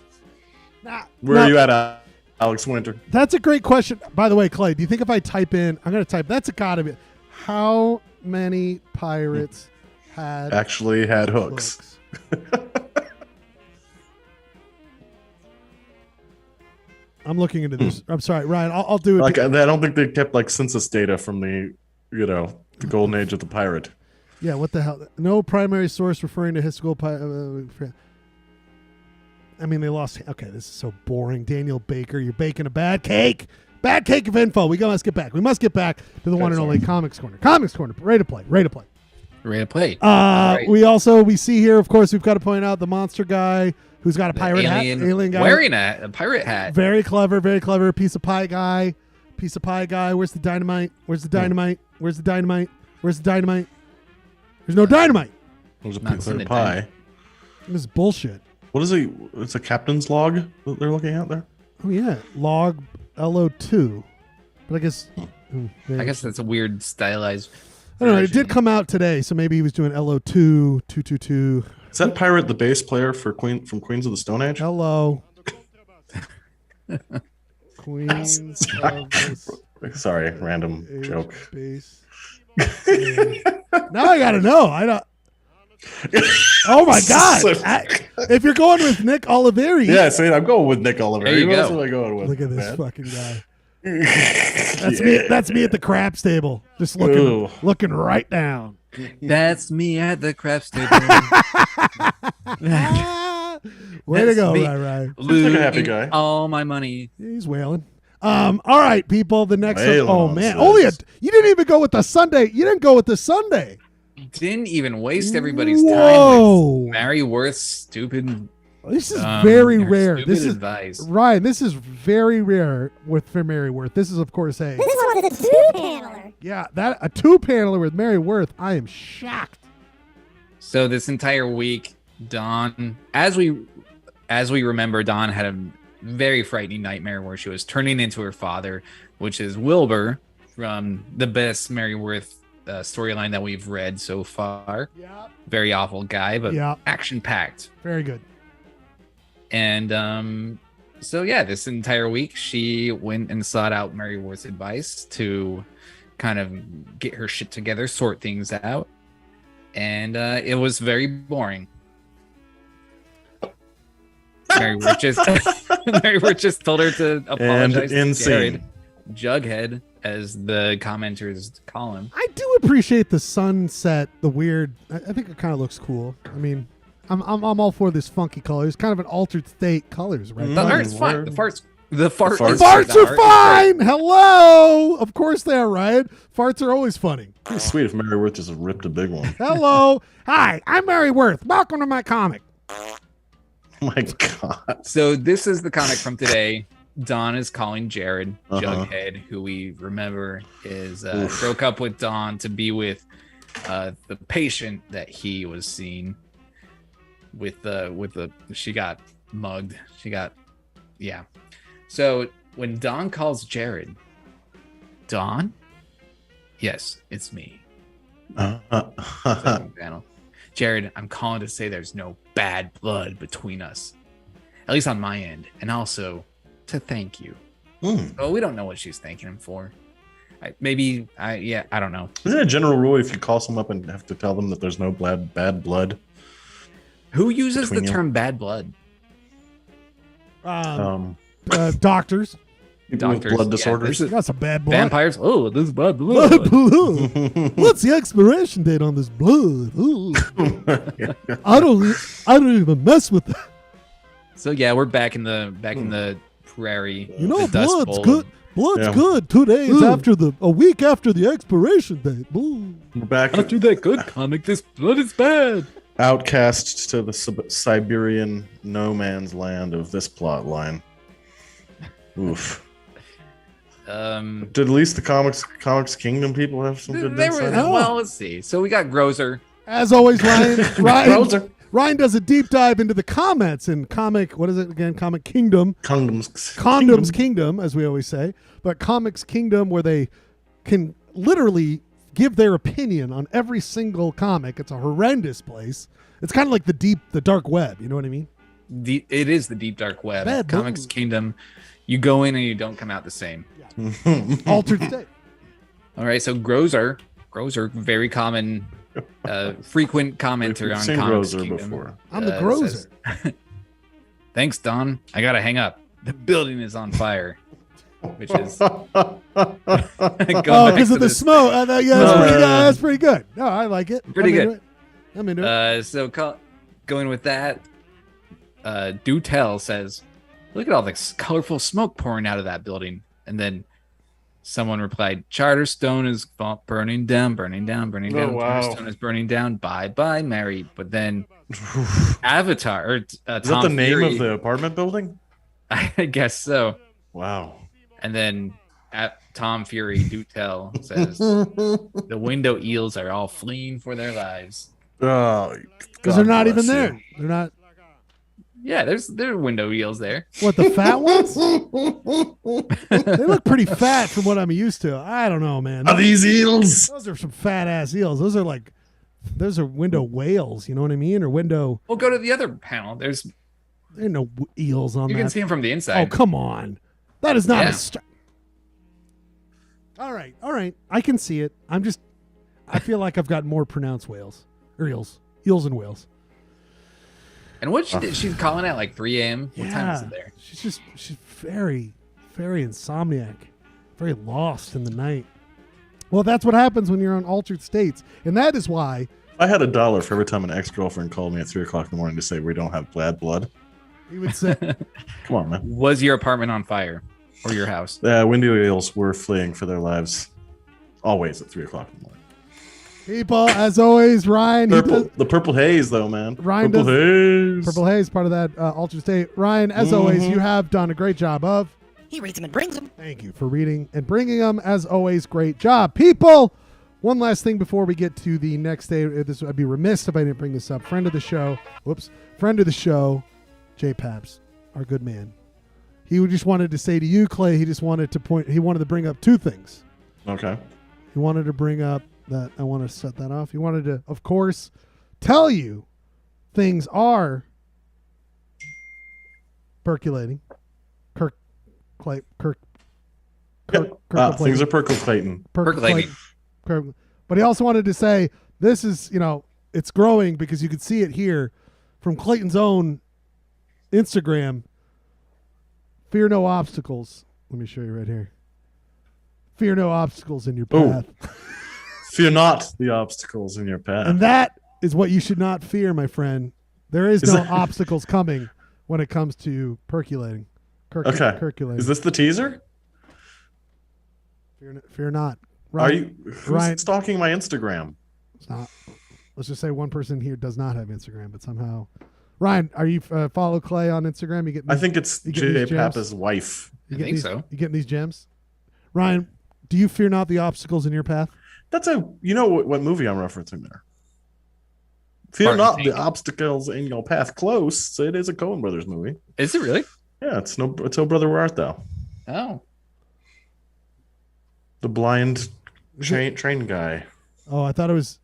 Nah, Where are you at, Alex Winter? That's a great question. By the way, Clay, do you think if I type in, I'm going to type, that's a gotta be, how many pirates actually had hooks? I'm looking into this. I'm sorry, Ryan. I'll do it. Like, I don't think they kept like census data from the golden age of the pirate. Yeah, what the hell? No primary source referring to historical pirate. I mean, they lost. Okay, this is so boring. Daniel Baker, you're baking a bad cake. Bad cake of info. We must get back. We must get back to the one and only Comics Corner. Comics Corner. Ready to play. Ready to play. Ready to play. Right. We see here, of course, we've got to point out the monster guy who's got a pirate hat. Alien guy. Wearing a pirate hat. Very clever. Very clever. Piece of pie guy. Where's the dynamite? Where's the dynamite? Where's the dynamite? Where's the dynamite? There's no dynamite. There's a piece of pie. This is bullshit. What is he? It's a captain's log that they're looking at there. Oh yeah, log LO2. But I guess. That's a weird stylized. I don't know. It did come out today, so maybe he was doing LO2 222. Is that pirate the bass player for from Queens of the Stone Age? Hello. Queens of the Sorry, random joke. Bass. Now I gotta know. I don't. Oh my God! If you're going with Nick Oliveri, yeah, see, I'm going with Nick Oliveri. There you go. Am I going with? Look at this fucking guy. That's me. That's me at the craps table, just looking right down. That's me at the craps table. Way to go, Ryan. Losing like a happy guy. All my money. He's wailing. All right, people. The next one. Oh man, you didn't even go with the Sunday. You didn't go with the Sunday. Didn't even waste everybody's time with Mary Worth's stupid. This is very rare. This is advice. Ryan. This is very rare for Mary Worth. This is, of course, This one is a two-paneler. Yeah, a two-paneler with Mary Worth. I am shocked. So this entire week, Dawn, as we remember, Dawn had a very frightening nightmare where she was turning into her father, which is Wilbur from the best Mary Worth storyline that we've read so far. Yeah. Very awful guy, but action-packed. Very good. And so yeah, this entire week she went and sought out Mary Worth's advice to kind of get her shit together, sort things out, and it was very boring. Mary Worth just told her to apologize to Jared, Jughead, as the commenters call him. I do appreciate the sunset, the weird. I think it kind of looks cool. I mean, I'm all for this funky color. It's kind of an altered state colors, right? The art's fine. The farts are fine. Hello. Of course they are, right? Farts are always funny. It's sweet if Mary Worth just ripped a big one. Hello. Hi, I'm Mary Worth. Welcome to my comic. Oh my God. So this is the comic from today. Dawn is calling Jared, Jughead, who we remember is broke up with Dawn to be with the patient that he was seeing. She got mugged. So when Dawn calls Jared, Dawn, yes, it's me. Jared, I'm calling to say there's no bad blood between us, at least on my end, and also to thank you. Oh, we don't know what she's thanking him for. I don't know. Isn't it a general rule if you call someone up and have to tell them that there's no bad blood? Who uses the term bad blood? Doctors. People with blood disorders. Got some bad blood. Vampires. Oh, this is bad blood. What's the expiration date on this blood? Ooh. I don't even mess with that. So yeah, we're back in the prairie. You know, the Dust blood's Bowl. good. Blood's good 2 days after a week after the expiration date. Ooh. We're back After that good comic, this blood is bad. outcast to the Siberian no man's land of this plot line. Oof. Did at least the comics Kingdom people have some good insight? Well, let's see. So we got Grozer. As always, Ryan does a deep dive into the comments in Comic Kingdom. Condoms Kingdom, as we always say. But Comics Kingdom, where they can literally give their opinion on every single comic. It's a horrendous place. It's kind of like the dark web. You know what I mean? It is the deep dark web. Bad Comics Kingdom. You go in and you don't come out the same. Yeah. Altered state. All right, so Grozer, very common, frequent commenter on Comics Kingdom. Before. I'm the Grozer. Says, thanks, Don. I gotta hang up. The building is on fire. Which is because of the smoke. That's pretty good. No, I like it. Pretty good. I'm into it. So going with that, Do Tell says, "Look at all this colorful smoke pouring out of that building." And then someone replied, "Charterstone is burning down, burning down, burning down. Wow. Charterstone is burning down. Bye, bye, Mary." But then Avatar or is that the name of the apartment building? I guess so. Wow. And then Tom Fury, Do Tell, says, "The window eels are all fleeing for their lives." Oh, because they're not even there. They're not. Yeah, there are window eels there. What, the fat ones? They look pretty fat from what I'm used to. I don't know, man. Are these eels? Those are some fat ass eels. Those are window whales. You know what I mean? Or window. We'll go to the other panel. There ain't no eels on that. You can see them from the inside. Oh, come on. That is not a All right. I can see it. I feel like I've got more pronounced whales. Or eels. Eels and whales. And what she's calling at like 3 a.m. What time is it there? She's very, very insomniac. Very lost in the night. Well, that's what happens when you're on altered states. And that is why I had $1 for every time an ex-girlfriend called me at 3 o'clock in the morning to say we don't have bad blood. He would say, "Come on, man." Was your apartment on fire? Or your house? Window eels were fleeing for their lives. Always at 3 o'clock in the morning. People, as always, Ryan. The purple haze, though, man. Ryan Purple haze, part of that altered state. Ryan, as always, you have done a great job of. He reads them and brings them. Thank you for reading and bringing them. As always, great job. People, one last thing before we get to the next day. I'd be remiss if I didn't bring this up. Friend of the show, Jay Pabs, our good man. He just wanted to say to you, Clay, he wanted to bring up two things. Okay. He wanted to bring up that, I want to set that off. He wanted to, of course, tell you things are percolating. Things are percolating. Percolating. But he also wanted to say, this is, it's growing because you can see it here from Clayton's own Instagram. Fear no obstacles. Let me show you right here. Fear no obstacles in your path. Fear not the obstacles in your path. And that is what you should not fear, my friend. There is no obstacles coming when it comes to percolating. Percolating. Is this the teaser? Fear not. Ryan, who's stalking my Instagram? It's not. Let's just say one person here does not have Instagram, but somehow. Ryan, are you follow Clay on Instagram? You get. I think it's J. Papa's wife. I think so. You getting these gems? Ryan, do you fear not the obstacles in your path? That's what movie I'm referencing there. Fear not the obstacles in your path. Close. It is a Coen Brothers movie. Is it really? Yeah, it's Oh Brother Where Art Thou? Oh. The blind train guy. Oh, I thought it was.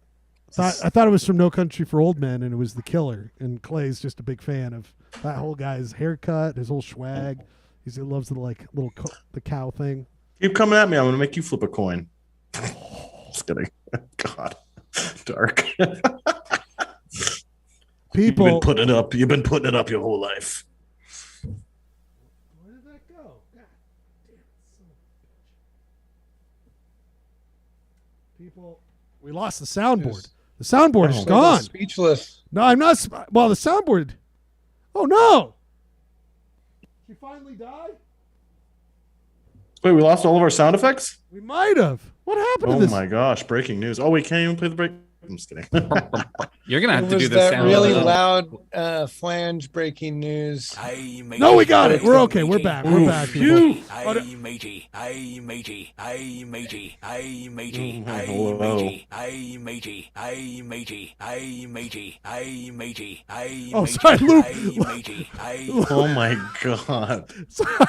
I thought it was from No Country for Old Men, and it was The Killer. And Clay's just a big fan of that whole guy's haircut, his whole swag. He loves the cow thing. Keep coming at me. I'm going to make you flip a coin. Just kidding. God, dark. People, You've been putting it up your whole life. that go? God damn it, son of a bitch. People, we lost the soundboard. The soundboard is gone. Speechless. No, I'm not. Well, the soundboard. Oh no! She finally died. Wait, we lost all of our sound effects? We might have. What happened to Oh this? my gosh, breaking news. Oh, we can't even play the break. I'm just kidding. You're gonna have to do the that sound. really loud flange breaking news. No, we got it. We're okay. We're back. We're back. People. Hey matey, hey matey, hey matey, hey matey, hey Hello. matey, hey matey, hey matey, hey matey, hey matey, hey Oh, matey, sorry, Loop. hey matey, hey. Oh my god.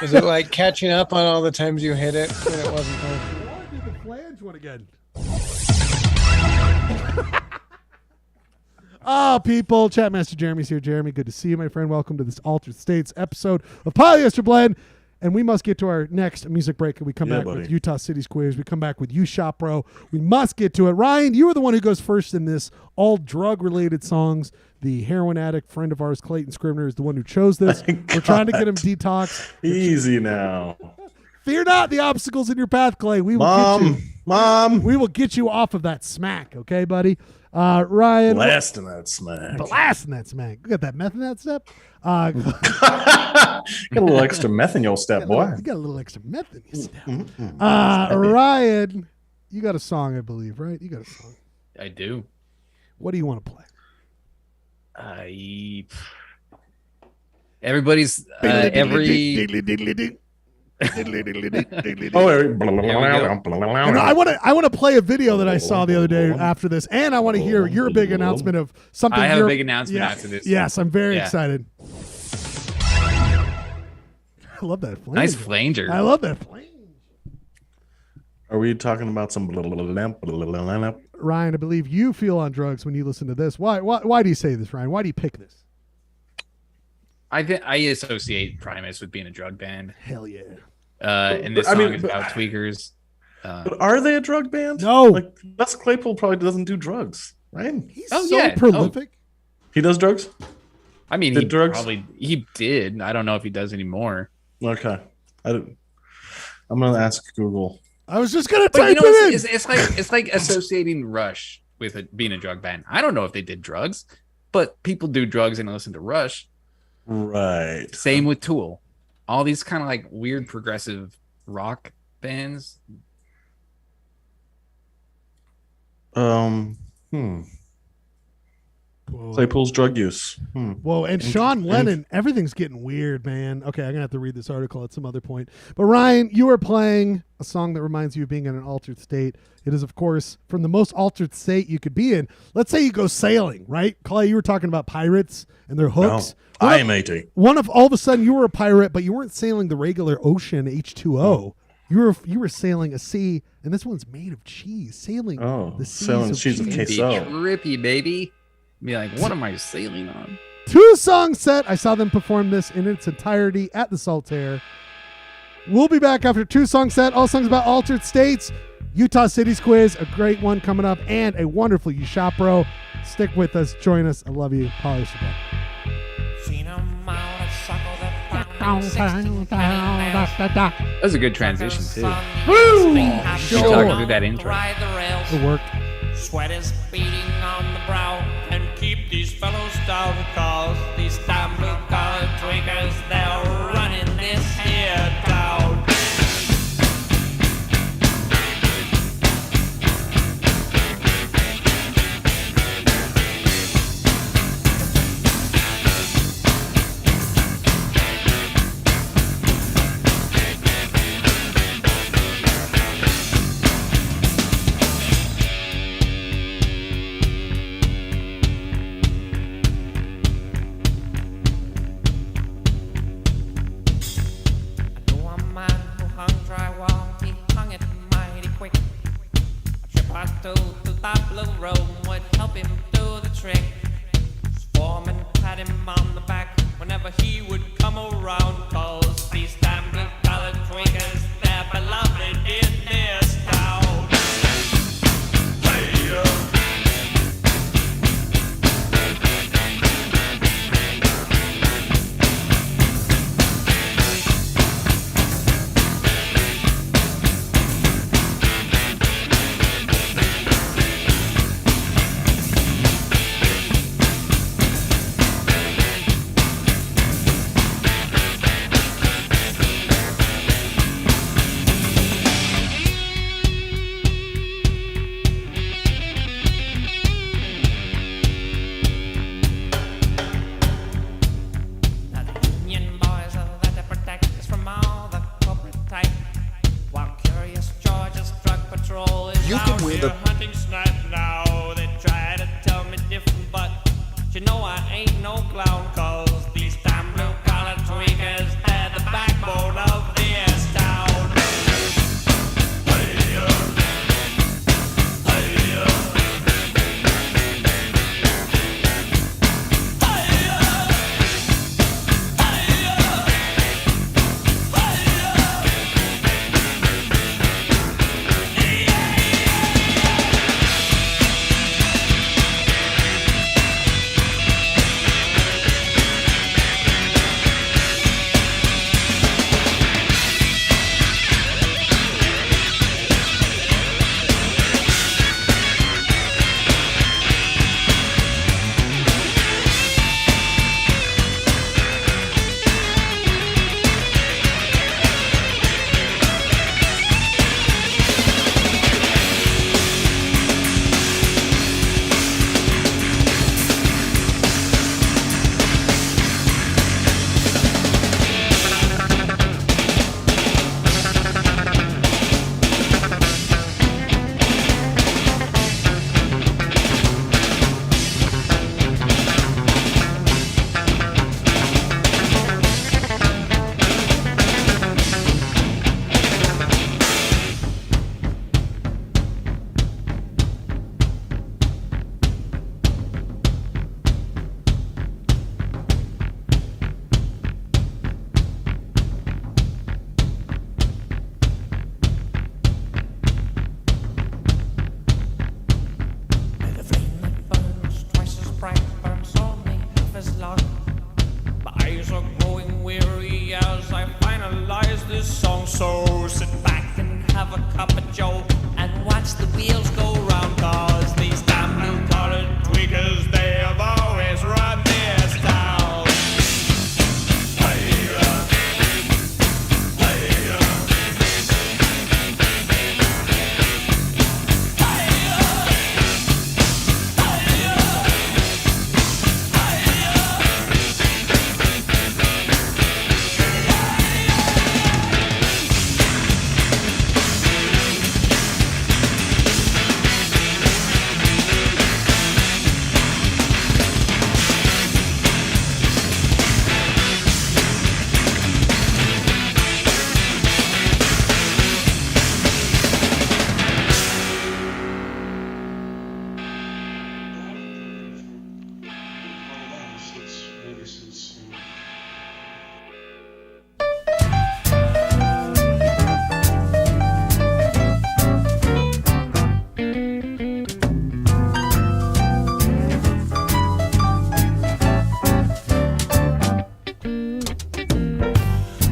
Is it like catching up on all the times you hit it when it wasn't there? I want to do the flange one again. People, Chatmaster Jeremy's here. Jeremy, good to see you, my friend. Welcome to this Altered States episode of Polyester Blend. And we must get to our next music break. And we come back with Utah City's quiz. We come back with You Shop Bro. We must get to it. Ryan, you were the one who goes first in this. All drug-related songs. The heroin addict friend of ours, Clayton Scrivener, is the one who chose this. We're trying to get him detox. Easy now. Fear not the obstacles in your path, Clay. We will get you. Mom. We will get you off of that smack, okay, buddy? Ryan. Blasting that smack. Blasting that smack. You got that meth in that step? Got a little extra meth in your step, boy. You got a little extra meth in your step. Ryan, you got a song, I believe, right? You got a song. I do. What do you want to play? Everybody's every. I want to play a video that I saw the other day after this, and I want to hear your big announcement of something. I have a big announcement after this. Yes, I'm very excited. I love that flange. Nice flanger. I love that flange. Are we talking about some Ryan, I believe you feel on drugs when you listen to this. Why do you say this, Ryan? Why do you pick this? I associate Primus with being a drug band. Hell yeah. And this song is about tweakers. But are they a drug band? No. Like Les Claypool probably doesn't do drugs, right? He's prolific. He does drugs? I mean, he did. I don't know if he does anymore. Okay. I'm gonna ask Google. I was just gonna type it in. It's like associating Rush with being a drug band. I don't know if they did drugs, but people do drugs and listen to Rush. Right. Same with Tool. All these kind of like weird progressive rock bands. Claypool's drug use. Whoa, and Sean Lennon, everything's getting weird, man. Okay, I'm going to have to read this article at some other point. But Ryan, you are playing a song that reminds you of being in an altered state. It is, of course, from the most altered state you could be in. Let's say you go sailing, right? Clay, you were talking about pirates and their hooks. No, I am 80. All of a sudden, you were a pirate, but you weren't sailing the regular ocean H2O. Oh. You were sailing a sea, and this one's made of cheese. Sailing the seas of queso. Trippy, baby. Be like, what am I sailing on? 2-song set. I saw them perform this in its entirety at the Saltaire. We'll be back after 2-song set. All songs about altered states. Utah City's quiz, a great one coming up, and a wonderful You Shop Bro. Stick with us. Join us. I love you. Polyester Blend. That was a good transition too. Woo! Talking through that intro. It worked. Sweat is beating on the brow, and keep these fellows down, cause these damn blue-collar tweakers, they're running this here town. you can win the hunting snipe now. They try to tell me different, but you know I ain't no clown, cause these damn blue collar tweakers, they're the backbone of this town. So sit back and have a cup of joe and watch the wheels go round, cause these damn blue collared tweakers, they have always run this town.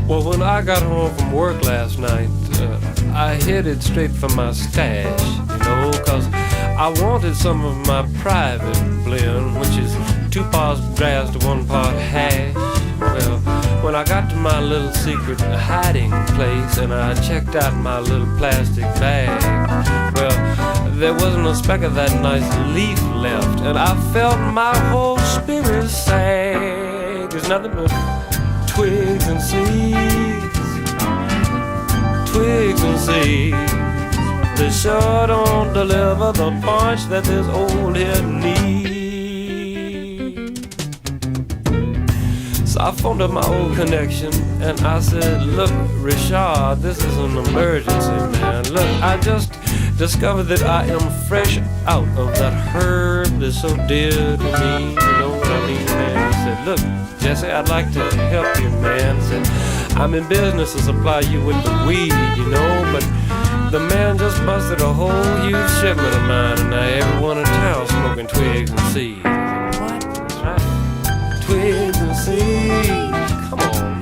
Well, when I got home from work last night, I headed straight for my stash, you know, 'cause I wanted some of my private blend, which is 2 parts grass to 1 part hash. Well, when I got to my little secret hiding place and I checked out my little plastic bag, well, there wasn't a speck of that nice leaf left, and I felt my whole spirit sag. There's nothing but twigs and seeds, twigs and seeds. They sure don't deliver the punch that this old head needs. So I phoned up my old connection and I said, look, Richard, this is an emergency, man. Look, I just discovered that I am fresh out of that herb that's so dear to me. You know what I mean, man? He said, look, Jesse, I'd like to help you, man. He said, I'm in business to supply you with the weed, you know, but the man just busted a whole huge shipment of mine, and now everyone in town smoking twigs and seeds. What? That's right. Twigs and seeds. Come on.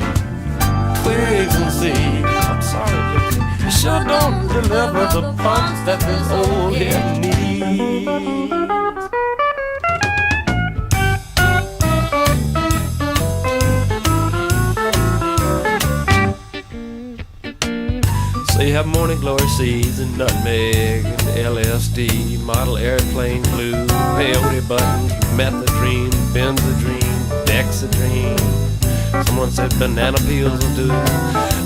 Twigs and seeds. I'm sorry, but you sure don't deliver the punch that this old head needs. So you have morning glory seeds and nutmeg and LSD, model airplane blue, peyote buttons, methadone, benzodrine, dexedrine. Someone said banana peels will do.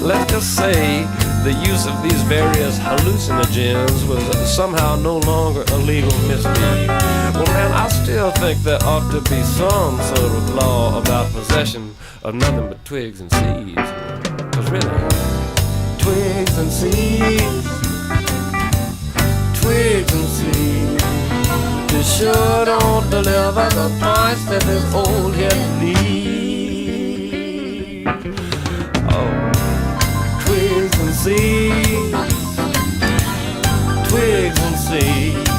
Let's just say the use of these various hallucinogens was somehow no longer a legal misdeed. Well, man, I still think there ought to be some sort of law about possession of nothing but twigs and seeds. Because really, twigs and seeds, twigs and seeds, they sure don't deliver the punch that this old head needs. Oh, twigs and seeds, twigs and seeds,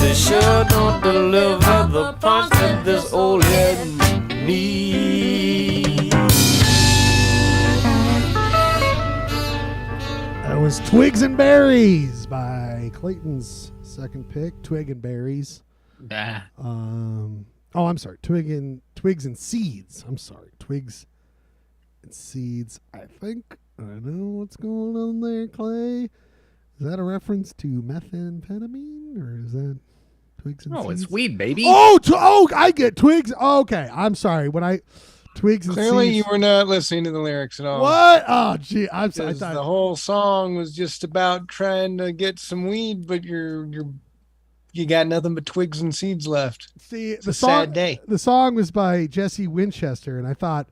they sure don't deliver the punch that this old head needs. That was Twigs and Berries by Clayton's second pick. Twig and Berries. Oh, I'm sorry. Twigs and Seeds. I'm sorry. Twigs and Seeds. I think I know what's going on there, Clay. Is that a reference to methamphetamine, or is that Twigs and Seeds? Oh, it's weed, baby. Oh, I get Twigs. Oh, okay, I'm sorry. Twigs and Clearly, Seeds. you were not listening to the lyrics at all. What? Oh, gee, I'm sorry. The whole song was just about trying to get some weed, but you got nothing but twigs and seeds left. See, it's a sad day. The song was by Jesse Winchester, and I thought,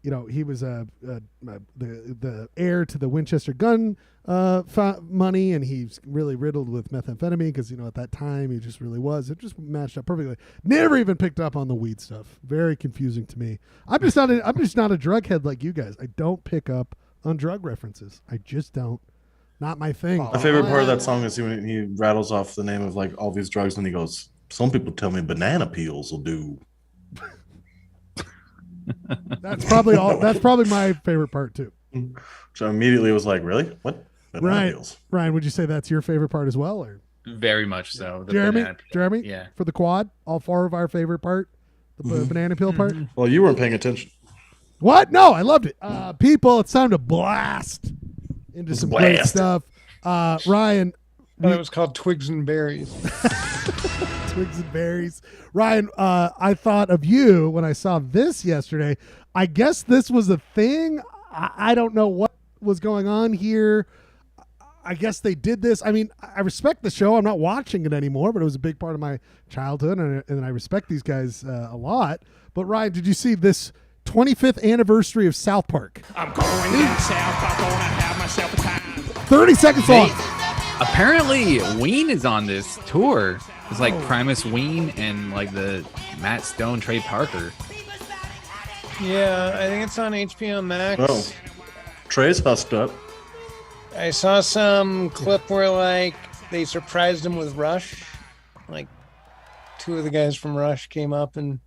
he was the heir to the Winchester gun money, and he's really riddled with methamphetamine because at that time he just really was. It just matched up perfectly. Never even picked up on the weed stuff. Very confusing to me. I'm just not a drug head like you guys. I don't pick up on drug references. I just don't. Not my thing. My favorite part of that song is when he rattles off the name of like all these drugs, and he goes, "Some people tell me banana peels will do." That's probably my favorite part too. So immediately was like, "Really? What?" Banana peels. Ryan, would you say that's your favorite part as well, or very much so? The Jeremy, yeah, for the quad, all four of our favorite part, the banana peel part. Well, you weren't paying attention. What? No, I loved it. People, it's time to blast into some great stuff. Ryan, it was called Twigs and Berries. Twigs and Berries. Ryan, I thought of you when I saw this yesterday. I guess this was a thing. I don't know what was going on here. I guess they did this. I mean, I respect the show. I'm not watching it anymore, but it was a big part of my childhood, and I respect these guys a lot. But Ryan, did you see this 25th anniversary of South Park? I'm going down south. I'm gonna have myself a time. 30 seconds long. Apparently, Ween is on this tour. It's like Primus Ween and like the Matt Stone, Trey Parker. Yeah, I think it's on HBO Max. Oh, Trey's husked up. I saw some clip where like they surprised him with Rush. Like two of the guys from Rush came up and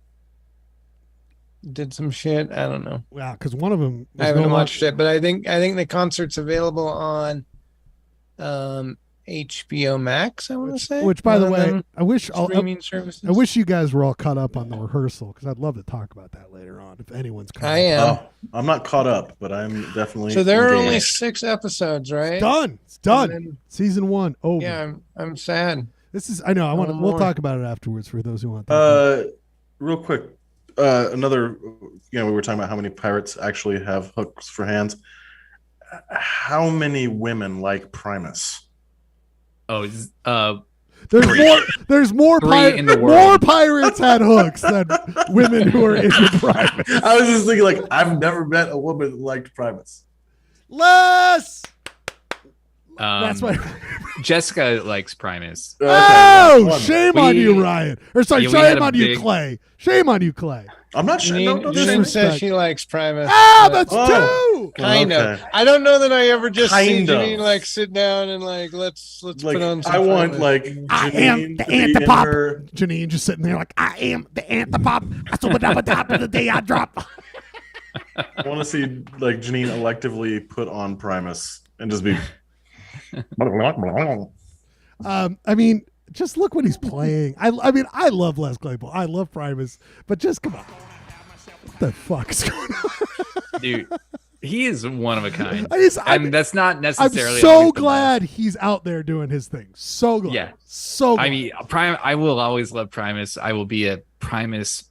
did some shit. I don't know. Yeah, because one of them. I haven't watched it, but I think the concert's available on HBO Max. I want to say. Which, by the way, I wish streaming services. I wish you guys were all caught up on the rehearsal because I'd love to talk about that later on if anyone's caught I am. Oh, I'm not caught up, but I'm definitely. So there are engaged. only 6 episodes, right? It's done. It's done. Then, Season 1 over. Yeah, I'm sad. This is. I know. We'll talk about it afterwards for those who want. Real quick. Another. We were talking about how many pirates actually have hooks for hands. How many women like Primus? Oh, there's more pirates had hooks than women who are into Primus. I was just thinking, like, I've never met a woman who liked Primus. Less. That's why Jessica likes Primus. Oh, shame on you, Ryan. Or sorry, shame on you, Clay. Shame on you, Clay. I'm not sure. Janine says she likes Primus. That's two. Kind of. I don't know that I ever just see Janine like sit down and like let's like, put on some I want Primus. like I am the antipop. Janine just sitting there like I am the antipop. I saw the top of the day I drop. I want to see like Janine electively put on Primus and just be. I mean, just look what he's playing. I mean, I love Les Claypool. I love Primus, but just come on. What the fuck is going on? Dude, he is one of a kind. And that's not necessarily. I'm so glad he's out there doing his thing. So glad. Yeah. So glad. I mean, I will always love Primus. I will be a Primus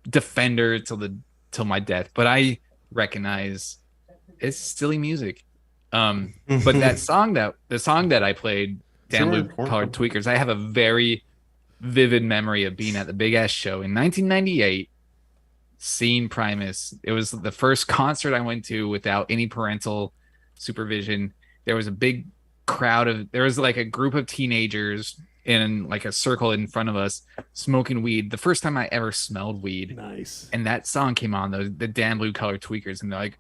defender till my death. But I recognize it's silly music. But the song that I played, Damn Blue Corn Colored Tweakers, I have a very vivid memory of being at the Big Ass Show in 1998, seeing Primus. It was the first concert I went to without any parental supervision. There was a big crowd there was like a group of teenagers in like a circle in front of us smoking weed. The first time I ever smelled weed. Nice. And that song came on, the Damn Blue Colored Tweakers, and they're like,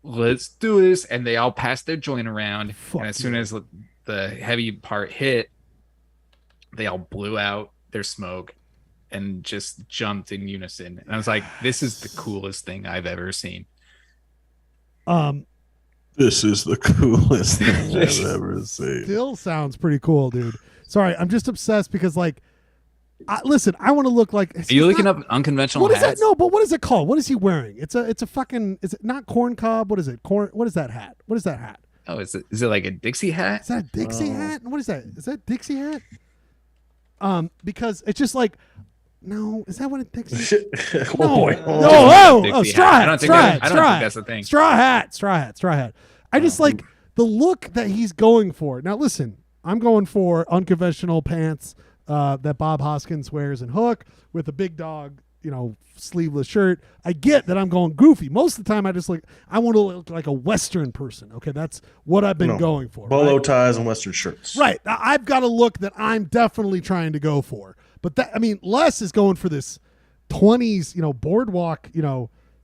let's do this. And they all passed their joint around. And as soon as the heavy part hit, they all blew out their smoke and just jumped in unison. And I was like, this is the coolest thing I've ever seen. This is the coolest thing I've ever seen. Still sounds pretty cool, dude. Sorry, I'm just obsessed because, like, listen, I want to look like. Are you looking up unconventional hats? What is that? No, but what is it called? What is he wearing? It's a fucking. Is it not corn cob? What is it? Corn. What is that hat? What is that hat? Oh, is it like a Dixie hat? Is that a Dixie hat? What is that? Is that a Dixie hat? Because it's just like. No, is that what it Dixie? Straw hat. I don't think that's the thing. Straw hat. I just like the look that he's going for. Now, listen, I'm going for unconventional pants that Bob Hoskins wears in Hook with a big dog, sleeveless shirt. I get that I'm going goofy. Most of the time, I want to look like a Western person. Okay, that's what I've been going for. Bolo ties and Western shirts. Right. I've got a look that I'm definitely trying to go for. But Les is going for this 20s, boardwalk,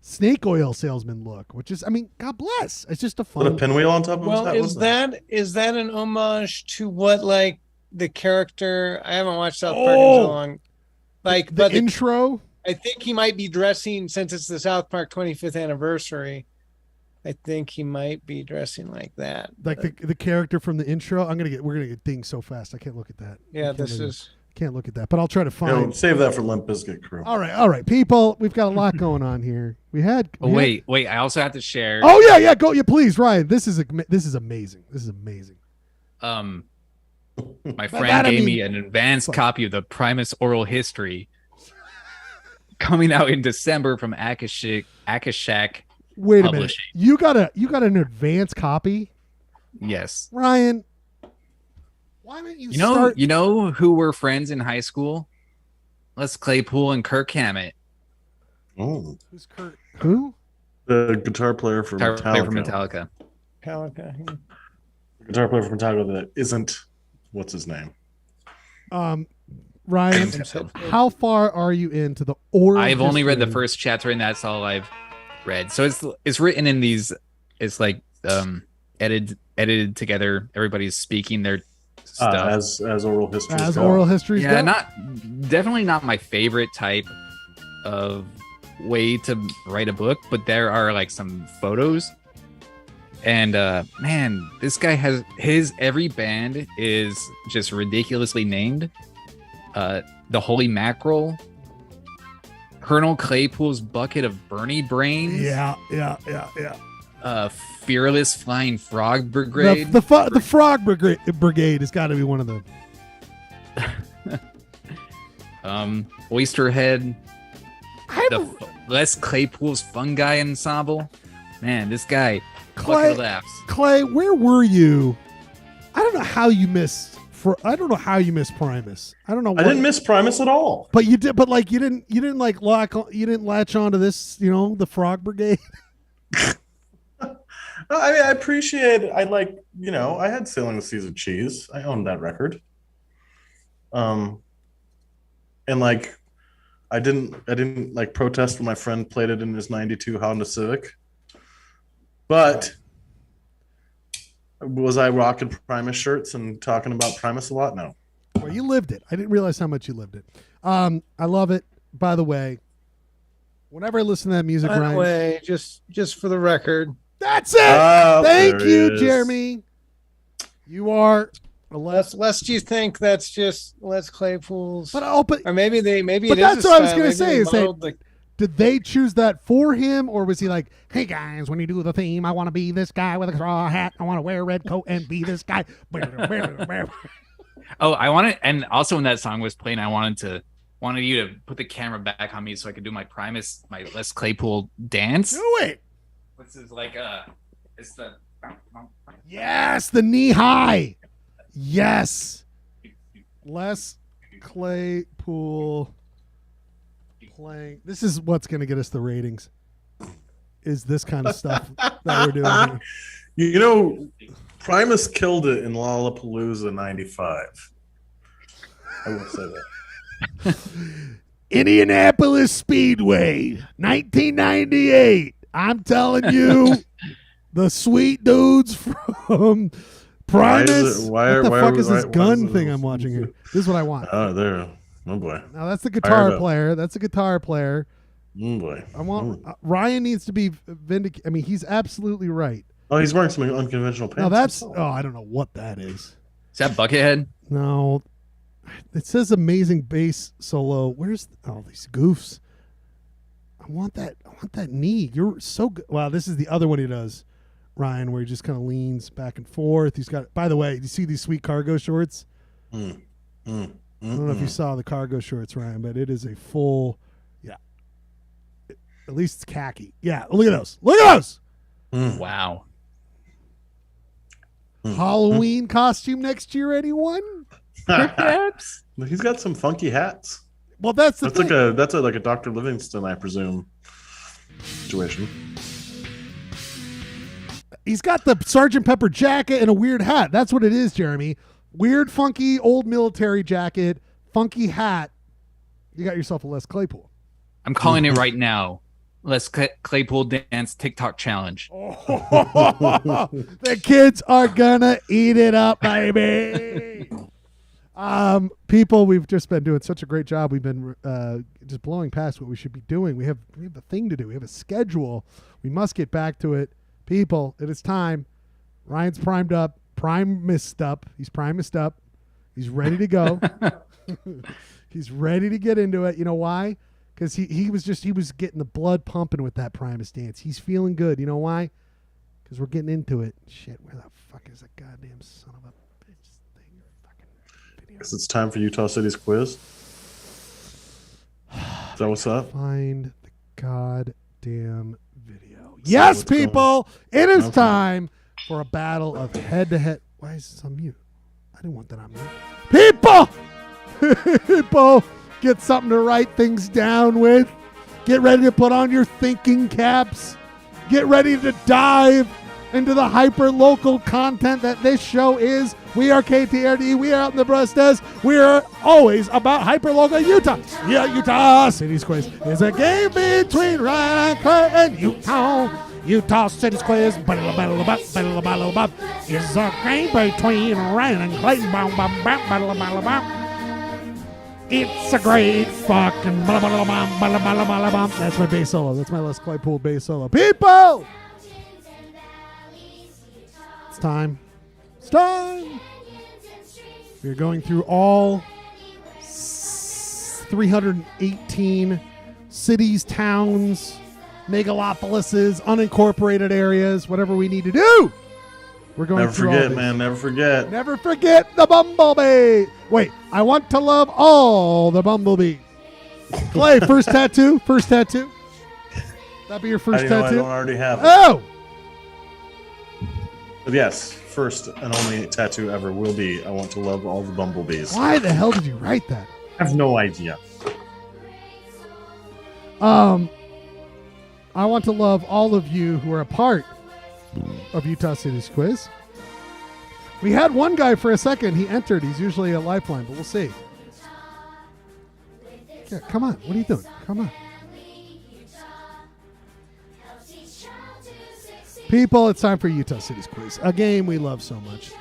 snake oil salesman look, which is, God bless. It's just a fun. With a pinwheel on top of his hat? Is that an homage to what, like, the character? I haven't watched South Park in so long. Like, the intro? I think he might be dressing, since it's the South Park 25th anniversary. I think he might be dressing like that. Like the character from the intro. We're gonna get dinged so fast. I can't look at that. Yeah, Can't look at that, but I'll try to find. Save that for Limp Bizkit Krew. All right, people. We've got a lot going on here. Wait. I also have to share. Oh yeah. Go, please, Ryan. This is amazing. My friend gave me an advanced copy of the Primus Oral History, coming out in December from Akashak. Wait a minute. Publishing. You got an advanced copy? Yes, Ryan. Why don't you start? You know who were friends in high school? Les Claypool and Kirk Hammett. Oh, who's Kirk? Who? The guitar player for Metallica. Metallica. Guitar player for Metallica that isn't. What's his name? Ryan, how far are you into the oral? I've only read the first chapter, and that's all I've read. So it's written in these. It's like edited together. Everybody's speaking their stuff as oral history. Oral histories. Yeah, definitely not my favorite type of way to write a book, but there are like some photos. And man, this guy has every band is just ridiculously named. The Holy Mackerel, Colonel Claypool's Bucket of Bernie Brains. Yeah. Fearless Flying Frog Brigade. The Frog Brigade has got to be one of them. Oysterhead. Les Claypool's Fungi Ensemble. Man, this guy. Clay, where were you? I don't know how you missed Primus. I don't know. I didn't miss Primus at all. But you did. But like you didn't latch onto this. The Frog Brigade. I mean, I appreciate. I had Sailing the Seas of Cheese. I owned that record. And like, I didn't like protest when my friend played it in his '92 Honda Civic. But was I rocking Primus shirts and talking about Primus a lot? No. Well, you lived it. I didn't realize how much you lived it. I love it. By the way, whenever I listen to that music, Ryan. By the way, just for the record. That's it. Thank you, Jeremy. You are Les. Do you think that's just Les Claypool's? But or maybe But that's what I was going to say. Is that did they choose that for him, or was he like, "Hey guys, when you do the theme, I want to be this guy with a straw hat. I want to wear a red coat and be this guy." Oh, I wanted, and also when that song was playing, I wanted you to put the camera back on me so I could do my Les Claypool dance. Do it. This is like it's the Yes, the knee high. Yes. Les Claypool playing. This is what's going to get us the ratings. Is this kind of stuff that we're doing here. You know, Primus killed it in Lollapalooza 95. I will say that. Indianapolis Speedway, 1998. I'm telling you, the sweet dudes from Primus. What the fuck is this gun thing I'm watching here? This is what I want. Oh, there. Oh, boy. Now, that's the guitar player. That's a guitar player. Oh, boy. I want Ryan needs to be vindicated. I mean, he's absolutely right. Oh, he's wearing some unconventional pants. Now, that's... Oh, I don't know what that is. Is that Buckethead? No. It says amazing bass solo. Where's all these goofs? I want that knee. You're so good. Wow, this is the other one he does, Ryan, where he just kind of leans back and forth. He's got. By the way, you see these sweet cargo shorts? I don't know if you saw the cargo shorts, Ryan, but it is a full. Yeah. At least it's khaki. Yeah. Look at those. Look at those. Wow. Halloween costume next year, anyone? Perhaps. He's got some funky hats. Well, that's thing. That's like a Dr. Livingston, I presume, situation. He's got the Sgt. Pepper jacket and a weird hat. That's what it is, Jeremy. Weird, funky, old military jacket, funky hat. You got yourself a Les Claypool. I'm calling it right now. Les Claypool dance TikTok challenge. The kids are gonna eat it up, baby. People, we've just been doing such a great job. We've been just blowing past what we should be doing. We have a thing to do. We have a schedule. We must get back to it. People, it is time. Ryan's primed up. Primist up. He's primist up. He's ready to go. He's ready to get into it. You know why? Because he was getting the blood pumping with that Primus dance. He's feeling good. You know why? Because we're getting into it. Shit, where the fuck is that goddamn son of a bitch thing? Fucking video. Guess it's time for Utah City's quiz. Is that what's up? Find the goddamn video. Yes, people! It is time for a battle of head-to-head. Why is this on mute? I didn't want that on mute. People! People! Get something to write things down with. Get ready to put on your thinking caps. Get ready to dive into the hyper-local content that this show is. We are KTRD. We are out in the Brustes. We are always about hyper-local Utah. Yeah, Utah City's Quiz is a game between Ryan and Clay and Utah. Utah City's Quiz is a game between Ryan and Clayton. It's a great fucking blah, blah, blah, blah, blah, blah, blah, blah. That's my bass solo. That's my Les Claypool bass solo. People! It's time. It's time. We're going through all 318 cities, towns, megalopolises, unincorporated areas, whatever we need to do. We're going Never through forget, all man. Never forget. Never forget the bumblebee. Wait, I want to love all the bumblebees. Clay, first tattoo? First tattoo? That'd be your first tattoo? I don't already have it. Oh! But yes, first and only tattoo ever will be I want to love all the bumblebees. Why the hell did you write that? I have no idea. I want to love all of you who are a part of Utah City's Quiz. We had one guy for a second. He entered. He's usually a lifeline, but we'll see. Yeah, come on. What are you doing? Come on. People, it's time for Utah City's Quiz, a game we love so much.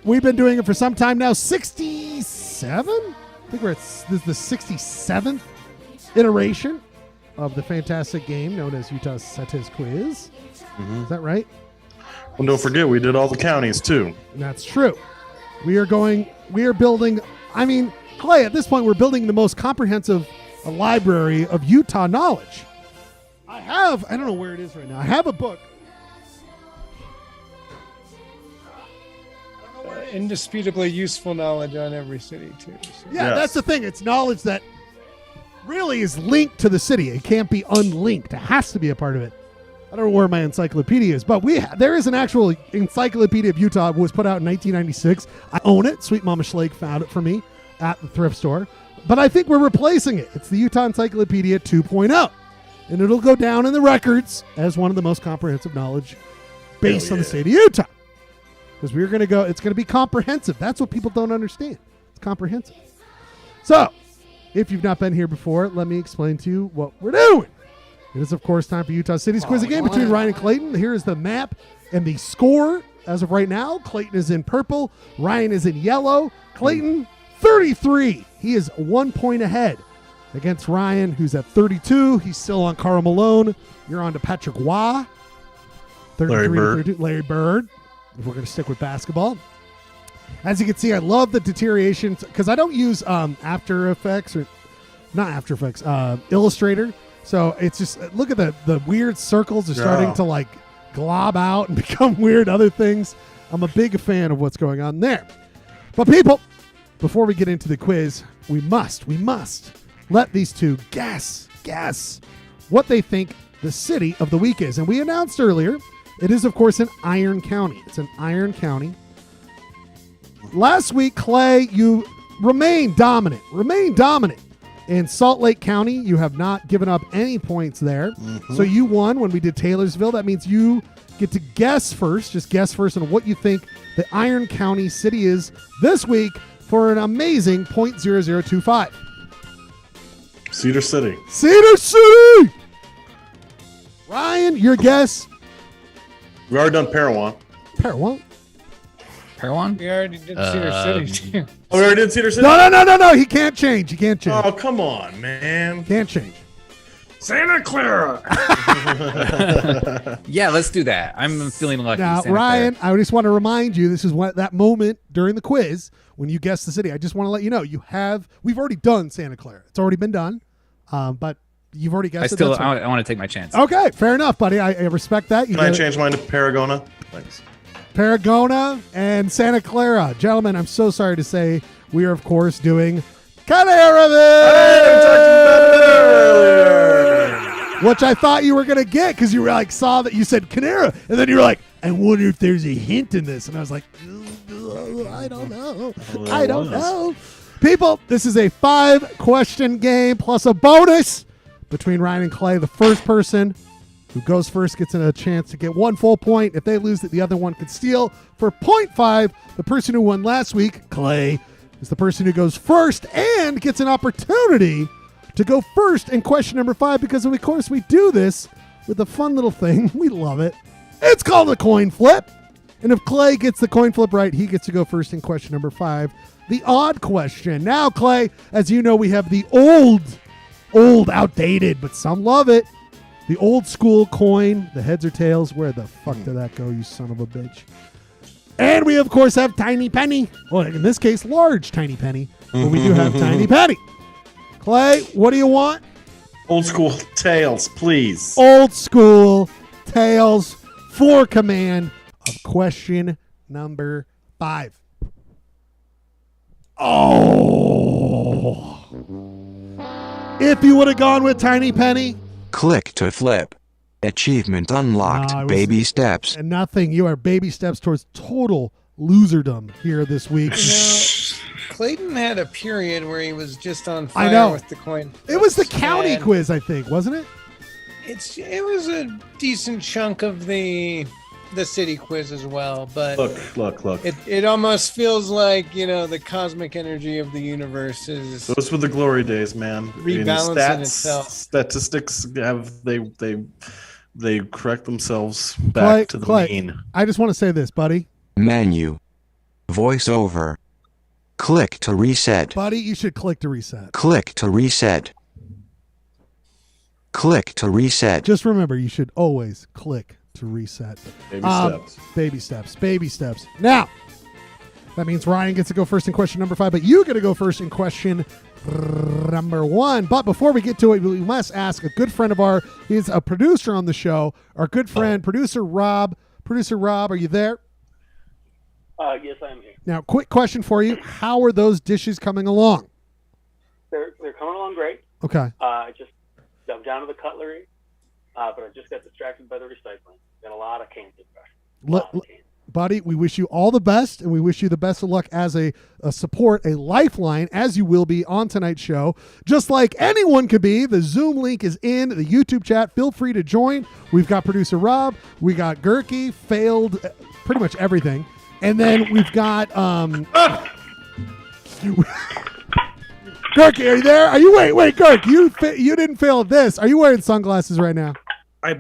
We've been doing it for some time now. 67? I think this is the 67th iteration of the fantastic game known as Utah City's Quiz. Mm-hmm. Is that right? Well, don't forget, we did all the counties, too. That's true. We are building, Clay, at this point, we're building the most comprehensive library of Utah knowledge. I don't know where it is right now. I have a book. Indisputably useful knowledge on every city, too. So. Yeah, That's the thing. It's knowledge that really is linked to the city. It can't be unlinked. It has to be a part of it. I don't know where my encyclopedia is, but there is an actual Encyclopedia of Utah. It was put out in 1996. I own it. Sweet Mama Schlag found it for me at the thrift store. But I think we're replacing it. It's the Utah Encyclopedia 2.0. And it'll go down in the records as one of the most comprehensive knowledge based on the state of Utah. Because we're going to go, it's going to be comprehensive. That's what people don't understand. It's comprehensive. So, if you've not been here before, let me explain to you what we're doing. It is, of course, time for Utah City's quiz, a game between Ryan and Clayton. Here is the map and the score as of right now. Clayton is in purple. Ryan is in yellow. Clayton, 33. He is 1 point ahead against Ryan, who's at 32. He's still on Carl Malone. You're on to Patrick Waugh. 33 Larry Bird. 32. Larry Bird. If we're going to stick with basketball. As you can see, I love the deterioration because I don't use After Effects or not After Effects, Illustrator. So it's just, look at the weird circles are starting to like glob out and become weird other things. I'm a big fan of what's going on there. But people, before we get into the quiz, we must let these two guess what they think the city of the week is. And we announced earlier, it is, of course, in Iron County. It's in Iron County. Last week, Clay, you remain dominant. In Salt Lake County, you have not given up any points there. Mm-hmm. So you won when we did Taylorsville. That means you get to guess first. Just guess first on what you think the Iron County city is this week for an amazing .0025. Cedar City. Cedar City! Ryan, your guess? We already done Parowan. Parowan? We already did Cedar City. Oh, we already did Cedar City? No. He can't change. Oh, come on, man. Can't change. Santa Clara. Yeah, let's do that. I'm feeling lucky. Now, Santa Ryan, Clara. I just want to remind you, this is that moment during the quiz when you guess the city. I just want to let you know we've already done Santa Clara. It's already been done, but you've already guessed it. I want to take my chance. Okay, fair enough, buddy. I respect that. Can I change mine to Paragona? Thanks. Paragona and Santa Clara. Gentlemen, I'm so sorry to say we are, of course, doing Canera, which I thought you were going to get because you were like, saw that you said Canera, and then you were like, I wonder if there's a hint in this. And I was like, I don't know. People, this is a 5-question game plus a bonus between Ryan and Clay. The first person who goes first gets a chance to get 1 full point. If they lose it, the other one could steal for 0.5. The person who won last week, Clay, is the person who goes first and gets an opportunity to go first in question number 5 because, of course, we do this with a fun little thing. We love it. It's called a coin flip. And if Clay gets the coin flip right, he gets to go first in question number 5, the odd question. Now, Clay, as you know, we have the old, outdated, but some love it, the old school coin, the heads or tails. Where the fuck did that go, you son of a bitch? And we, of course, have Tiny Penny. Well, in this case, large Tiny Penny. But we do have Tiny Penny. Clay, what do you want? Old school tails, please. Old school tails for command of question number 5. Oh. If you would have gone with Tiny Penny. Click to flip. Achievement unlocked. Baby steps. And nothing. You are baby steps towards total loserdom here this week. Clayton had a period where he was just on fire with the coin. It was the county quiz, I think, wasn't it? It was a decent chunk of the city quiz as well, but look. It almost feels like, the cosmic energy of the universe is. Those were the glory days, man. Rebalancing itself. Statistics they correct themselves back to the mean. I just want to say this, buddy. Menu. Voiceover. Click to reset. Buddy, you should click to reset. Click to reset. Click to reset. Just remember, you should always click to reset. Baby steps. Baby steps. Now, that means Ryan gets to go first in question number 5, but you get to go first in question number 1. But before we get to it, we must ask a good friend of ours. He's a producer on the show. Our good friend, producer Rob. Producer Rob, are you there? Yes, I am here. Now, quick question for you. How are those dishes coming along? They're coming along great. Okay. I'm down to the cutlery. but I just got distracted by the recycling. Got a lot of cans to trash. Buddy, we wish you all the best, and we wish you the best of luck as a support, a lifeline, as you will be on tonight's show. Just like anyone could be, the Zoom link is in the YouTube chat. Feel free to join. We've got producer Rob. We got Gurky, failed pretty much everything. And then we've got... Gurky, are you there? Are you wait, Gurk, you didn't fail at this. Are you wearing sunglasses right now? I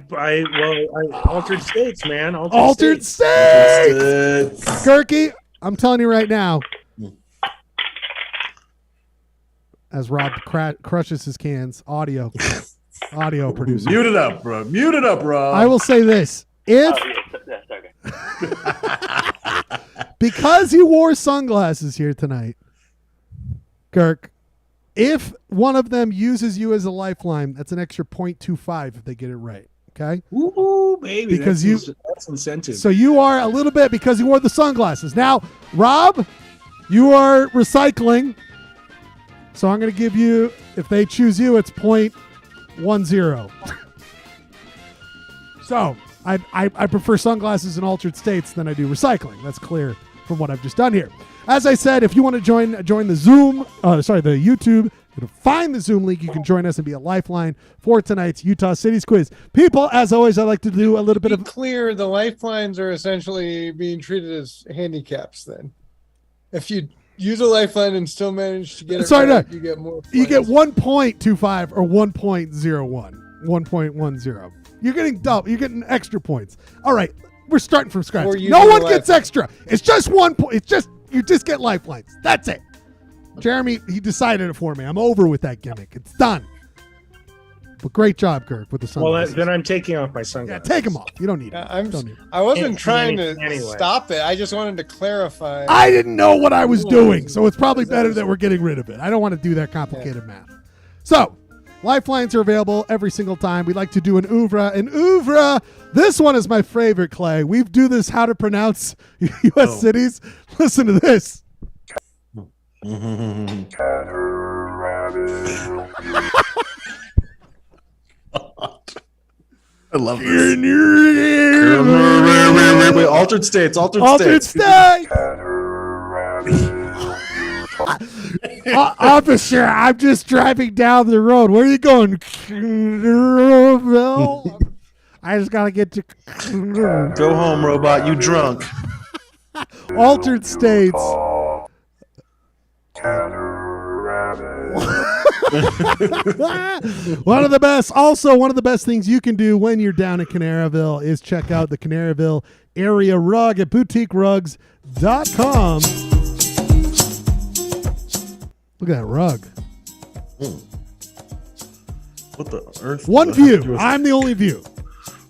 altered states, man. Altered states. Gurky, I'm telling you right now. As Rob crushes his cans, audio producer. Mute it up, bro. Mute it up, Rob. I will say this: because you wore sunglasses here tonight, Kirk, if one of them uses you as a lifeline, that's an extra 0.25 if they get it right. Okay? Ooh, baby. Because that's incentive. So you are a little bit because you wore the sunglasses. Now, Rob, you are recycling. So I'm going to give you, if they choose you, it's 0.10. So I prefer sunglasses in altered states than I do recycling. That's clear from what I've just done here. As I said, if you want to join the Zoom, the YouTube, to find the Zoom link, you can join us and be a lifeline for tonight's Utah Cities quiz. People, as always, I like to do a little bit of clear. The lifelines are essentially being treated as handicaps. Then, if you use a lifeline and still manage to get it right, you get more. You get 1.25 or 1.01, 1.10. You're getting double. You're getting extra points. All right, we're starting from scratch. No one gets extra. It's just 1 point. It's just. You just get lifelines. That's it. Jeremy, he decided it for me. I'm over with that gimmick. It's done. But great job, Kirk, with the sunglasses. Well, then I'm taking off my sunglasses. Yeah, take them off. You don't need them. I wasn't trying to stop it. I just wanted to clarify. I didn't know what I was doing, so it's probably better that we're getting rid of it. I don't want to do that complicated math. So, lifelines are available every single time. We like to do an oeuvre. An oeuvre, this one is my favorite, Clay. We do this how to pronounce U.S. cities. Listen to this. I love this. Wait, altered states. Officer, I'm just driving down the road. Where are you going? I just gotta get to. Go home, robot. You drunk. Altered states. One of the best. Also, one of the best things you can do when you're down in Canaryville is check out the Canaryville area rug at boutiquerugs.com. Look at that rug. What the earth? One view. I'm the only view.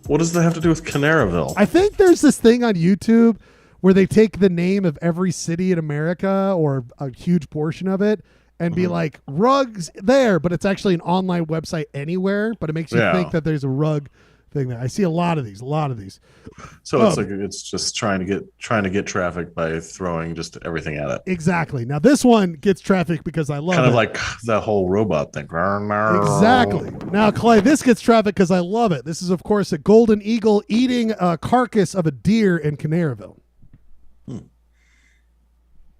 What does that have to do with Canaryville? I think there's this thing on YouTube where they take the name of every city in America or a huge portion of it and be like, rugs there, but it's actually an online website anywhere, but it makes you think that there's a rug thing there. I see a lot of these. So it's like it's just trying to get traffic by throwing just everything at it. Exactly. Now this one gets traffic because I love it. Kind of like that whole robot thing. Exactly. Now, Clay, this gets traffic because I love it. This is, of course, a golden eagle eating a carcass of a deer in Canaryville.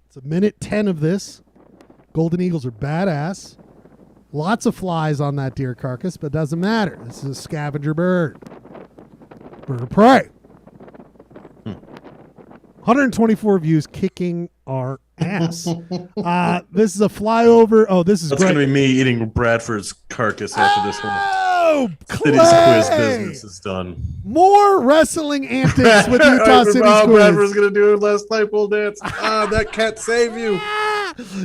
It's a minute 10 of this. Golden eagles are badass. Lots of flies on that deer carcass, but it doesn't matter. This is a scavenger bird. Bird of prey. 124 views kicking our ass. This is a flyover. Oh, this is That's great. going to be me eating Bradford's carcass after this one. Oh, City's quiz business is done. More wrestling antics with Utah City's quiz. Bradford's going to do his last night pole dance. That can't save you.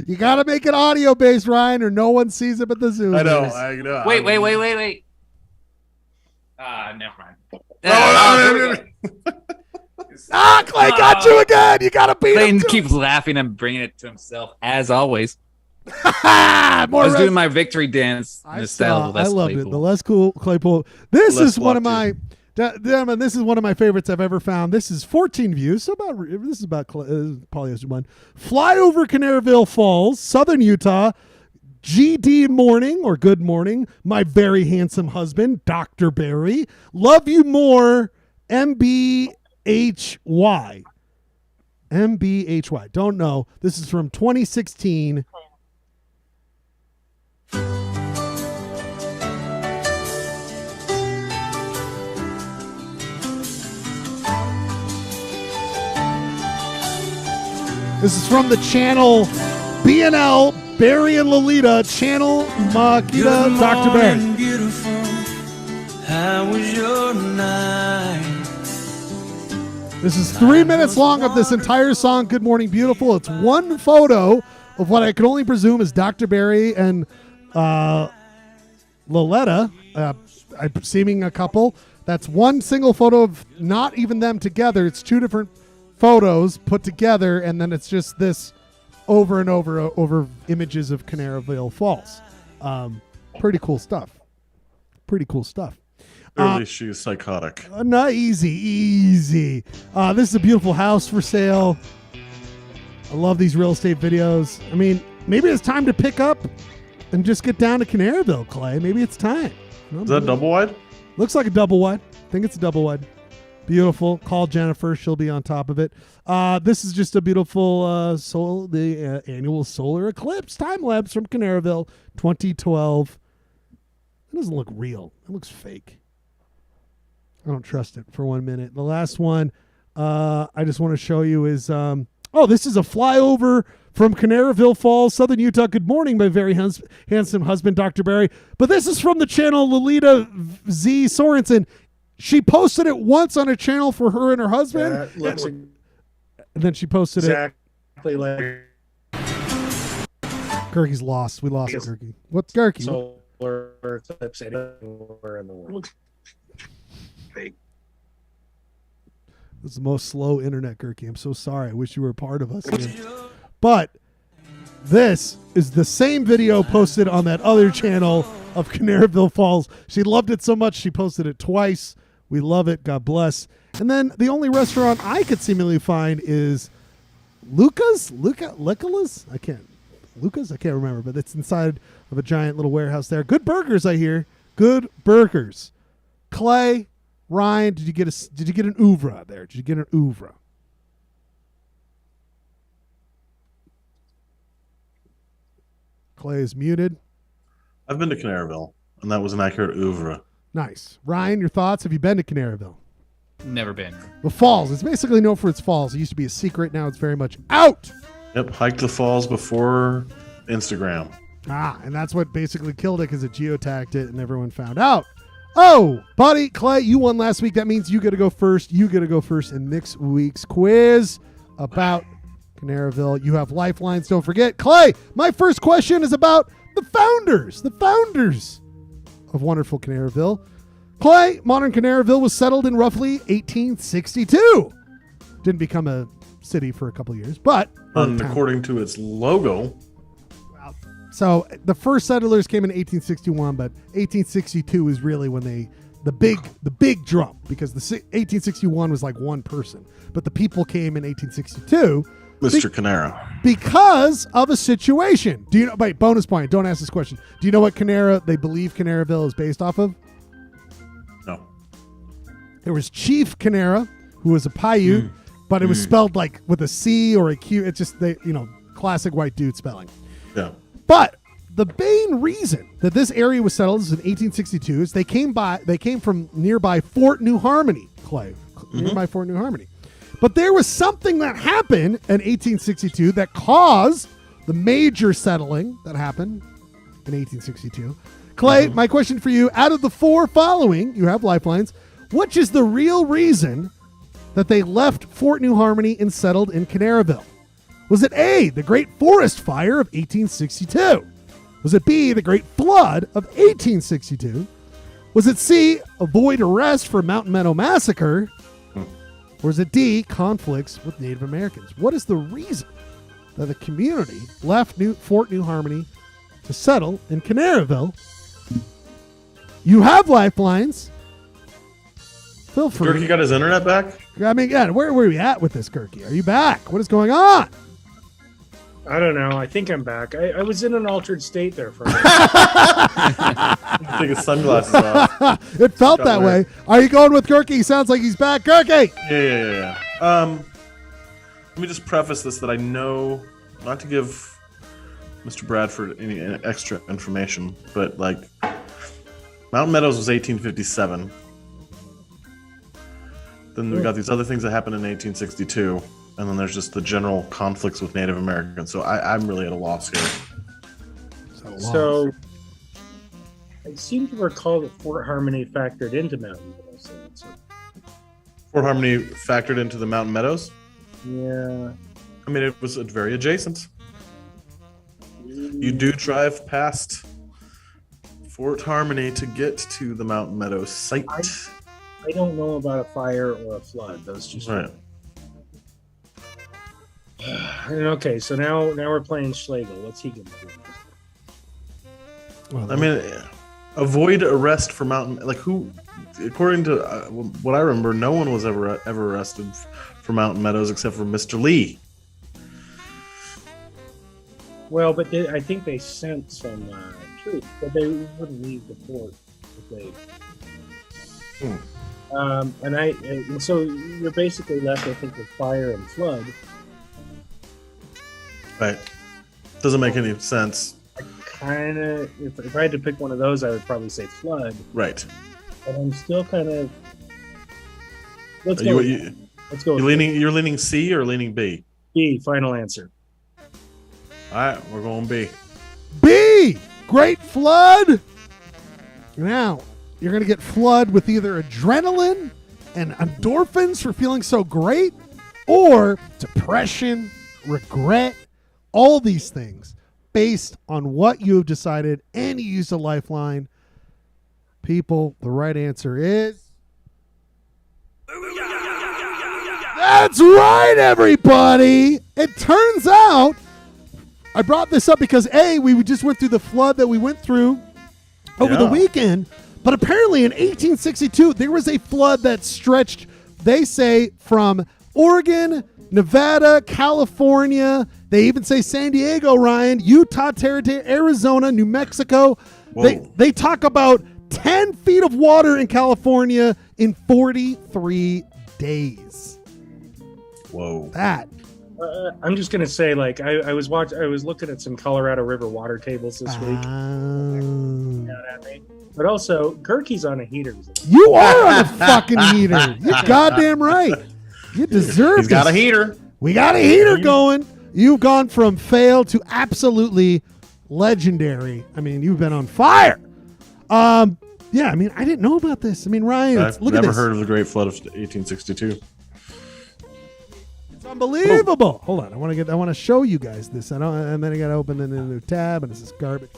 You got to make it audio based, Ryan, or no one sees it but the Zoom. I know. Wait. Never mind. Clay got you again. You got to beat him. Clayton keeps laughing and bringing it to himself, as always. I was doing my victory dance. I loved it. The less cool Claypool. This is one of my favorites I've ever found. This is 14 views. So this is about Polyester Blend. Fly over Canaryville Falls, southern Utah. GD morning or good morning. My very handsome husband, Dr. Barry. Love you more, MBHY. MBHY. Don't know. This is from 2016. This is from the channel BNL, Barry and Lolita, channel Makita, Dr. Barry. Beautiful. How was your night? This is 3 minutes long of this entire song, Good Morning Beautiful. It's one photo of what I can only presume is Dr. Barry and Loletta, seeming a couple. That's one single photo of not even them together. It's two different photos put together, and then it's just this over and over images of Canaveral Falls. Pretty cool stuff. Clearly she's psychotic. Not easy. This is a beautiful house for sale. I love these real estate videos. I mean, maybe it's time to pick up and just get down to Canaveral, Clay. Maybe it's time. Is that double wide? Looks like a double wide. I think it's a double wide. Beautiful. Call Jennifer. She'll be on top of it. This is just a beautiful annual solar eclipse time lapse from Canaveral 2012. It doesn't look real. It looks fake. I don't trust it for 1 minute. The last one I just want to show you is, this is a flyover from Canaveral Falls, Southern Utah. Good morning, my very handsome husband, Dr. Barry. But this is from the channel Lolita Z. Sorensen. She posted it once on a channel for her and her husband. That looks and then she posted exactly like Gerkie's lost. We lost Gerkie. What's Gerkie? solar eclipse anywhere in the world. Fake. This is the most slow internet, Gerkie. I'm so sorry. I wish you were a part of us. But this is the same video posted on that other channel of Canaveral Falls. She loved it so much she posted it twice. We love it. God bless. And then the only restaurant I could seemingly find is Luca's? I can't remember, but it's inside of a giant little warehouse there. Good burgers, I hear. Good burgers. Clay, Ryan, did you get an oeuvre there? Did you get an oeuvre? Clay is muted. I've been to Canaveral, and that was an accurate oeuvre. Nice. Ryan, your thoughts? Have you been to Canaveral? Never been. The falls. It's basically known for its falls. It used to be a secret. Now it's very much out. Yep, hiked the falls before Instagram. And that's what basically killed it because it geotagged it and everyone found out. Oh, buddy, Clay, you won last week. That means you get to go first. You get to go first in next week's quiz about Canaveral. You have lifelines. Don't forget. Clay, my first question is about the founders of wonderful Canaveral. Clay, modern Canaveral was settled in roughly 1862. Didn't become a city for a couple years, but according to its logo. So the first settlers came in 1861, but 1862 is really when the big jump, because the 1861 was like one person, but the people came in 1862. Mr. Canara. Because of a situation. Do you know? Wait, bonus point. Don't ask this question. Do you know what they believe Canaveral is based off of? No. There was Chief Canara, who was a Paiute, but it was spelled like with a C or a Q. It's just classic white dude spelling. Yeah. But the main reason that this area was settled is in 1862 is they came from nearby Fort New Harmony, Clay. Nearby Fort New Harmony. But there was something that happened in 1862 that caused the major settling that happened in 1862. Clay, my question for you, out of the four following, you have lifelines, which is the real reason that they left Fort New Harmony and settled in Canaveral? Was it A, the Great Forest Fire of 1862? Was it B, the Great Flood of 1862? Was it C, avoid arrest for Mountain Meadow Massacre? Or is it D, conflicts with Native Americans? What is the reason that the community left Fort New Harmony to settle in Canaveral? You have lifelines. Feel free. Gerkie got his internet back? I mean, yeah, where were we at with this, Gerkie? Are you back? What is going on? I don't know. I think I'm back. I was in an altered state there for a minute. Take his sunglasses off. It felt that way. Are you going with Gurky? Sounds like he's back. Gurky! Yeah. Let me just preface this that I know, not to give Mr. Bradford any extra information, but like Mountain Meadows was 1857. Then we got these other things that happened in 1862, and then there's just the general conflicts with Native Americans. So I'm really at a loss here. So I seem to recall that Fort Harmony factored into Mountain Meadows. So. Fort Harmony factored into the Mountain Meadows? Yeah. I mean, it was very adjacent. You do drive past Fort Harmony to get to the Mountain Meadows site. I don't know about a fire or a flood. Those just right. Okay, so now we're playing Schlegel. What's he gonna do? I mean, avoid arrest for mountain. Like who? According to what I remember, no one was ever arrested for Mountain Meadows except for Mr. Lee. Well, but I think they sent some troops, but they wouldn't leave the fort if they. And so you're basically left, I think, with fire and flood. Right. Doesn't make any sense. Kind of. If I had to pick one of those, I would probably say flood. Right. But I'm still kind of. Let's go. Let's go. You're leaning C or leaning B? B. Final answer. All right, we're going B. B. Great flood. Now you're going to get flood with either adrenaline and endorphins for feeling so great, or depression, regret, all these things based on what you have decided, and you use a lifeline. People, the right answer is... That's right, everybody! It turns out, I brought this up because, A, we just went through the flood that we went through over the weekend, but apparently in 1862, there was a flood that stretched, they say, from Oregon, Nevada, California. They even say San Diego, Ryan, Utah Territory, Arizona, New Mexico. They talk about 10 feet of water in California in 43 days. Whoa. That. I'm just gonna say, like, I was looking at some Colorado River water tables this week. But also, Gurky's on a heater. You are on a fucking heater. You're goddamn right. You deserve He's got a heater. We got a heater going. You've gone from fail to absolutely legendary. I mean, you've been on fire. Yeah, I mean, I didn't know about this. I mean, Ryan, I've look at this. never heard of the Great Flood of 1862. It's unbelievable. Hold on, I want to show you guys this. And then I got to open a new tab, and this is garbage.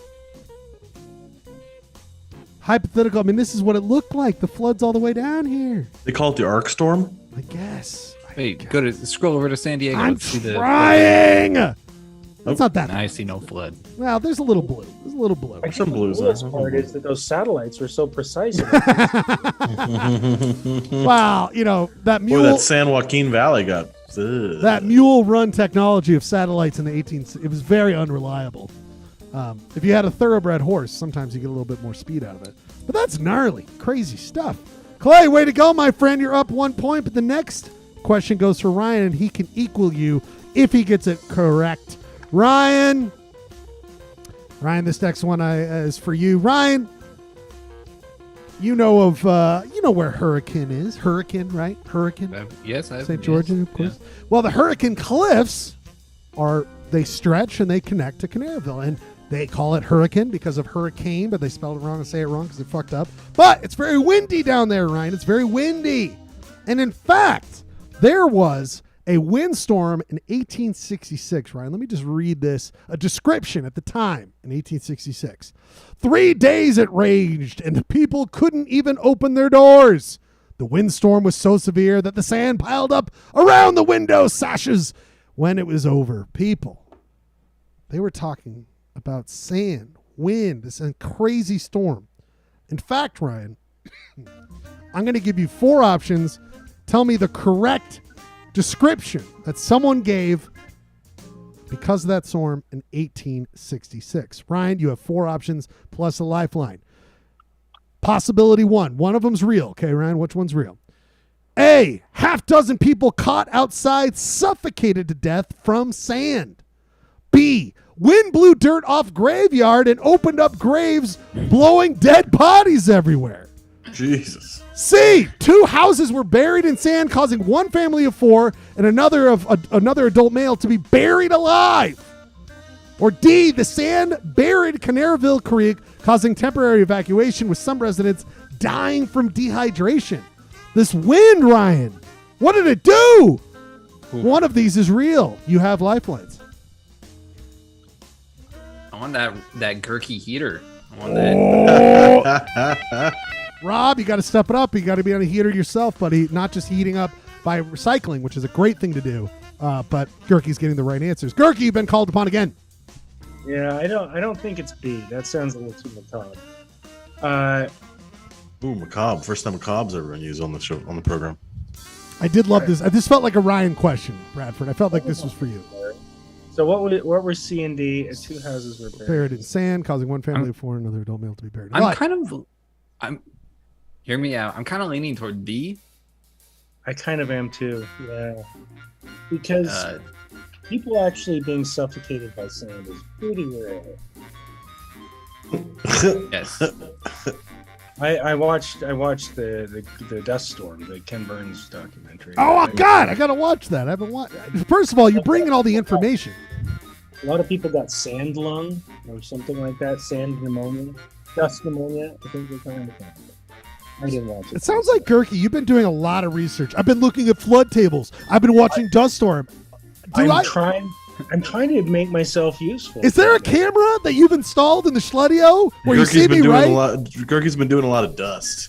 Hypothetical. I mean, this is what it looked like. The flood's all the way down here. They call it the Arc Storm? I guess. Wait, scroll over to San Diego. I'm and see trying. It's not that. I see no flood. Well, there's a little blue. There's a little blue. Some blues. The coolest part is that those satellites were so precise. Wow, you know that mule. Boy, that San Joaquin Valley got. That mule run technology of satellites in the 18th. It was very unreliable. If you had a thoroughbred horse, sometimes you get a little bit more speed out of it. But that's gnarly, crazy stuff. Clay, way to go, my friend. You're up 1 point, but the next question goes for Ryan, and he can equal you if he gets it correct. Ryan, this next one is for you. Ryan, you know where Hurricane is. Hurricane, right? Hurricane? Yes, I have. St. George, of course. Yeah. Well, the Hurricane Cliffs they stretch and they connect to Canaryville, and they call it Hurricane because of hurricane, but they spelled it wrong and say it wrong because they fucked up. But it's very windy down there, Ryan. It's very windy. And in fact, there was a windstorm in 1866, Ryan. Let me just read this. A description at the time in 1866. 3 days it raged, and the people couldn't even open their doors. The windstorm was so severe that the sand piled up around the window sashes when it was over. People, they were talking about sand, wind, this crazy storm. In fact, Ryan, I'm going to give you 4 options. Tell me the correct description that someone gave because of that storm in 1866. Ryan, you have 4 options plus a lifeline. Possibility 1. One of them's real. Okay, Ryan, which one's real? A, half dozen people caught outside suffocated to death from sand. B, wind blew dirt off graveyard and opened up graves, blowing dead bodies everywhere. Jesus. C, 2 houses were buried in sand, causing one family of 4 and another adult male to be buried alive. Or D, the sand buried Canaryville Creek, causing temporary evacuation with some residents dying from dehydration. This wind, Ryan, what did it do? One of these is real. You have lifelines. I want that Gurky heater. I want that. Rob, you got to step it up. You got to be on a heater yourself, buddy. Not just heating up by recycling, which is a great thing to do. But Gurky's getting the right answers. Gurky, you've been called upon again. Yeah, I don't think it's B. That sounds a little too macabre. Ooh, macabre. First time macabre's ever been used on the show, on the program. I did love this. This felt like a Ryan question, Bradford. I felt like this was for you. So what were C and D? 2 houses were Buried in sand, causing one family of 4 and another adult male to be buried. Hear me out. I'm kind of leaning toward D. I kind of am too. Yeah, because people actually being suffocated by sand is pretty rare. Yes. I watched the Dust Storm, the Ken Burns documentary. Oh God, I gotta watch that. I haven't watched. First of all, you're bringing all the information. A lot of people got sand lung or something like that. Sand pneumonia, dust pneumonia. I think they're trying to find it. I didn't watch it. It sounds like Gurky, you've been doing a lot of research. I've been looking at flood tables. I've been watching Dust Storm. I'm trying to make myself useful. Is there a camera that you've installed in the Schledio where Gurky's you see me right? Gurky's been doing a lot of dust.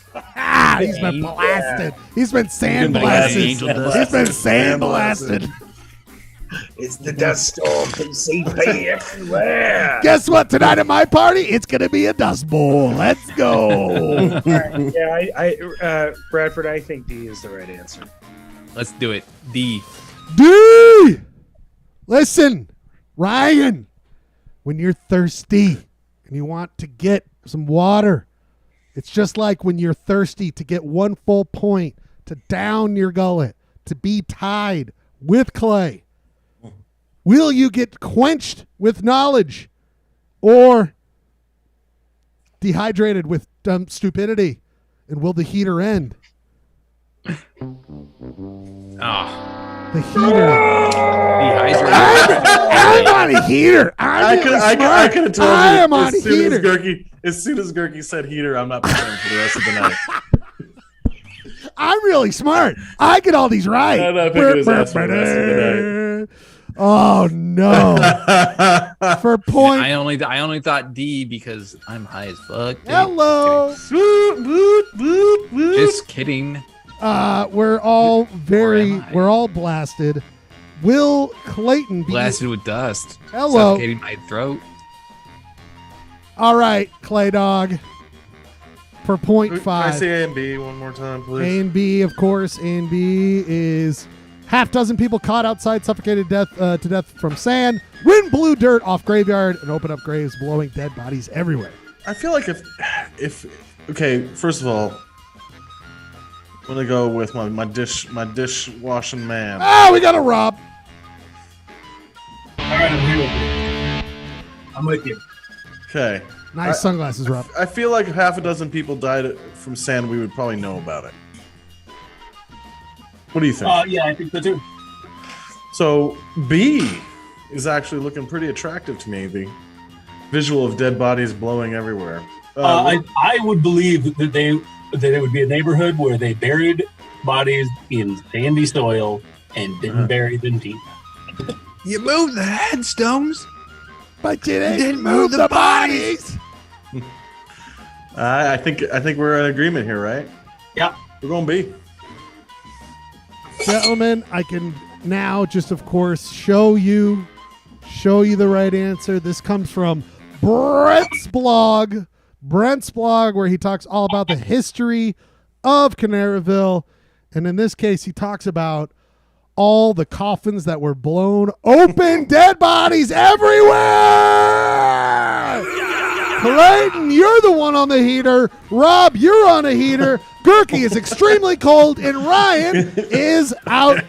He's been blasted. He's been sandblasted. He's been sandblasted. It's the Dust Storm. They see me everywhere. Guess what? Tonight at my party, it's going to be a dust bowl. Let's go. Yeah, Bradford, I think D is the right answer. Let's do it. D. D! Listen, Ryan, when you're thirsty and you want to get some water, it's just like when you're thirsty to get 1 full point to down your gullet, to be tied with clay. Will you get quenched with knowledge or dehydrated with dumb stupidity? And will the heater end? The heater. I'm on a heater. I could have told you. I am on a heater. As soon as Gurky said heater, I'm not playing for the rest of the night. I'm really smart. I get all these right. I'm not picking his ass for the rest of the night. Oh no! For point, I only thought D because I'm high as fuck. Dude. Hello. Just kidding. We're all we're all blasted. Will Clayton be blasted with dust? Hello. Suffocating my throat. All right, Clay Dog. For point 5. Can I say A and B one more time, please? A and B, of course. A and B is half dozen people caught outside, suffocated to death from sand. Wind blew dirt off graveyard and opened up graves, blowing dead bodies everywhere. I feel like if okay, first of all, I'm gonna go with my dishwashing man. Ah, we got a Rob. All right, I'm here with you. I'm with you. Okay. Nice sunglasses, Rob. I feel like if half a dozen people died from sand, we would probably know about it. What do you think? Yeah, I think so too. So B is actually looking pretty attractive to me. The visual of dead bodies blowing everywhere. I would believe that it would be a neighborhood where they buried bodies in sandy soil and didn't bury them deep. You moved the headstones, but you didn't move the bodies. I think we're in agreement here, right? Yeah, we're going B. Gentlemen, I can now just, of course, show you the right answer. This comes from Brent's blog, where he talks all about the history of Canaryville. And in this case, he talks about all the coffins that were blown open. Dead bodies everywhere. Clayton, you're the one on the heater. Rob, you're on a heater. Gurky is extremely cold, and Ryan is out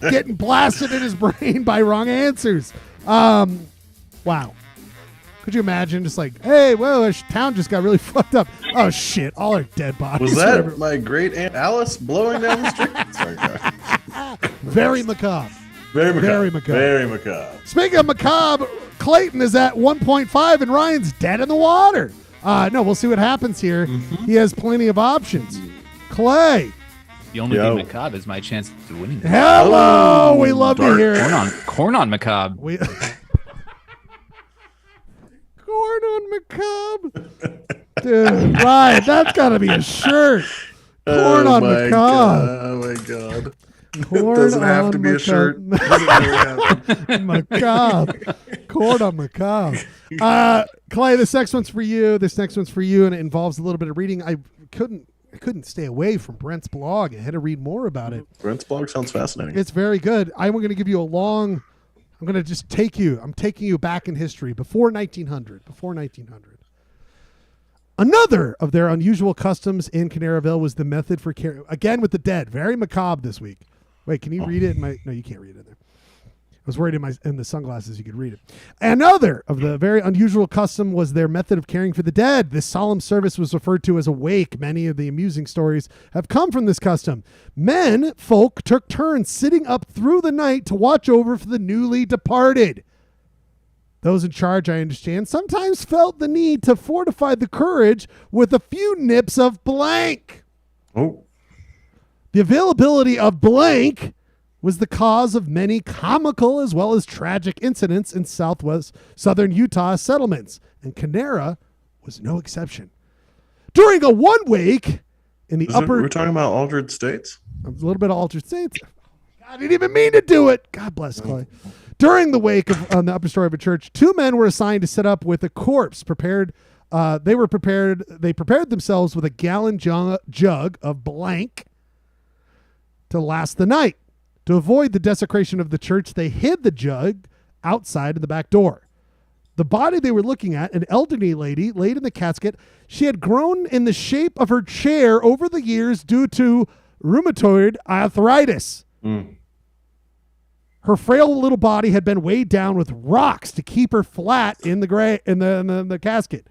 getting blasted in his brain by wrong answers. Wow. Could you imagine just like, hey, well, our town just got really fucked up. Oh, shit. All our dead bodies. Was that my great aunt Alice blowing down the street? Sorry, Very macabre. Very macabre. Very macabre. Very macabre. Speaking of macabre, Clayton is at 1.5 and Ryan's dead in the water. No, we'll see what happens here. He has plenty of options. Clay. The only thing macabre is my chance of winning. Hello. We love to hear it. Corn on macabre. Corn on macabre. Dude, Ryan, that's got to be a shirt. Corn on macabre. Oh, my God. Corn doesn't have on to be a shirt. Macabre. Corn on macabre. Clay, this next one's for you. And it involves a little bit of reading. I couldn't stay away from Brent's blog. I had to read more about it. Brent's blog sounds fascinating. It's very good. I'm going to give you I'm going to just I'm taking you back in history before 1900. Another of their unusual customs in Canaryville was the method for carrying, again with the dead. Very macabre this week. Wait, can you read it? No, you can't read it in there. I was worried in the sunglasses you could read it. Another of the very unusual custom was their method of caring for the dead. This solemn service was referred to as a wake. Many of the amusing stories have come from this custom. Folk took turns sitting up through the night to watch over for the newly departed. Those in charge, I understand, sometimes felt the need to fortify the courage with a few nips of blank. Oh. The availability of blank was the cause of many comical as well as tragic incidents in southern Utah settlements, and Canara was no exception. During a one wake in the We're talking about altered states? A little bit of altered states. I didn't even mean to do it. God bless Clay. During the wake on the upper story of a church, 2 men were assigned to set up with a corpse prepared. They prepared themselves with a gallon jug of blank to last the night. To avoid the desecration of the church, they hid the jug outside of the back door. The body they were looking at, an elderly lady laid in the casket, she had grown in the shape of her chair over the years due to rheumatoid arthritis. Her frail little body had been weighed down with rocks to keep her flat in the casket.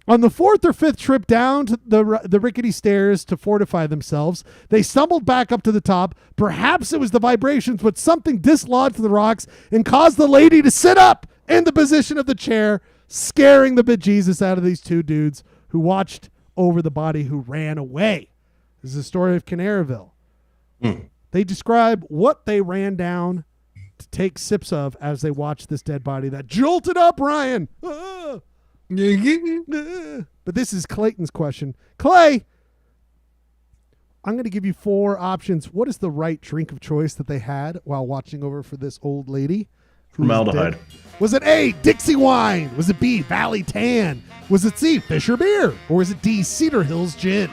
On the 4th or 5th trip down to the rickety stairs to fortify themselves, they stumbled back up to the top. Perhaps it was the vibrations, but something dislodged the rocks and caused the lady to sit up in the position of the chair, scaring the bejesus out of these 2 dudes who watched over the body who ran away. This is the story of Canaryville. They describe what they ran down to take sips of as they watched this dead body that jolted up Ryan. But this is Clayton's question. Clay, I'm going to give you 4 options. What is the right drink of choice that they had while watching over for this old lady? Formaldehyde. Was it A, Dixie wine? Was it B, Valley Tan? Was it C, Fisher beer? Or was it D, Cedar Hills gin?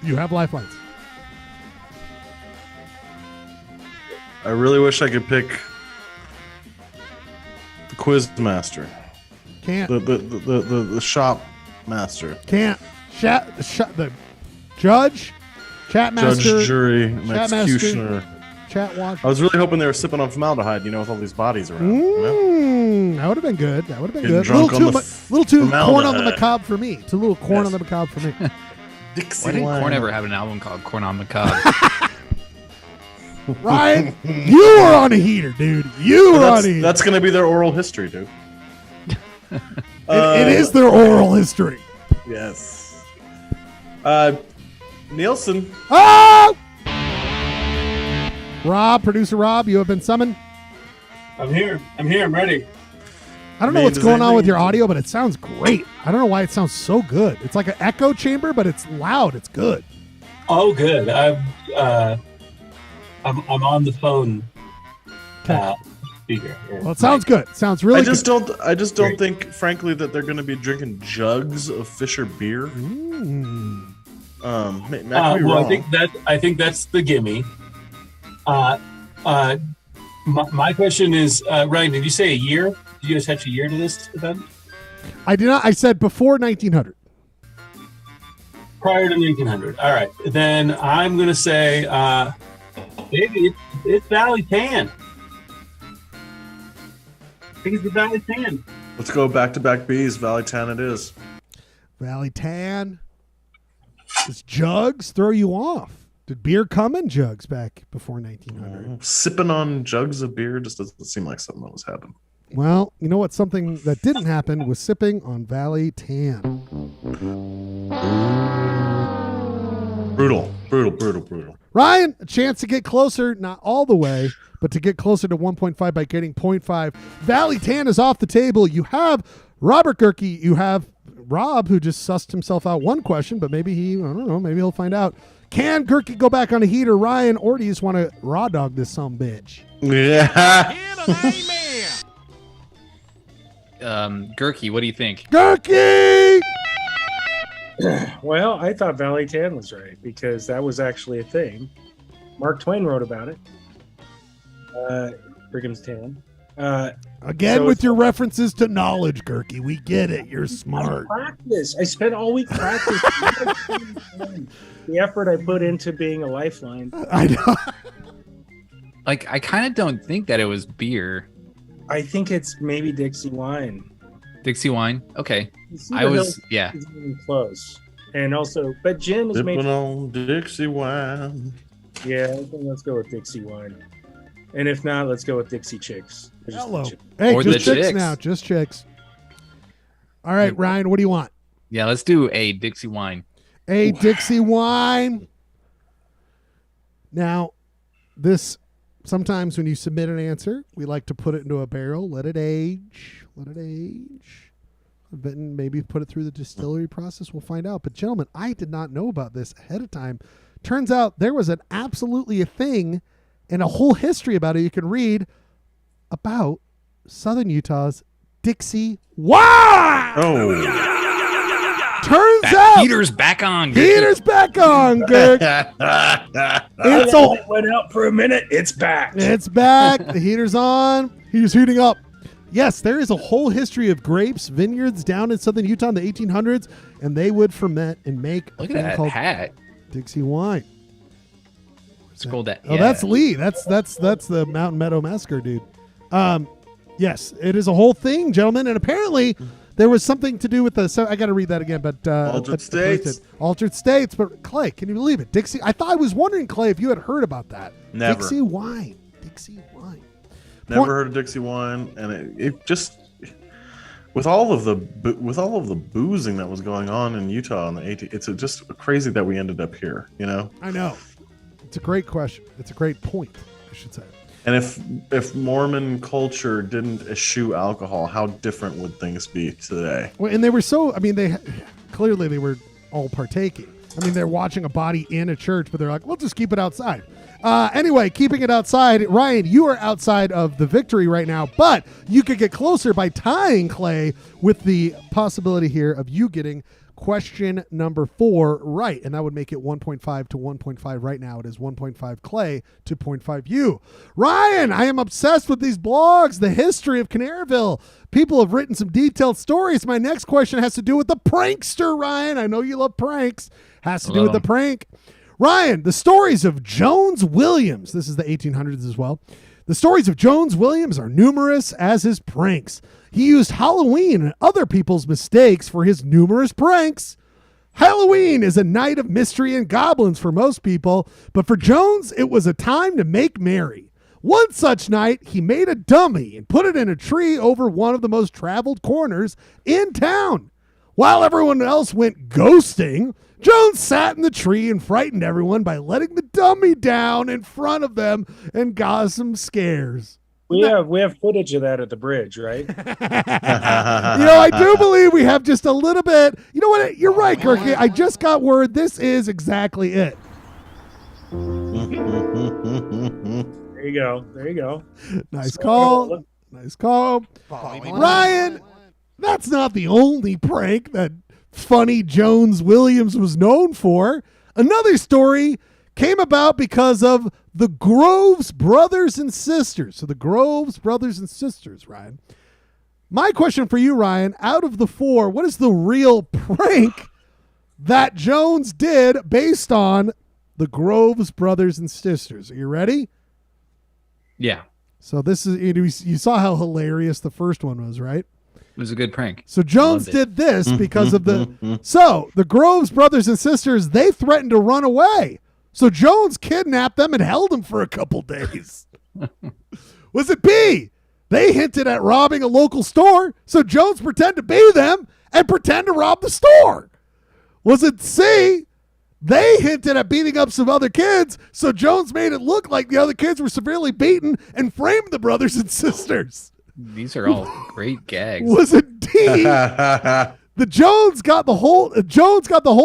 You have lifelines. I really wish I could pick the quiz master. Can't. The shop master. Can't. The judge, chat master, judge, jury, chat executioner. Master, chat watch. I was really hoping they were sipping on formaldehyde, with all these bodies around. You know? That would have been good. That would have been Getting good. drunk Little too formaldehyde. corn on the macabre for me. Too little corn on the macabre for me. Why didn't Korn ever have an album called Corn on Macabre? Ryan, you are on a heater, dude. You are on a heater. That's going to be their oral history, dude. It is their oral history. Yes. Nielsen. Oh! Producer Rob, you have been summoned. I'm here. I'm ready. I don't know what's going on with your audio, but it sounds great. I don't know why it sounds so good. It's like an echo chamber, but it's loud. It's good. Oh, good. I'm on the phone speaker. Well, it sounds good. It sounds really good. I just don't think, frankly, that they're going to be drinking jugs of Fisher beer. Well, I think that's the gimme. My question is, Ryan, did you say a year? Did you attach a year to this event? I did not. I said before 1900. Prior to 1900. All right. Then I'm going to say, maybe it's Valley Tan. I think it's the Valley Tan. Let's go back-to-back Bs. Valley Tan it is. Valley Tan. Does Jugs throw you off? Did beer come in jugs back before 1900? Sipping on jugs of beer just doesn't seem like something that was happening. Well, you know what? Something that didn't happen was sipping on Valley Tan. Brutal. Ryan, a chance to get closer, not all the way, but to get closer to 1.5 by getting 0.5. Valley Tan is off the table. You have Robert Gerke. You have Rob, who just sussed himself out one question, but maybe I don't know, maybe he'll find out. Can Gerke go back on a heater, Ryan, or do you just want to raw dog this some bitch? Yeah. Gerke, what do you think? Gerke! Well, I thought Valley Tan was right because that was actually a thing. Mark Twain wrote about it. Brigham's Tan. Again, so with your references to knowledge, Gerke. We get it. You're smart. Practice. I spent all week practicing. The effort I put into being a lifeline. I know. Like, I kind of don't think that it was beer. I think it's maybe Dixie wine. Dixie wine? Okay. I was, yeah. It's really close. And also, but gin is Sipping on Dixie wine. Yeah, I think let's go with Dixie wine. And if not, let's go with Dixie Chicks. Hello. Hey, or just chicks now. Just chicks. All right, Ryan, what do you want? Yeah, let's do a Dixie wine. A Dixie wine. Now, this sometimes when you submit an answer, we like to put it into a barrel, let it age, then maybe put it through the distillery process. We'll find out. But gentlemen, I did not know about this ahead of time. Turns out there was absolutely a thing and a whole history about it. You can read about Southern Utah's Dixie wine. Oh. Turns out heater's back on. Heater's back on, Gert. It went out for a minute. It's back. It's back. The heater's on. He's heating up. Yes, there is a whole history of grapes, vineyards down in southern Utah in the 1800s, and they would ferment and make a thing called hat. Dixie wine. It's called that. Oh, that's Lee. That's the Mountain Meadow Massacre dude. Yes, it is a whole thing, gentlemen, and apparently there was something to do with the. So I got to read that again, but Altered States. Altered States. But Clay, can you believe it? Dixie. I was wondering, Clay, if you had heard about that. Never. Dixie wine. Dixie wine. Never heard of Dixie wine, and it just with all of the boozing that was going on in Utah in the 80s, it's just crazy that we ended up here. You know. I know. It's a great question. It's a great point, I should say. And if Mormon culture didn't eschew alcohol, how different would things be today? Well, and they were so. I mean, they were all partaking. I mean, they're watching a body in a church, but they're like, we'll just keep it outside. Anyway, keeping it outside. Ryan, you are outside of the victory right now, but you could get closer by tying Clay with the possibility here of you getting question number 4 right, and that would make it 1.5 to 1.5 right now. It is 1.5 Clay to 0.5 you. Ryan, I am obsessed with these blogs, the history of Canaryville. People have written some detailed stories. My next question has to do with the prankster, Ryan. I know you love pranks. Has to do with the prank. Ryan, the stories of Jones Williams. This is the 1800s as well. The stories of Jones Williams are numerous as his pranks. He used Halloween and other people's mistakes for his numerous pranks. Halloween is a night of mystery and goblins for most people, but for Jones, it was a time to make merry. One such night, he made a dummy and put it in a tree over one of the most traveled corners in town. While everyone else went ghosting, Jones sat in the tree and frightened everyone by letting the dummy down in front of them and got some scares. We have footage of that at the bridge, right? I do believe we have just a little bit. You know what? You're right, Gerke. I just got word. This is exactly it. There you go. There you go. Nice call. Nice call. Ryan, that's not the only prank that funny Jones Williams was known for. Another story came about because of the Groves brothers and sisters. So the Groves brothers and sisters, Ryan. My question for you, Ryan, out of the 4, what is the real prank that Jones did based on the Groves brothers and sisters? Are you ready? Yeah. So this is, you saw how hilarious the first one was, right? It was a good prank. So Jones did this because of the Groves brothers and sisters, they threatened to run away. So Jones kidnapped them and held them for a couple days. Was it B? They hinted at robbing a local store, so Jones pretended to be them and pretend to rob the store. Was it C? They hinted at beating up some other kids, so Jones made it look like the other kids were severely beaten and framed the brothers and sisters. These are all great gags. Was it D? The Jones got the whole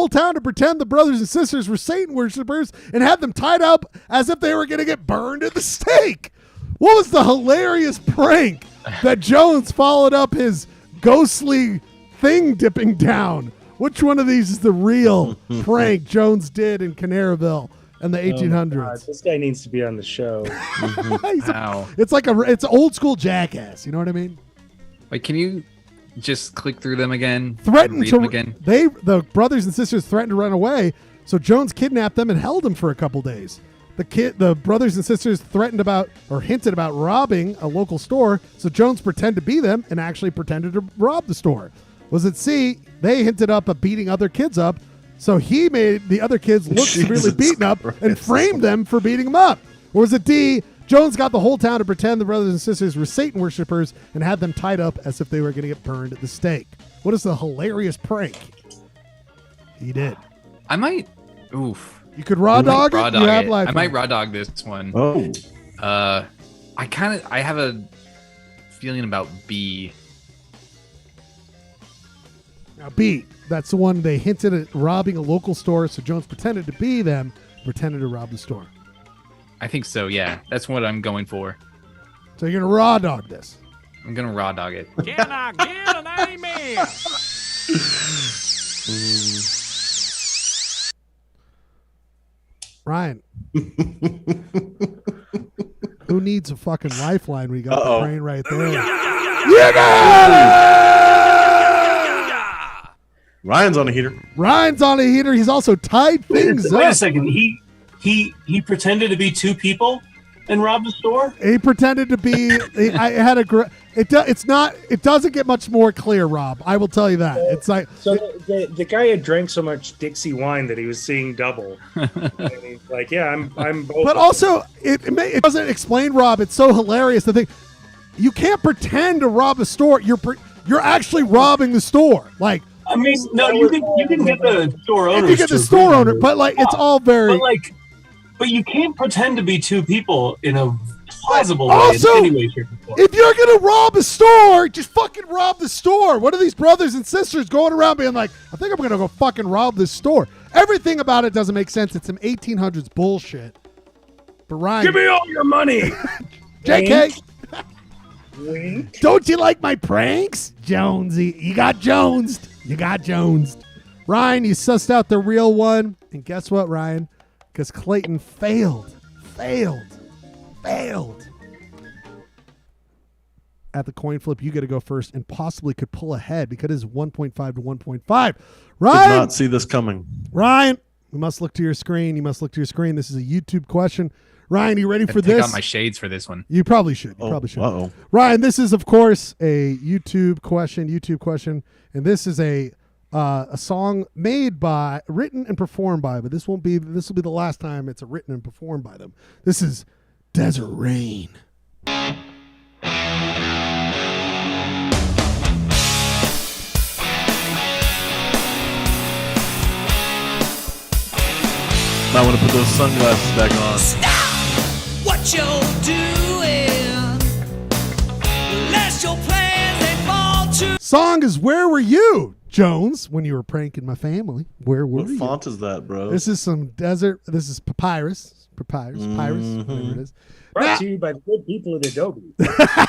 town to pretend the brothers and sisters were Satan worshipers and had them tied up as if they were going to get burned at the stake. What was the hilarious prank that Jones followed up his ghostly thing dipping down? Which one of these is the real prank Jones did in Canaryville in the 1800s? God, this guy needs to be on the show. It's old school Jackass. You know what I mean? Wait, can you just click through them again? Threatened read to them again. The brothers and sisters threatened to run away, so Jones kidnapped them and held them for a couple days. The brothers and sisters hinted about robbing a local store, so Jones pretended to be them and actually pretended to rob the store. Was it C? They hinted up at beating other kids up, so he made the other kids look severely beaten up and framed them for beating them up. Or was it D? Jones got the whole town to pretend the brothers and sisters were Satan worshipers and had them tied up as if they were going to get burned at the stake. What is the hilarious prank he did? I might. Oof. You could raw dog it. You have life. I might raw dog this one. Oh. I have a feeling about B. Now B, that's the one they hinted at robbing a local store, so Jones pretended to be them, pretended to rob the store. I think so, yeah. That's what I'm going for. So you're going to raw dog this? I'm going to raw dog it. Can I get an amen? Ryan. Who needs a fucking lifeline when you got the brain right there? You got it! Ryan's on a heater. Ryan's on a heater. He's also tied things up. Wait a second. He pretended to be 2 people and robbed the store? He pretended to be. It doesn't get much more clear, Rob. I will tell you that. It's like the guy had drank so much Dixie wine that he was seeing double. And he's like, yeah, I'm both. But also, it doesn't explain, Rob. It's so hilarious to think you can't pretend to rob a store. You're actually robbing the store. Like, I mean, no, you can get the store owner. You get the store owner, but like it's all very. But you can't pretend to be 2 people in a plausible way. Also, in any way, shape, or form. If you're gonna rob a store, just fucking rob the store. What are these brothers and sisters going around being like? I think I'm gonna go fucking rob this store. Everything about it doesn't make sense. It's some 1800s bullshit. But Ryan, Give me all your money, JK. Don't you like my pranks, Jonesy? You got jonesed. Ryan, you sussed out the real one, and guess what, Ryan? Because Clayton failed at the coin flip. You got to go first and possibly could pull ahead because it's 1.5 to 1.5. Ryan, did not see this coming. Ryan, you must look to your screen. This is a YouTube question. Ryan, you ready for this? Take out my shades for this one. You probably should. Uh-oh. Ryan, this is, of course, a YouTube question, and this is a song written and performed by, but this will be the last time it's written and performed by them. This is Desert Rain. Might want to put those sunglasses back on. Stop what you're doing. Let your plans they fall to. Song is Where Were You, Jones, when you were pranking my family? Where were you? What font is that, bro? This is some desert. This is Papyrus, whatever it is. Brought to you by the good people at Adobe.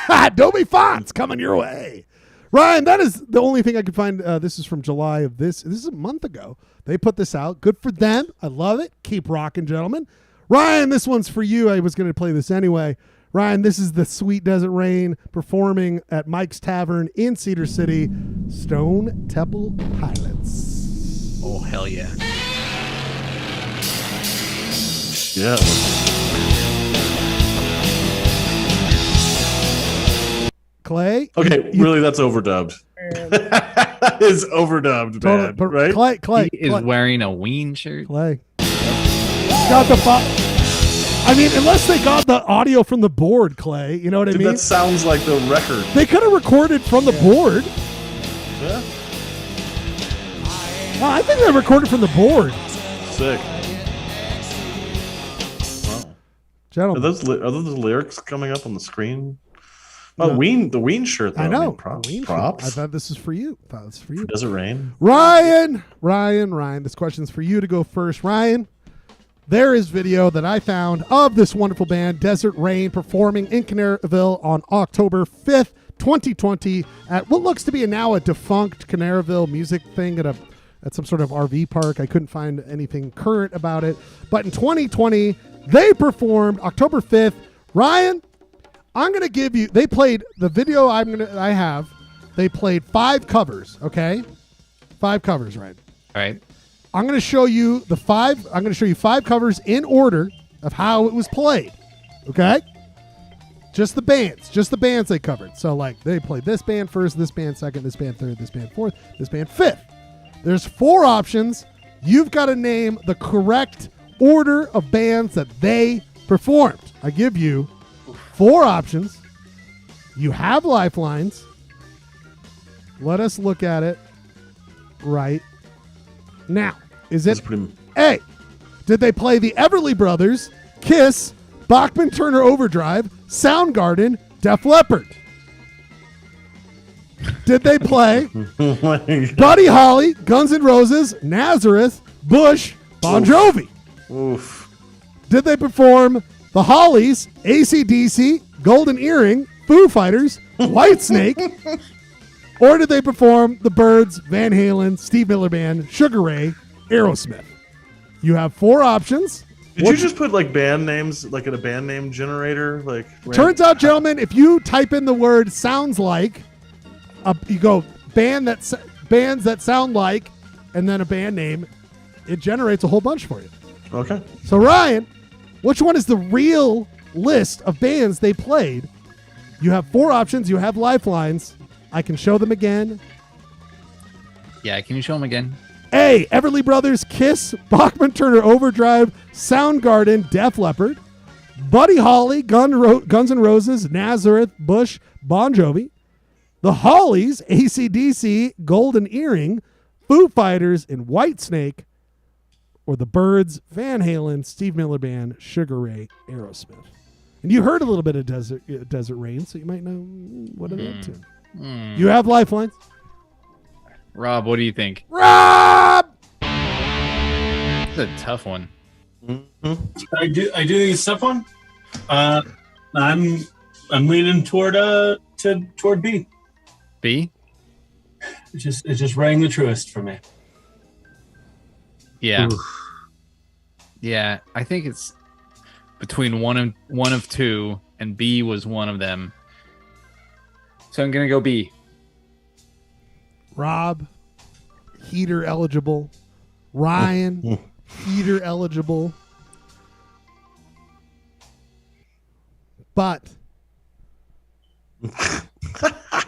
Adobe fonts coming your way. Ryan, that is the only thing I could find. This is from July of this. This is a month ago. They put this out. Good for them. I love it. Keep rocking, gentlemen. Ryan, this one's for you. I was going to play this anyway. Ryan, this is the Sweet Desert Rain performing at Mike's Tavern in Cedar City. Stone Temple Pilots. Oh, hell yeah. Yeah. Clay? Okay, really, that's overdubbed. It's overdubbed, man. Right? Clay He is wearing a Ween shirt. Clay. Got the I mean, unless they got the audio from the board, Clay. You know what I mean? That sounds like the record. They could have recorded from the board. Yeah. Well, I think they recorded from the board. Sick. Wow. Gentlemen. Are those lyrics coming up on the screen? Oh, No. the Ween shirt, though. I know. I mean, props. I thought this is for you. Desert Rain. Ryan. This question's for you to go first. Ryan, there is video that I found of this wonderful band, Desert Rain, performing in Canaryville on October 5th, 2020, at what looks to be now a defunct Canaryville music thing at some sort of RV park. I couldn't find anything current about it. But in 2020, they performed October 5th. Ryan, I'm going to give you, they played the video I have. They played 5 covers, okay? 5 covers, right? All right. I'm going to show you I'm going to show you 5 covers in order of how it was played, okay? Just the bands they covered. So, like, they played this band first, this band second, this band third, this band fourth, this band fifth. There's 4 options. You've got to name the correct order of bands that they performed. I give you 4 options. You have lifelines. Let us look at it right now. Is it A, did they play the Everly Brothers, Kiss, Bachman Turner Overdrive, Soundgarden, Def Leppard? Did they play Buddy Holly, Guns N' Roses, Nazareth, Bush, Bon Jovi? Oof. Did they perform the Hollies, AC/DC, Golden Earring, Foo Fighters, Whitesnake? Or did they perform the Byrds, Van Halen, Steve Miller Band, Sugar Ray, Aerosmith? You have 4 options. Did you just put like band names, like in a band name generator? Like Turns out, gentlemen, if you type in the word "sounds like," you go bands that sound like, and then a band name, it generates a whole bunch for you. Okay. So Ryan, which one is the real list of bands they played? You have 4 options. You have lifelines. I can show them again. Yeah, can you show them again? A, Everly Brothers, Kiss, Bachman Turner Overdrive, Soundgarden, Def Leppard, Buddy Holly, Guns N' Roses, Nazareth, Bush, Bon Jovi, the Hollies, AC/DC, Golden Earring, Foo Fighters, and Whitesnake, or the Byrds, Van Halen, Steve Miller Band, Sugar Ray, Aerosmith. And you heard a little bit of Desert Rain, so you might know what it up to. You have lifelines. Rob, what do you think? Rob! It's a tough one. I do think it's a tough one. I'm leaning toward B. B? It's just rang the truest for me. Yeah. Oof. Yeah, I think it's between one of 2, and B was one of them. So I'm gonna go B. Rob, heater eligible. Ryan, heater eligible. But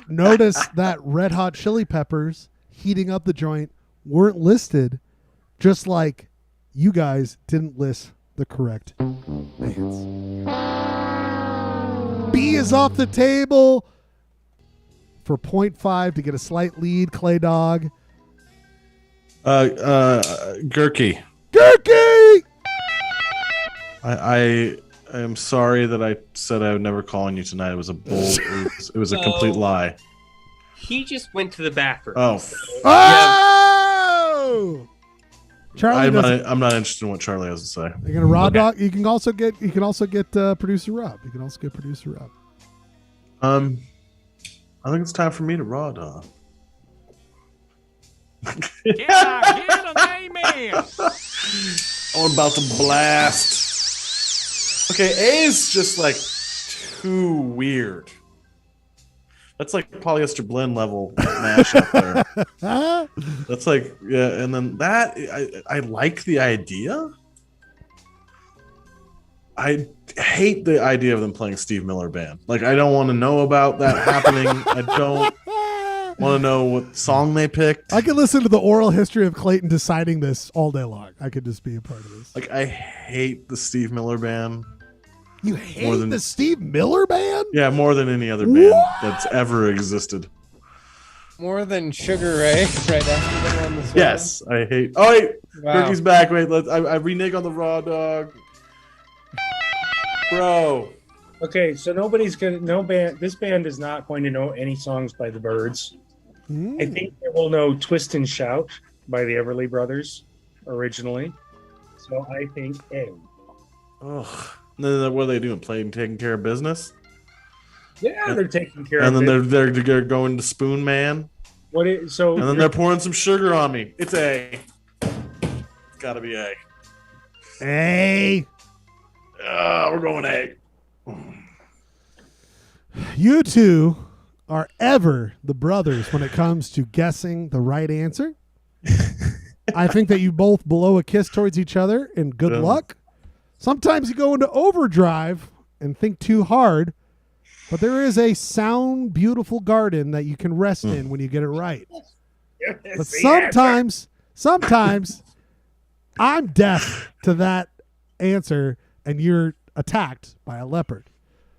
notice that Red Hot Chili Peppers heating up the joint weren't listed, just like you guys didn't list the correct bands. B is off the table for 0.5 to get a slight lead. Clay Dog. Gurky. Gurky! I am sorry that I said I would never call on you tonight. It was a bull. It was a complete lie. He just went to the bathroom. Oh. So, Oh! Charlie, I'm not interested in what Charlie has to say. You're gonna raw dog. You can also get producer Rob. You can also get producer Rob. I think it's time for me to raw dog. Get a name in. I'm about to blast. Okay, A is just like too weird. That's like Polyester Blend level mashup there. That's like, yeah, and then that I like the idea. I hate the idea of them playing Steve Miller Band. Like, I don't want to know about that happening. I don't want to know what song they picked. I could listen to the oral history of Clayton deciding this all day long. I could just be a part of this. Like, I hate the Steve Miller Band. You hate the Steve Miller Band? Yeah, more than any other band that's ever existed. More than Sugar Ray right after them on the song. Yes, I hate. Oh wait, Wow. Turkey's back. Wait, I renege on the raw dog, bro. Okay, so this band is not going to know any songs by the Byrds. I think they will know Twist and Shout by the Everly Brothers originally. So I think A. Ugh. Then what are they doing? Taking care of business? Yeah, they're taking care and of then it. they're going to Spoon Man. And then they're pouring some sugar on me. It's A. It's got to be A. A. We're going A. You two are ever the brothers when it comes to guessing the right answer. I think that you both blow a kiss towards each other, and good luck. Sometimes you go into overdrive and think too hard, but there is a sound, beautiful garden that you can rest in when you get it right. But sometimes I'm deaf to that answer, and you're attacked by a leopard.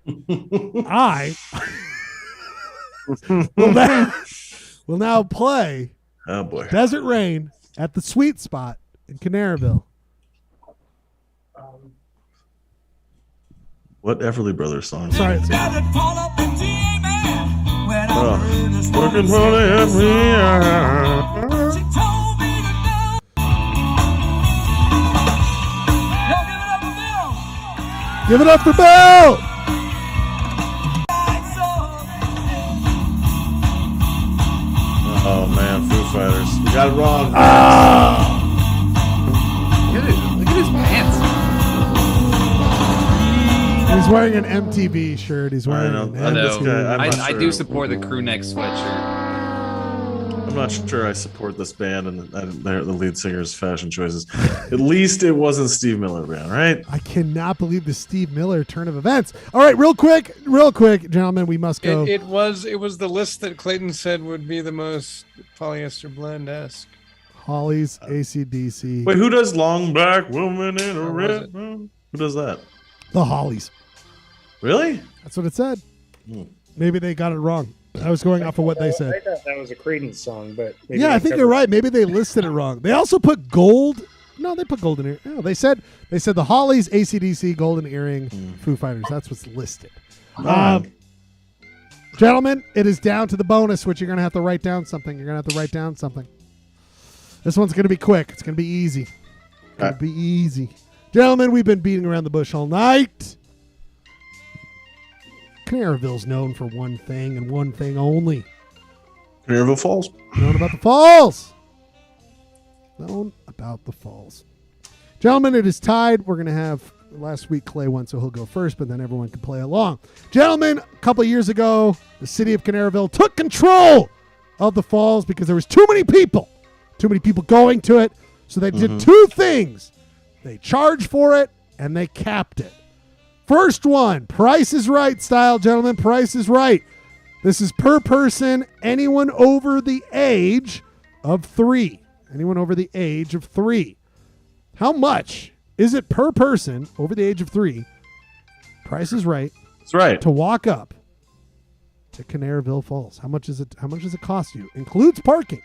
I will now play Desert Rain at the Sweet Spot in Canaryville. What Everly Brothers song? Sorry. Looking for the Give it up for Bill! Oh man, Foo Fighters. We got it wrong. Look at his pants. He's wearing an MTV shirt. He's wearing an MTV. I do support the crew neck sweatshirt. I'm not sure I support this band and the lead singer's fashion choices. At least it wasn't Steve Miller Band, right? I cannot believe the Steve Miller turn of events. All right, real quick, gentlemen, we must go. It was the list that Clayton said would be the most Polyester Blend-esque. Hollies, AC/DC. Wait, who does Long Black Woman in a Red Room? Who does that? The Hollies. Really? That's what it said. Maybe they got it wrong. I was going off of what they said. I thought that was a Creedence song, but Yeah, I think you're right. Maybe they listed it wrong. They also put gold. No, they put golden earring. No, they said the Hollies, AC/DC, golden earring, Foo Fighters. That's what's listed. Gentlemen, it is down to the bonus, which you're going to have to write down something. This one's going to be quick. It's going to be easy. Gentlemen, we've been beating around the bush all night. Canaryville's known for one thing and one thing only. Canaryville Falls. Known about the falls. Gentlemen, it is tied. We're going to have, last week Clay won, so he'll go first, but then everyone can play along. Gentlemen, a couple years ago, the city of Canaryville took control of the falls because there was too many people going to it. So they did two things. They charged for it and they capped it. First one, Price is Right style, gentlemen. Price is Right. This is per person, anyone over the age of 3. How much is it per person over the age of 3? Price is Right. That's right. To walk up to Canaryville Falls. How much does it cost you? Includes parking.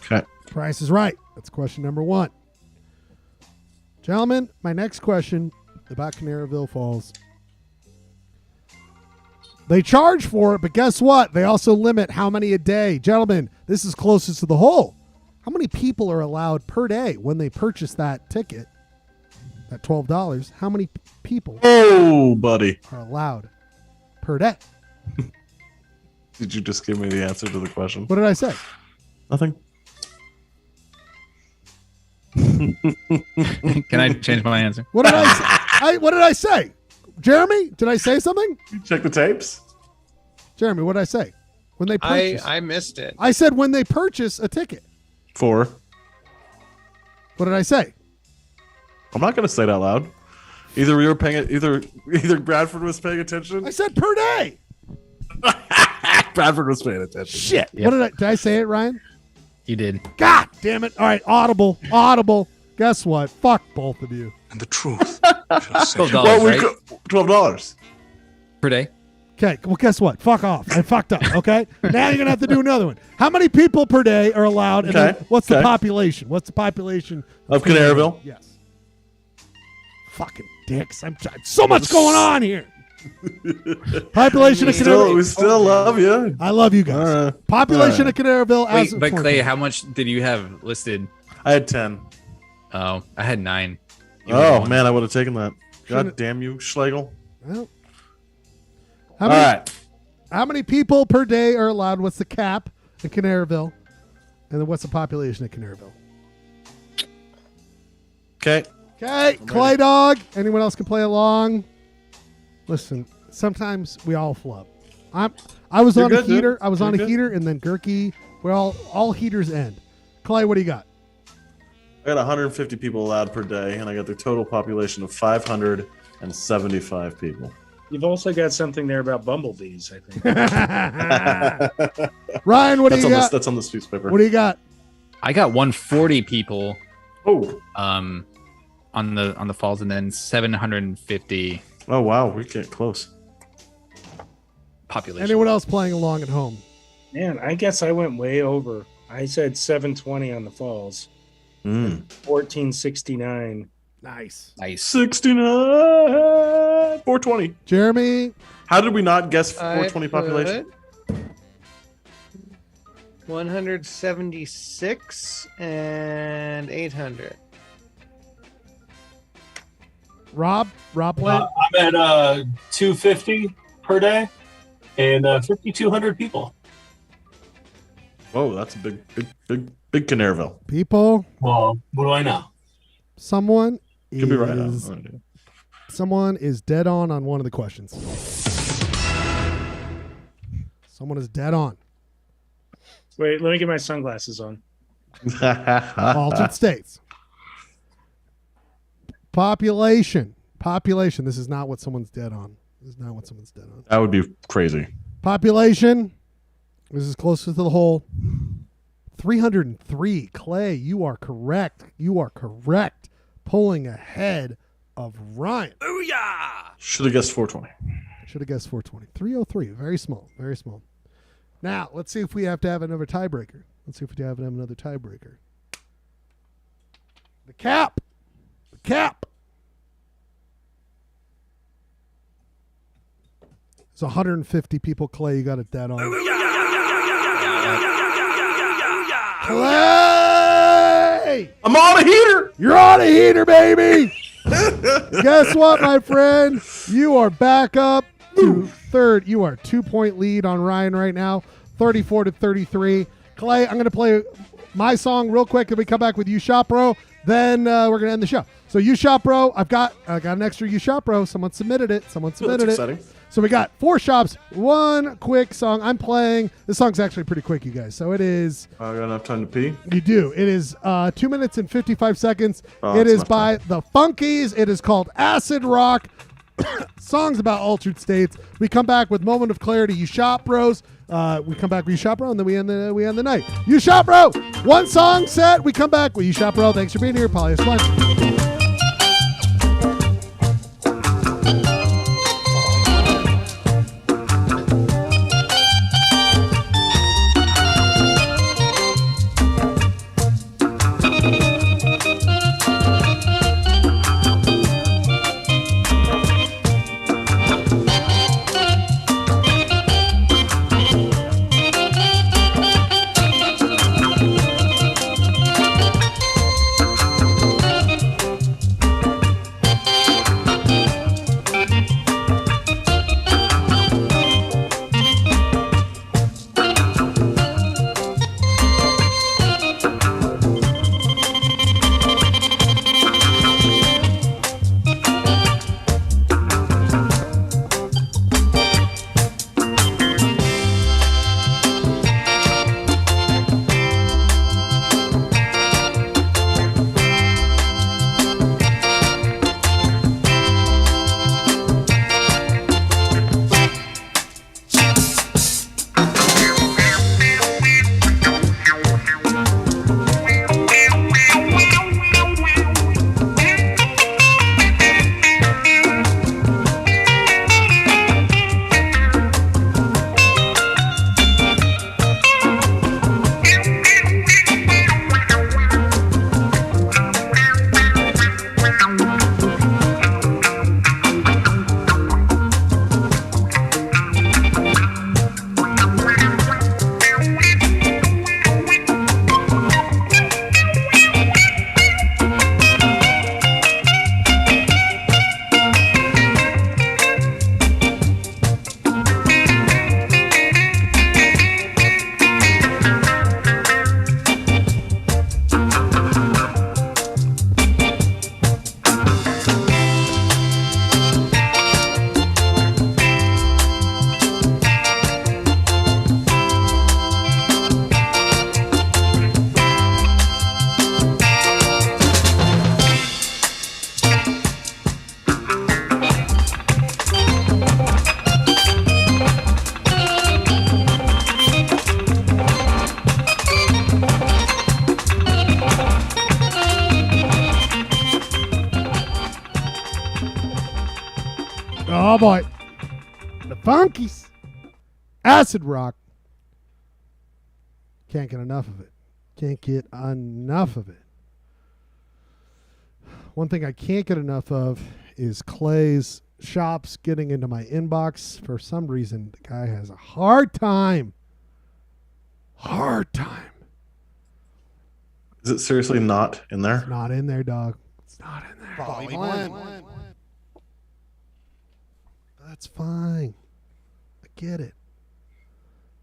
Okay. Price is Right. That's question number 1. Gentlemen, my next question about Canaryville Falls. They charge for it, but guess what? They also limit how many a day. Gentlemen, this is closest to the hole. How many people are allowed per day when they purchase that ticket, that $12? How many people buddy, are allowed per day. Did you just give me the answer to the question? What did I say? Nothing. Can I change my answer? What did I say? What did I say? Jeremy, did I say something? You check the tapes. Jeremy, what did I say? When they purchase. I missed it. I said when they purchase a ticket. 4. What did I say? I'm not going to say it out loud. Either we were paying it. Either Bradford was paying attention. I said per day. Bradford was paying attention. Shit. Yep. What did I say it, Ryan? You did. God damn it. All right, audible. Guess what? Fuck both of you. And the truth. $12, Well, right? $12 Per day. Okay, well, guess what? Fuck off. I fucked up, okay? Now you're going to have to do another one. How many people per day are allowed? And then what's the population? What's the population? Of Canaryville? Yes. Fucking dicks. I'm trying. So much going on here. Population of Canaryville. We still love you. I love you guys. Population of Canaryville. as Wait, of but Clay, 20. how much did you have listed? I had 10. Oh, I had 9. Oh, man, I would have taken that. God damn you, Schlegel. Well, All right. How many people per day are allowed? What's the cap in Canaryville? And then what's the population of Canaryville? Okay. Okay, Clay Dog. Anyone else can play along? Listen, sometimes we all flub. I was on a heater. I was on a heater, and then Gurky. Well, all heaters end. Clay, what do you got? I got 150 people allowed per day, and I got the total population of 575 people. You've also got something there about bumblebees, I think. Ryan, what do you got? That's on this piece of paper. What do you got? I got 140 people. Oh. On the falls, and then 750. Oh wow, we get close. Population. Anyone else playing along at home? Man, I guess I went way over. I said 720 on the falls. 1469. Nice. 69. 420. Jeremy. How did we not guess 420 population? 176 and 800. Rob Blend. I'm at 250 per day and 5,200 people. Whoa, that's a big Canaryville. People. Well, what do I know? Someone Could be right on. Someone is dead on one of the questions. Someone is dead on. Wait, let me get my sunglasses on. Altered states. Population. This is not what someone's dead on. That would be crazy. Population. This is closer to the hole. 303. Clay, you are correct. Pulling ahead of Ryan. Booyah! Should have guessed 420. Should have guessed 420. 303. Very small. Now, let's see if we have to have another tiebreaker. The cap. It's 150 people. Clay, you got it dead on. Clay! I'm on a heater! You're on a heater, baby! Guess what, my friend? You are back up to third. You are 2-point lead on Ryan right now, 34-33. Clay, I'm going to play my song real quick, and we come back with You Shop Bro. Then we're going to end the show. So You Shop Bro, I got an extra You Shop Bro. Someone submitted it. That's exciting. So we got 4 shops, 1 quick song. I'm playing. This song's actually pretty quick, you guys. So it is. I got enough time to pee. You do. It is 2 minutes and 55 seconds. Oh, it is enough by the Funkies. It is called Acid Rock. Songs about altered states. We come back with Moment of Clarity. You Shop Bros. We come back with You Shop Bro, and then we end the night. You Shop Bro. 1 song set. We come back with You Shop Bro. Thanks for being here, Polyester Blend. Oh boy. The Funkies. Acid rock. Can't get enough of it. Can't get enough of it. One thing I can't get enough of is Clay's shops getting into my inbox. For some reason, the guy has a hard time. Hard time. Is it seriously not in there? It's not in there, dog. It's not in there. Blend. That's fine. I get it.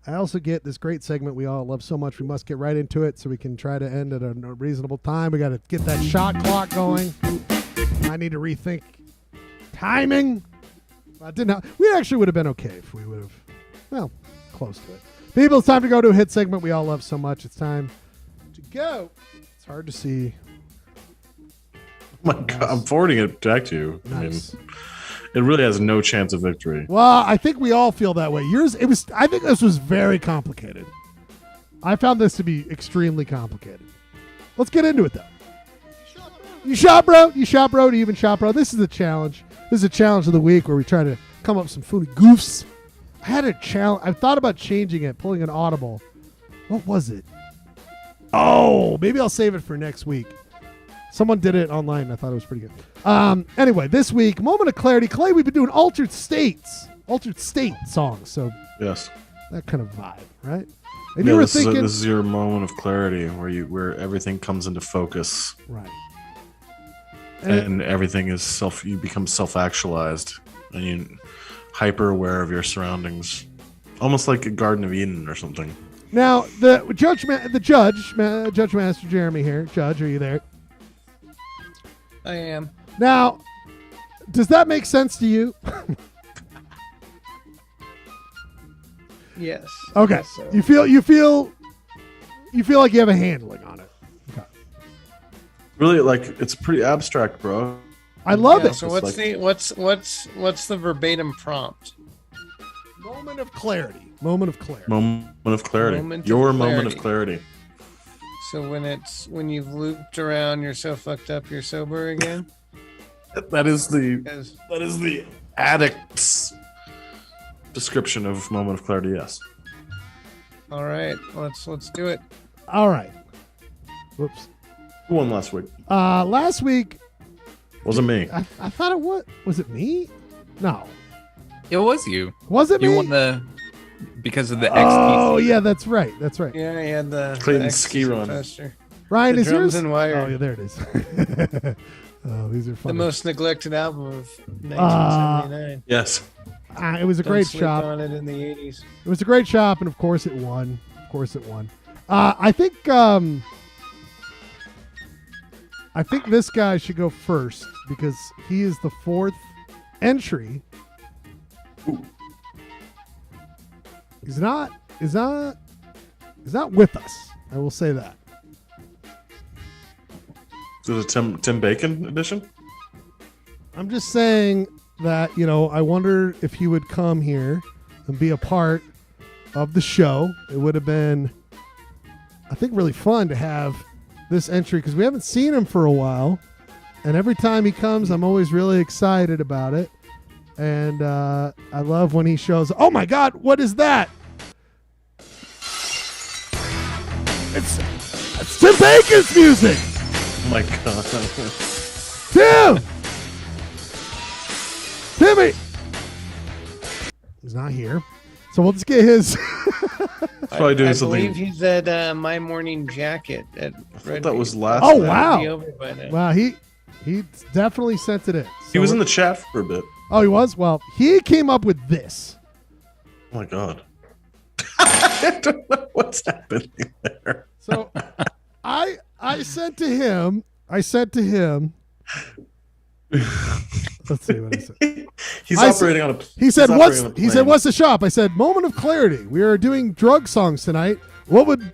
I also get this great segment we all love so much. We must get right into it so we can try to end at a reasonable time. We got to get that shot clock going. I need to rethink timing. I didn't. We actually would have been okay if we would have, well, close to it. People, it's time to go to a hit segment we all love so much. It's time to go. It's hard to see. Oh my God, I'm forwarding it back to you. Nice. I mean, it really has no chance of victory. Well, I think we all feel that way. I think this was very complicated. I found this to be extremely complicated. Let's get into it, though. You shot, bro? You shot, bro? Do you even shot, bro? This is a challenge. This is a challenge of the week where we try to come up with some funny goofs. I had a challenge. I thought about changing it, pulling an audible. What was it? Oh, maybe I'll save it for next week. Someone did it online, and I thought it was pretty good. Anyway, this week, Moment of Clarity. Clay, we've been doing altered state songs. So yes, that kind of vibe, right? And yeah, you were this thinking, is your moment of clarity where everything comes into focus, right? And everything is you become self-actualized, and you hyper aware of your surroundings, almost like a Garden of Eden or something. Now, the Judge Master Jeremy here. Judge, are you there? I am. Now, does that make sense to you? Yes. Okay. So. You feel like you have a handling on it. Okay. Really, like it's pretty abstract, bro. I love it. So what's the verbatim prompt? Moment of clarity. Moment of clarity. Moment of clarity. Moment of clarity. So when you've looped around, you're so fucked up, you're sober again. That is the addict's description of moment of clarity. Yes. All right, let's do it. All right. Whoops. Who won last week? Last week wasn't me. I thought it was. Was it me? No. It was you. Was it me? You won because of the XT. Oh yeah, that's right. That's right. Yeah, he had the Clayton ski run. Ryan, the is yours? and wire. Oh yeah, there it is. Oh, these are fun. The most neglected album of 1979. Yes. It was a great sleep shop. on it in the 80s. It was a great shop, and of course it won. I think this guy should go first because he is the fourth entry. Ooh. He's not with us. I will say that. Is it a Tim Bacon edition? I'm just saying that, I wonder if he would come here and be a part of the show. It would have been, I think, really fun to have this entry because we haven't seen him for a while. And every time he comes, I'm always really excited about it. And I love when he shows. Oh my God, what is that? It's Tim Bacon's music. Oh my God. Timmy! He's not here. So we'll just get his. Probably doing something. I believe he's at My Morning Jacket at Red. That was last. Oh, night. wow. Wow, he definitely sent it in. He was in the chat for a bit. Oh, he was? Well, he came up with this. Oh my God. I don't know what's happening there. So I said to him. Let's see what I said. He's operating on a. He said, "What's the shop?" I said, "Moment of clarity. We are doing drug songs tonight. What would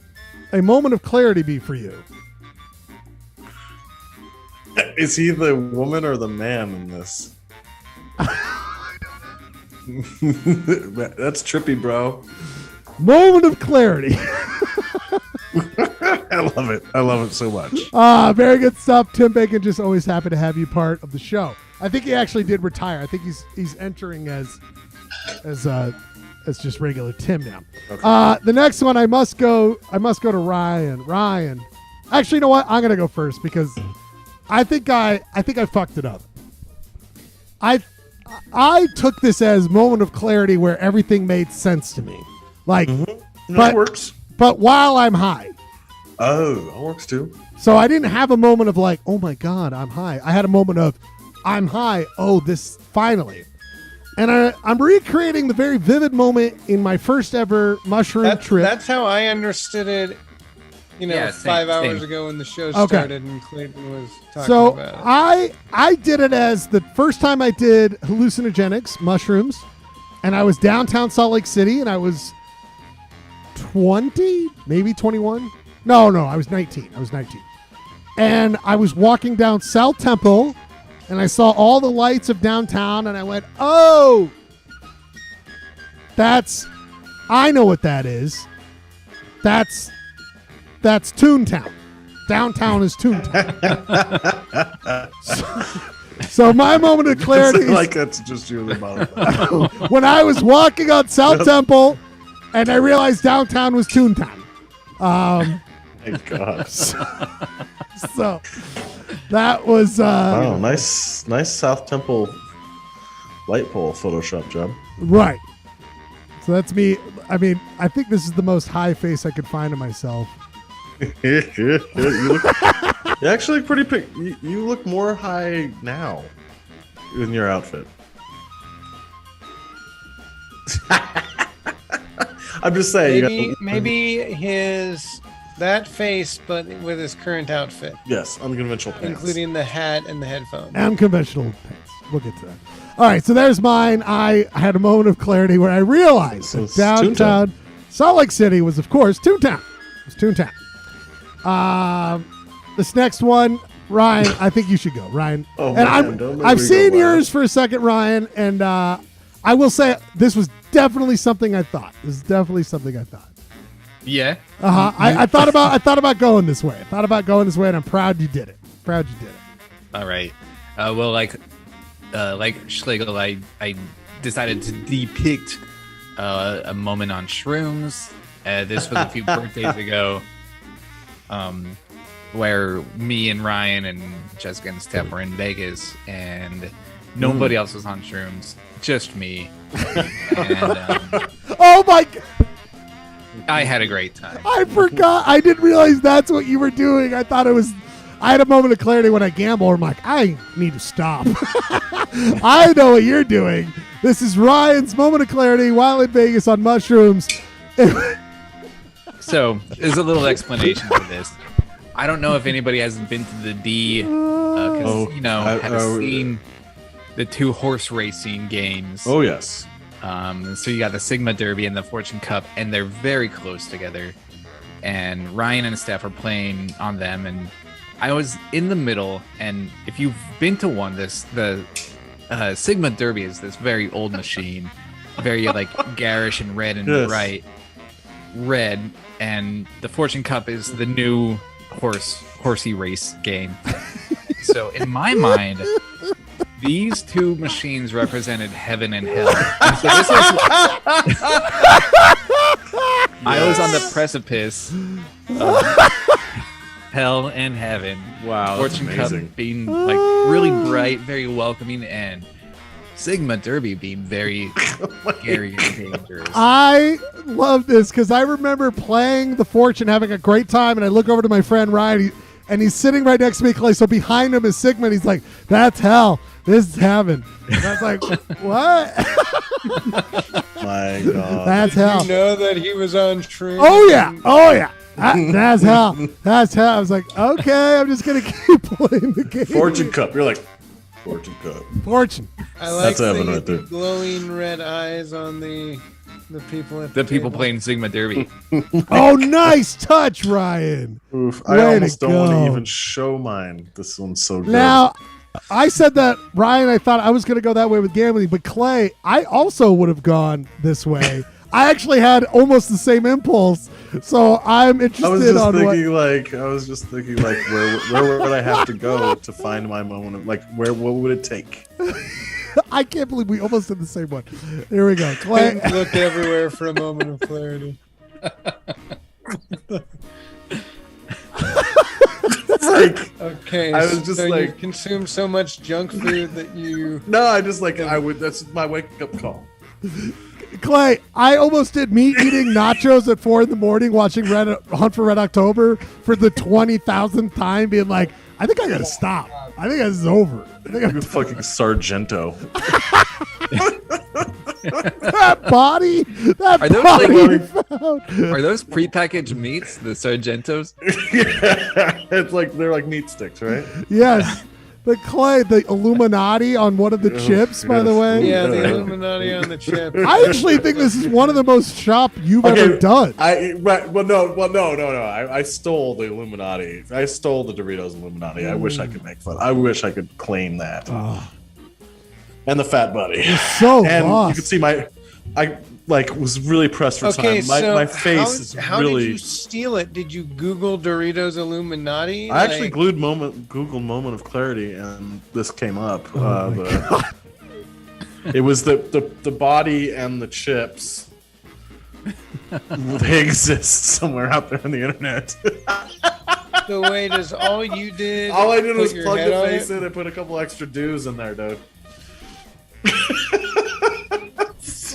a moment of clarity be for you?" Is he the woman or the man in this? That's trippy, bro. Moment of clarity. I love it so much. Very good stuff. Tim Bacon, just always happy to have you part of the show. I think he actually did retire. I think he's entering as just regular Tim now. Okay. The next one I must go to Ryan. Ryan. Actually, you know what? I'm gonna go first because I think I fucked it up. I took this as moment of clarity where everything made sense to me. Like, That works. But while I'm high. Oh, that works too. So I didn't have a moment of like, oh my God, I'm high. I had a moment of, I'm high. Oh, this finally. And I'm recreating the very vivid moment in my first ever mushroom trip. That's how I understood it. Yeah, 5 hours same. ago when the show Okay. started and Clayton was talking So about it. I did it as the first time I did hallucinogenics, mushrooms, and I was downtown Salt Lake City, and I was 20, maybe 21. No, I was 19. And I was walking down South Temple, and I saw all the lights of downtown, and I went, oh, I know what that is. That's Toontown. Downtown is Toontown. so my moment of clarity like that's just you about when I was walking on South Temple and I realized downtown was Toontown. Thank God. So that was wow, nice South Temple light pole Photoshop job. Right. So that's me. I mean, I think this is the most high face I could find of myself. You actually pretty you look more high now in your outfit. I'm just saying. Maybe that face, but with his current outfit. Yes, unconventional pants, including the hat and the headphones. Unconventional pants. We'll get to that. All right, so there's mine. I had a moment of clarity where I realized that downtown Salt Lake City was, of course, Toontown. It was Toontown. This next one, Ryan, I think you should go, Ryan. Oh, and I've seen yours for a second, Ryan, and I will say this was definitely something I thought. Yeah. I thought about going this way. And I'm proud you did it. All right. Well, like Schlegel, I decided to depict a moment on shrooms. This was a few birthdays ago, where me and Ryan and Jessica and Steph were in Vegas, and nobody else was on shrooms, just me. And, oh my God. I had a great time. I forgot. I didn't realize that's what you were doing. I thought it was. I had a moment of clarity when I gamble. I'm like, I need to stop. I know what you're doing. This is Ryan's moment of clarity while in Vegas on mushrooms. So there's a little explanation for this. I don't know if anybody has been to the D, because have seen the two horse racing games. Oh yes. So you got the Sigma Derby and the Fortune Cup, and they're very close together. And Ryan and Steph are playing on them, and I was in the middle. And if you've been to one, the Sigma Derby is this very old machine, very like garish and red and bright red, and the Fortune Cup is the new horsey race game. So in my mind, these two machines represented heaven and hell. And so this was, I was on the precipice of hell and heaven. Wow, Fortune that's Cup amazing. being like really bright, very welcoming, and Sigma Derby being very scary and dangerous. I love this because I remember playing the Fortune, having a great time, and I look over to my friend Ryan, and he's sitting right next to me, Clay. So behind him is Sigma, and he's like, "That's hell. This is heaven." And I was like, "What?" My God. That's hell. Did you know that he was on shrooms? Oh yeah. That's hell. That's hell. I was like, okay, I'm just gonna keep playing the game. Fortune Cup. You're like, Fortune Cup. Fortune. I like That's heaven right there. Glowing red eyes on the people at The people table. playing Sigma Derby. Oh, nice touch, Ryan. Oof. Way I almost to don't want go. to even show mine. This one's so good. Now, I said that, Ryan, I thought I was going to go that way with gambling, but Clay, I also would have gone this way. I actually had almost the same impulse, so I'm interested I was just thinking like, where would I have to go to find my moment of like, what would it take? I can't believe we almost did the same one. Here we go. Clay. Look everywhere for a moment of clarity. Okay, I was just so like, you consume so much junk food that you. No, I just like I would. That's my wake up call. Clay, I almost did me eating nachos at 4 a.m. watching Hunt for Red October for the 20,000th time, being like, I think I gotta stop. I think this is over. I think You're fucking Sargento. That body. Are those Body are those prepackaged meats, the Sargentos? Yeah, it's like they're like meat sticks, right? Yes. But Clay, the Illuminati on one of the chips, by the way. Yeah, the Illuminati on the chip. I actually think this is one of the most shop you've ever done. No. I stole the Illuminati. I stole the Doritos Illuminati. I wish I could make fun. I wish I could claim that. And the Fat Buddy. You're so and lost. you can see I was really pressed for time. My face is how really. did you steal it? Did you Google Doritos Illuminati? I actually Googled moment of clarity, and this came up. It was the body and the chips. They exist somewhere out there on the internet. So wait, is all you did? All I did was your plug head the on face it? in and put a couple extra dews in there, dude.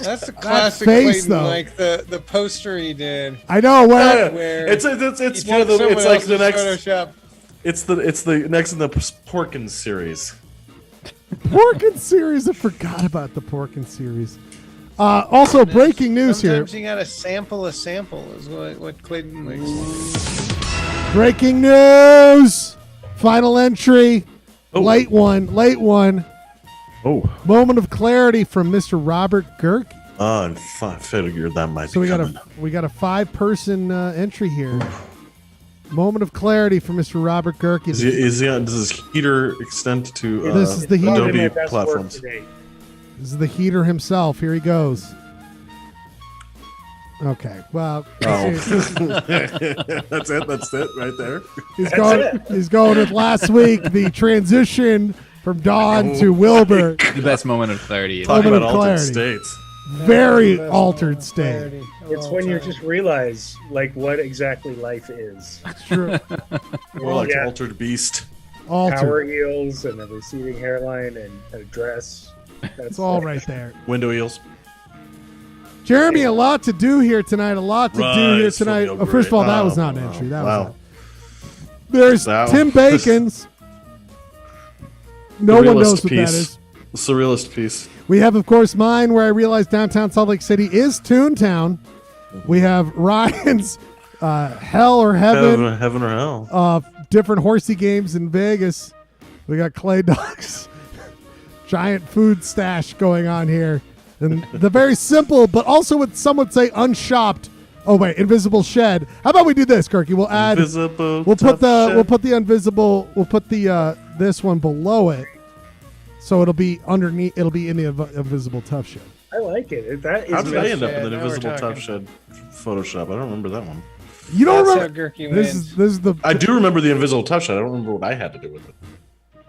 That's a classic face, Clayton, though. like the poster he did. I know where it's he one of the. took It's like the someone next. else's Photoshop. It's the next in the Porkins series. Porkins series. I forgot about the Porkins series. Also, breaking news here. Sometimes you gotta sample a sample is what Clayton likes. Breaking news. Final entry. Late one. Oh. Moment of clarity from Mr. Robert Gerke. I figured that might So be we got a 5-person entry here. Moment of clarity for Mr. Robert Gerke. Does his heater extend to This is the heater. Adobe platforms? This is the heater himself. Here he goes. Okay. Well, that's it right there. He's going with last week, the transition from Dawn to Wilbur. The best moment of clarity. Talk Moment about of altered clarity. states. Very altered state. It's when you just realize like what exactly life is. It's true. More like altered beast. Power heels and a receding hairline and a dress. That's all right there. Window heels. Jeremy, a lot to do here tonight. Feel First of all, great. that was not an entry. That Wow. was There's That Tim was- Bacon's. No one knows what that is. The surrealist piece. We have, of course, mine, where I realized downtown Salt Lake City is Toontown. We have Ryan's Hell or Heaven. Heaven or Hell. Different horsey games in Vegas. We got Clay Dog's giant food stash going on here. And the very simple, but also what some would say unshopped. Oh wait, invisible shed. How about we do this, Kirky? We'll add. Invisible We'll put tough shed. the invisible. We'll put the this one below it, so it'll be underneath. It'll be in the invisible tough shed. I like it. That is How did I end up shed. in the Now we're invisible tough talking. shed Photoshop? I don't remember that one. You don't That's remember? how Gerke This wins. is the. I do remember the invisible tough shed. I don't remember what I had to do with it.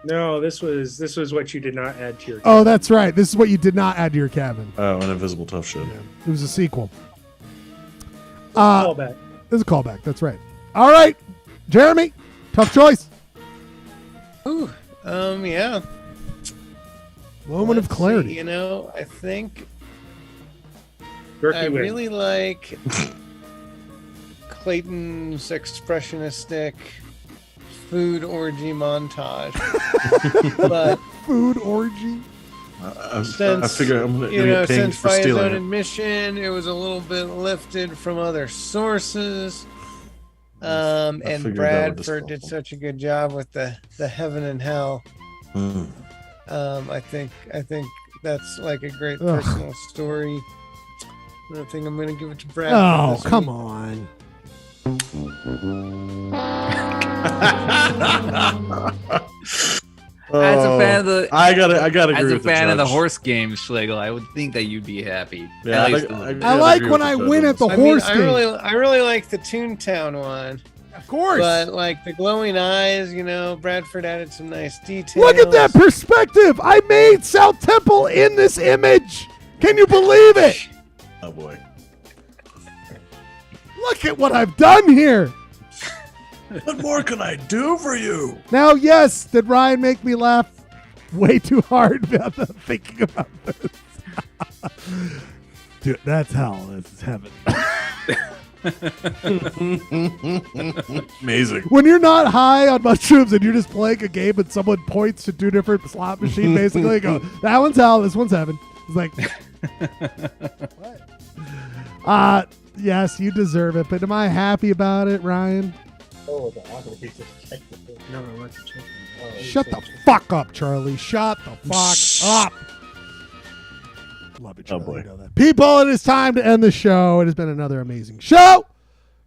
No, this was what you did not add to your. Oh, that's right. This is what you did not add to your cabin. Oh, an invisible tough shed. It was a sequel. Callback. It was a callback. That's right. All right, Jeremy, tough choice. Ooh, yeah. Moment of Let's clarity. see, you know, I think Gerke I wins. really like Clayton's expressionistic food orgy montage. But Food orgy. I since figure I'm going to you know, get pinged since for by his own stealing it. admission, it was a little bit lifted from other sources. And figured that would Bradford did such a good job with the heaven and hell. Mm. I think that's like a great Ugh. personal story. I think I'm going to give it to Brad. Oh, come on. As a fan of the, I gotta agree as a with the fan of the judge. horse game, Schlegel, I would think that you'd be happy. Yeah, At least a I little bit. I like when I win at the horse game. I really like the Toontown one. Of course. But like the glowing eyes, you know, Bradford added some nice details. Look at that perspective. I made South Temple in this image. Can you believe it? Oh boy. Look at what I've done here. What more can I do for you? Now, yes, did Ryan make me laugh way too hard about thinking about this? Dude, that's hell. This is heaven. Amazing. When you're not high on mushrooms and you're just playing a game and someone points to two different slot machines, basically, you go, that one's hell, this one's heaven. It's like, what? Yes, you deserve it, but am I happy about it, Ryan? Oh, the auto piece of technical. No, I want to check. Shut the fuck up, Charlie. Shut the fuck up. Love it, Charlie. boy. You know that. People, it is time to end the show. It has been another amazing show.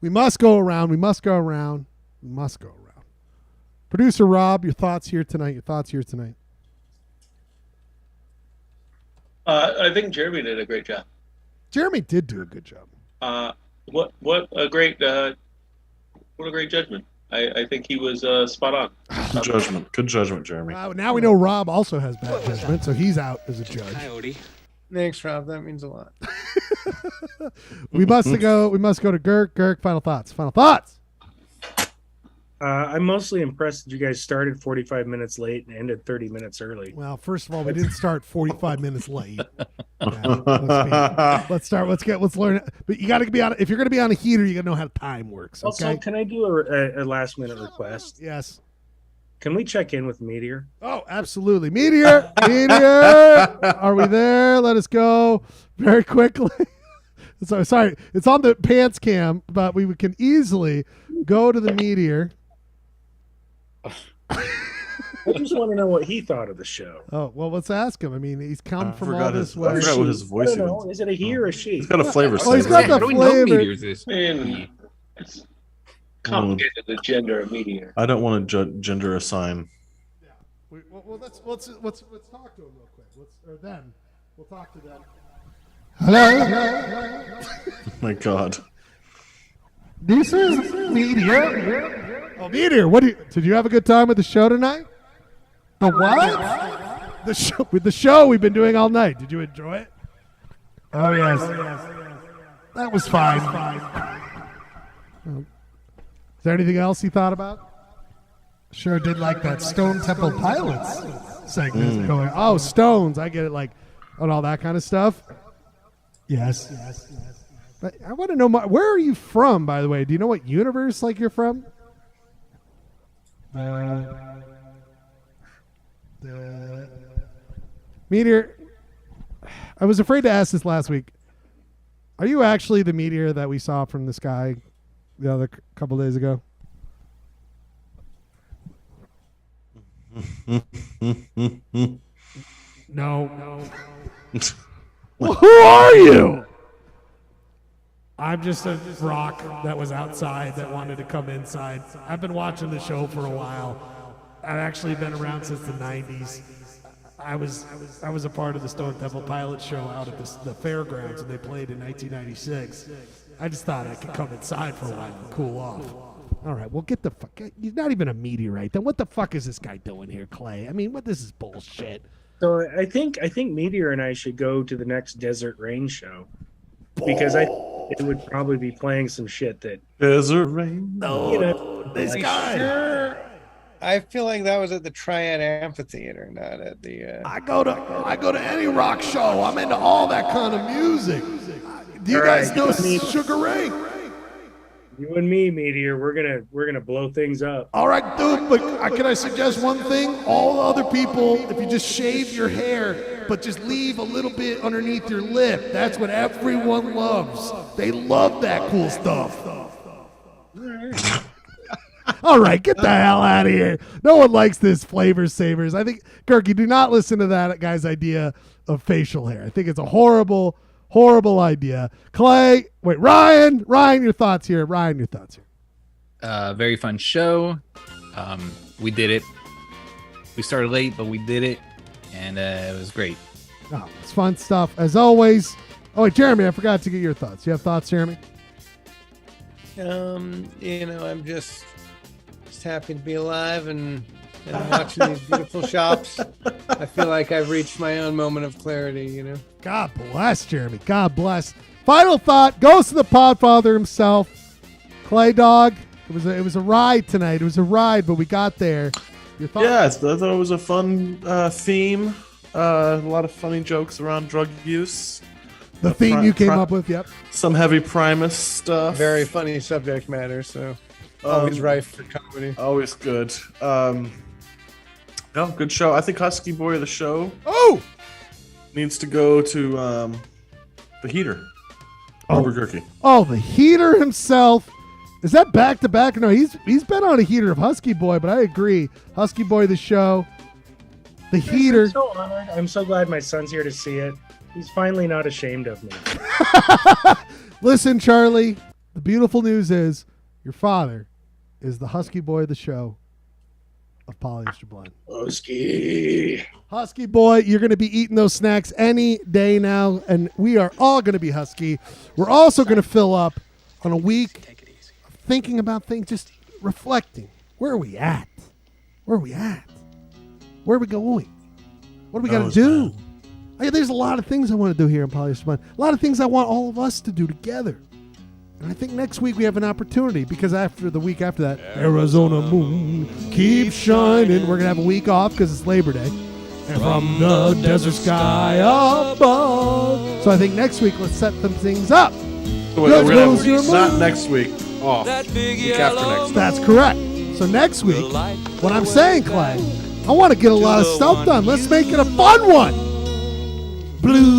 We must go around. We must go around. We must go around. Producer Rob, your thoughts here tonight. Your thoughts here tonight. I think Jeremy did a great job. Jeremy did do a good job. What a great judgment. I think he was spot on. Good judgment, Jeremy. Now we know Rob also has bad judgment, so he's out as a judge. Coyote. Thanks, Rob. That means a lot. We must go to Girk. Girk, final thoughts. Final thoughts. I'm mostly impressed that you guys started 45 minutes late and ended 30 minutes early. Well, first of all, we didn't start 45 minutes late. Yeah, let's learn. But you got to be on. If you're going to be on a heater, you got to know how time works. Okay? Also, can I do a last minute request? Yes. Can we check in with Meteor? Oh, absolutely. Meteor. Are we there? Let us go very quickly. Sorry. It's on the pants cam, but we can easily go to the Meteor. I just want to know what he thought of the show. Oh, well, let's ask him. I mean, he's come from all this I way. forgot what his voice I don't know. Is it a he or a she? He's got a flavor. Oh, he's got the flavor. It's complicated, the gender of Meteor. I don't want to gender assign. Well, let's talk to him real quick. We'll talk to them. Hello. My God. This is Meteor. Oh, Meteor, did you have a good time with the show tonight? The what? The show we've been doing all night. Did you enjoy it? Oh, yes. That was fine. Is there anything else you thought about? Sure did like that Stone Temple Pilots segment going. Oh, Stones. I get it. Like, and all that kind of stuff. Yes. But I want to know where are you from, by the way? Do you know what universe you're from? Meteor, I was afraid to ask this last week. Are you actually the meteor that we saw from the sky the other couple days ago? No. Well, who are you? I'm just a rock that was outside that wanted to come inside. I've been watching the show for a while. I've actually been around since the 90s. I was a part of the Stone Temple Pilots show out at the fairgrounds, and they played in 1996. I just thought I could come inside for a while and cool off. All right, well, get the fuck. He's not even a meteorite. Then what the fuck is this guy doing here, Clay? I mean, this is bullshit. So I think Meteor and I should go to the next Desert Rain show because it would probably be playing some shit that Desert Rain. No, this guy. Sure. I feel like that was at the Triad Amphitheater, not at the. I go to any rock show. I'm into all that kind of music. Do you guys know Sugar Ray? You and me, Meteor, we're gonna blow things up. All right, dude. But can I suggest one thing? All other people, if you just shave your hair, but just leave a little bit underneath your lip, that's what everyone loves. They love that cool stuff. All right, get the hell out of here. No one likes this flavor savers. I think, Kirky, do not listen to that guy's idea of facial hair. I think it's a horrible idea. Clay, wait, Ryan, your thoughts here. Very fun show. We did it We started late, but we did it, and it was great. Oh, it's fun stuff as always. Oh wait, Jeremy, I forgot to get your thoughts. You have thoughts, Jeremy? I'm just happy to be alive and watching these beautiful shops. I feel like I've reached my own moment of clarity, God bless, Jeremy. God bless. Final thought goes to the Podfather himself, Clay Dog. It was a ride tonight. It was a ride, but we got there. Your thoughts? Yeah, I thought it was a fun theme. A lot of funny jokes around drug use. The theme you came up with, yep. Some heavy Primus stuff. Very funny subject matter, so always rife for comedy. Always good. No, good show. I think Husky Boy of the show needs to go to the Heater. Albuquerque. Oh, the Heater himself. Is that back to back? No, he's been on a Heater of Husky Boy, but I agree. Husky Boy of the show. The Heater. I'm so honored. I'm so glad my son's here to see it. He's finally not ashamed of me. Listen, Charlie, the beautiful news is your father is the Husky Boy of the show of Polyester Blend. Husky Boy, you're going to be eating those snacks any day now, and we are all going to be Husky. We're also going to fill up on a week of thinking about things, just reflecting. Where are we at? Where are we at? Where are we going? What do we got to do? There's a lot of things I want to do here in Polyester Blend. A lot of things I want all of us to do together. And I think next week we have an opportunity because after the week after that, Arizona moon keeps shining. We're going to have a week off because it's Labor Day. And from the desert sky above. So I think next week, let's set some things up. So we're going to have not next week, off. Week after next. That's correct. So next week, what I'm saying, Clay, I want to get a lot of stuff done. Let's make it a fun one. Blue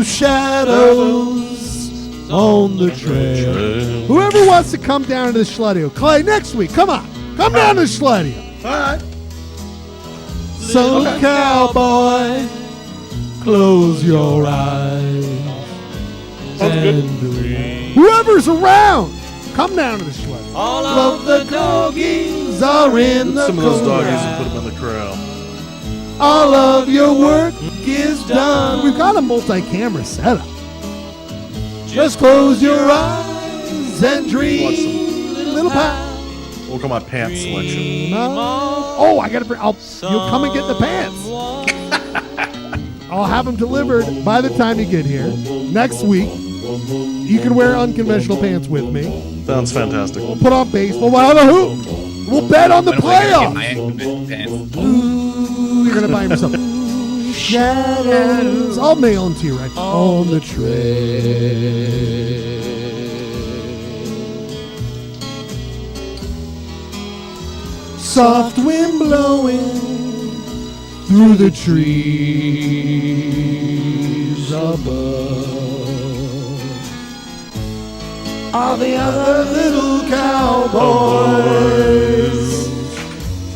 shadows on the trail. Whoever wants to come down to the Schledio. Clay, next week, come on. Come down to the Schledio. All right. So, cowboy, close your eyes. Whoever's around, come down to the Schledio. All of the doggies are in the Some of those doggies will put them in the corral. All of your work is done. We've got a multi-camera setup. Just close your eyes and dream, little pal. Look at my pants selection. Oh, I gotta bring. You'll come and get the pants. I'll have them delivered by the time you get here. Next week, you can wear unconventional pants with me. Sounds fantastic. We'll put on baseball. We'll have a hoop. We'll bet on the playoffs. Ooh, you're gonna buy him some shadows. I'll mail them to you right on the trail. Soft wind blowing through the trees above. All the other little cowboys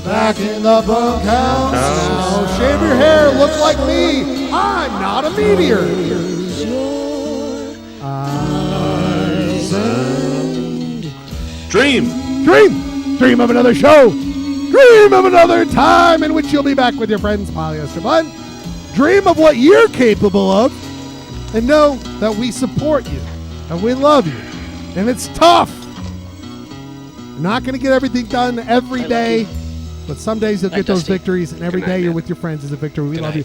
back in the bunkhouse now. Shave your hair, look like me. I'm not a meteor. Dream of another show. Dream of another time in which you'll be back with your friends, Polyester Blend. Dream of what you're capable of, and know that we support you and we love you. And it's tough. You're not going to get everything done every day, but some days you'll get those victories, and every day you're with your friends is a victory. We love you.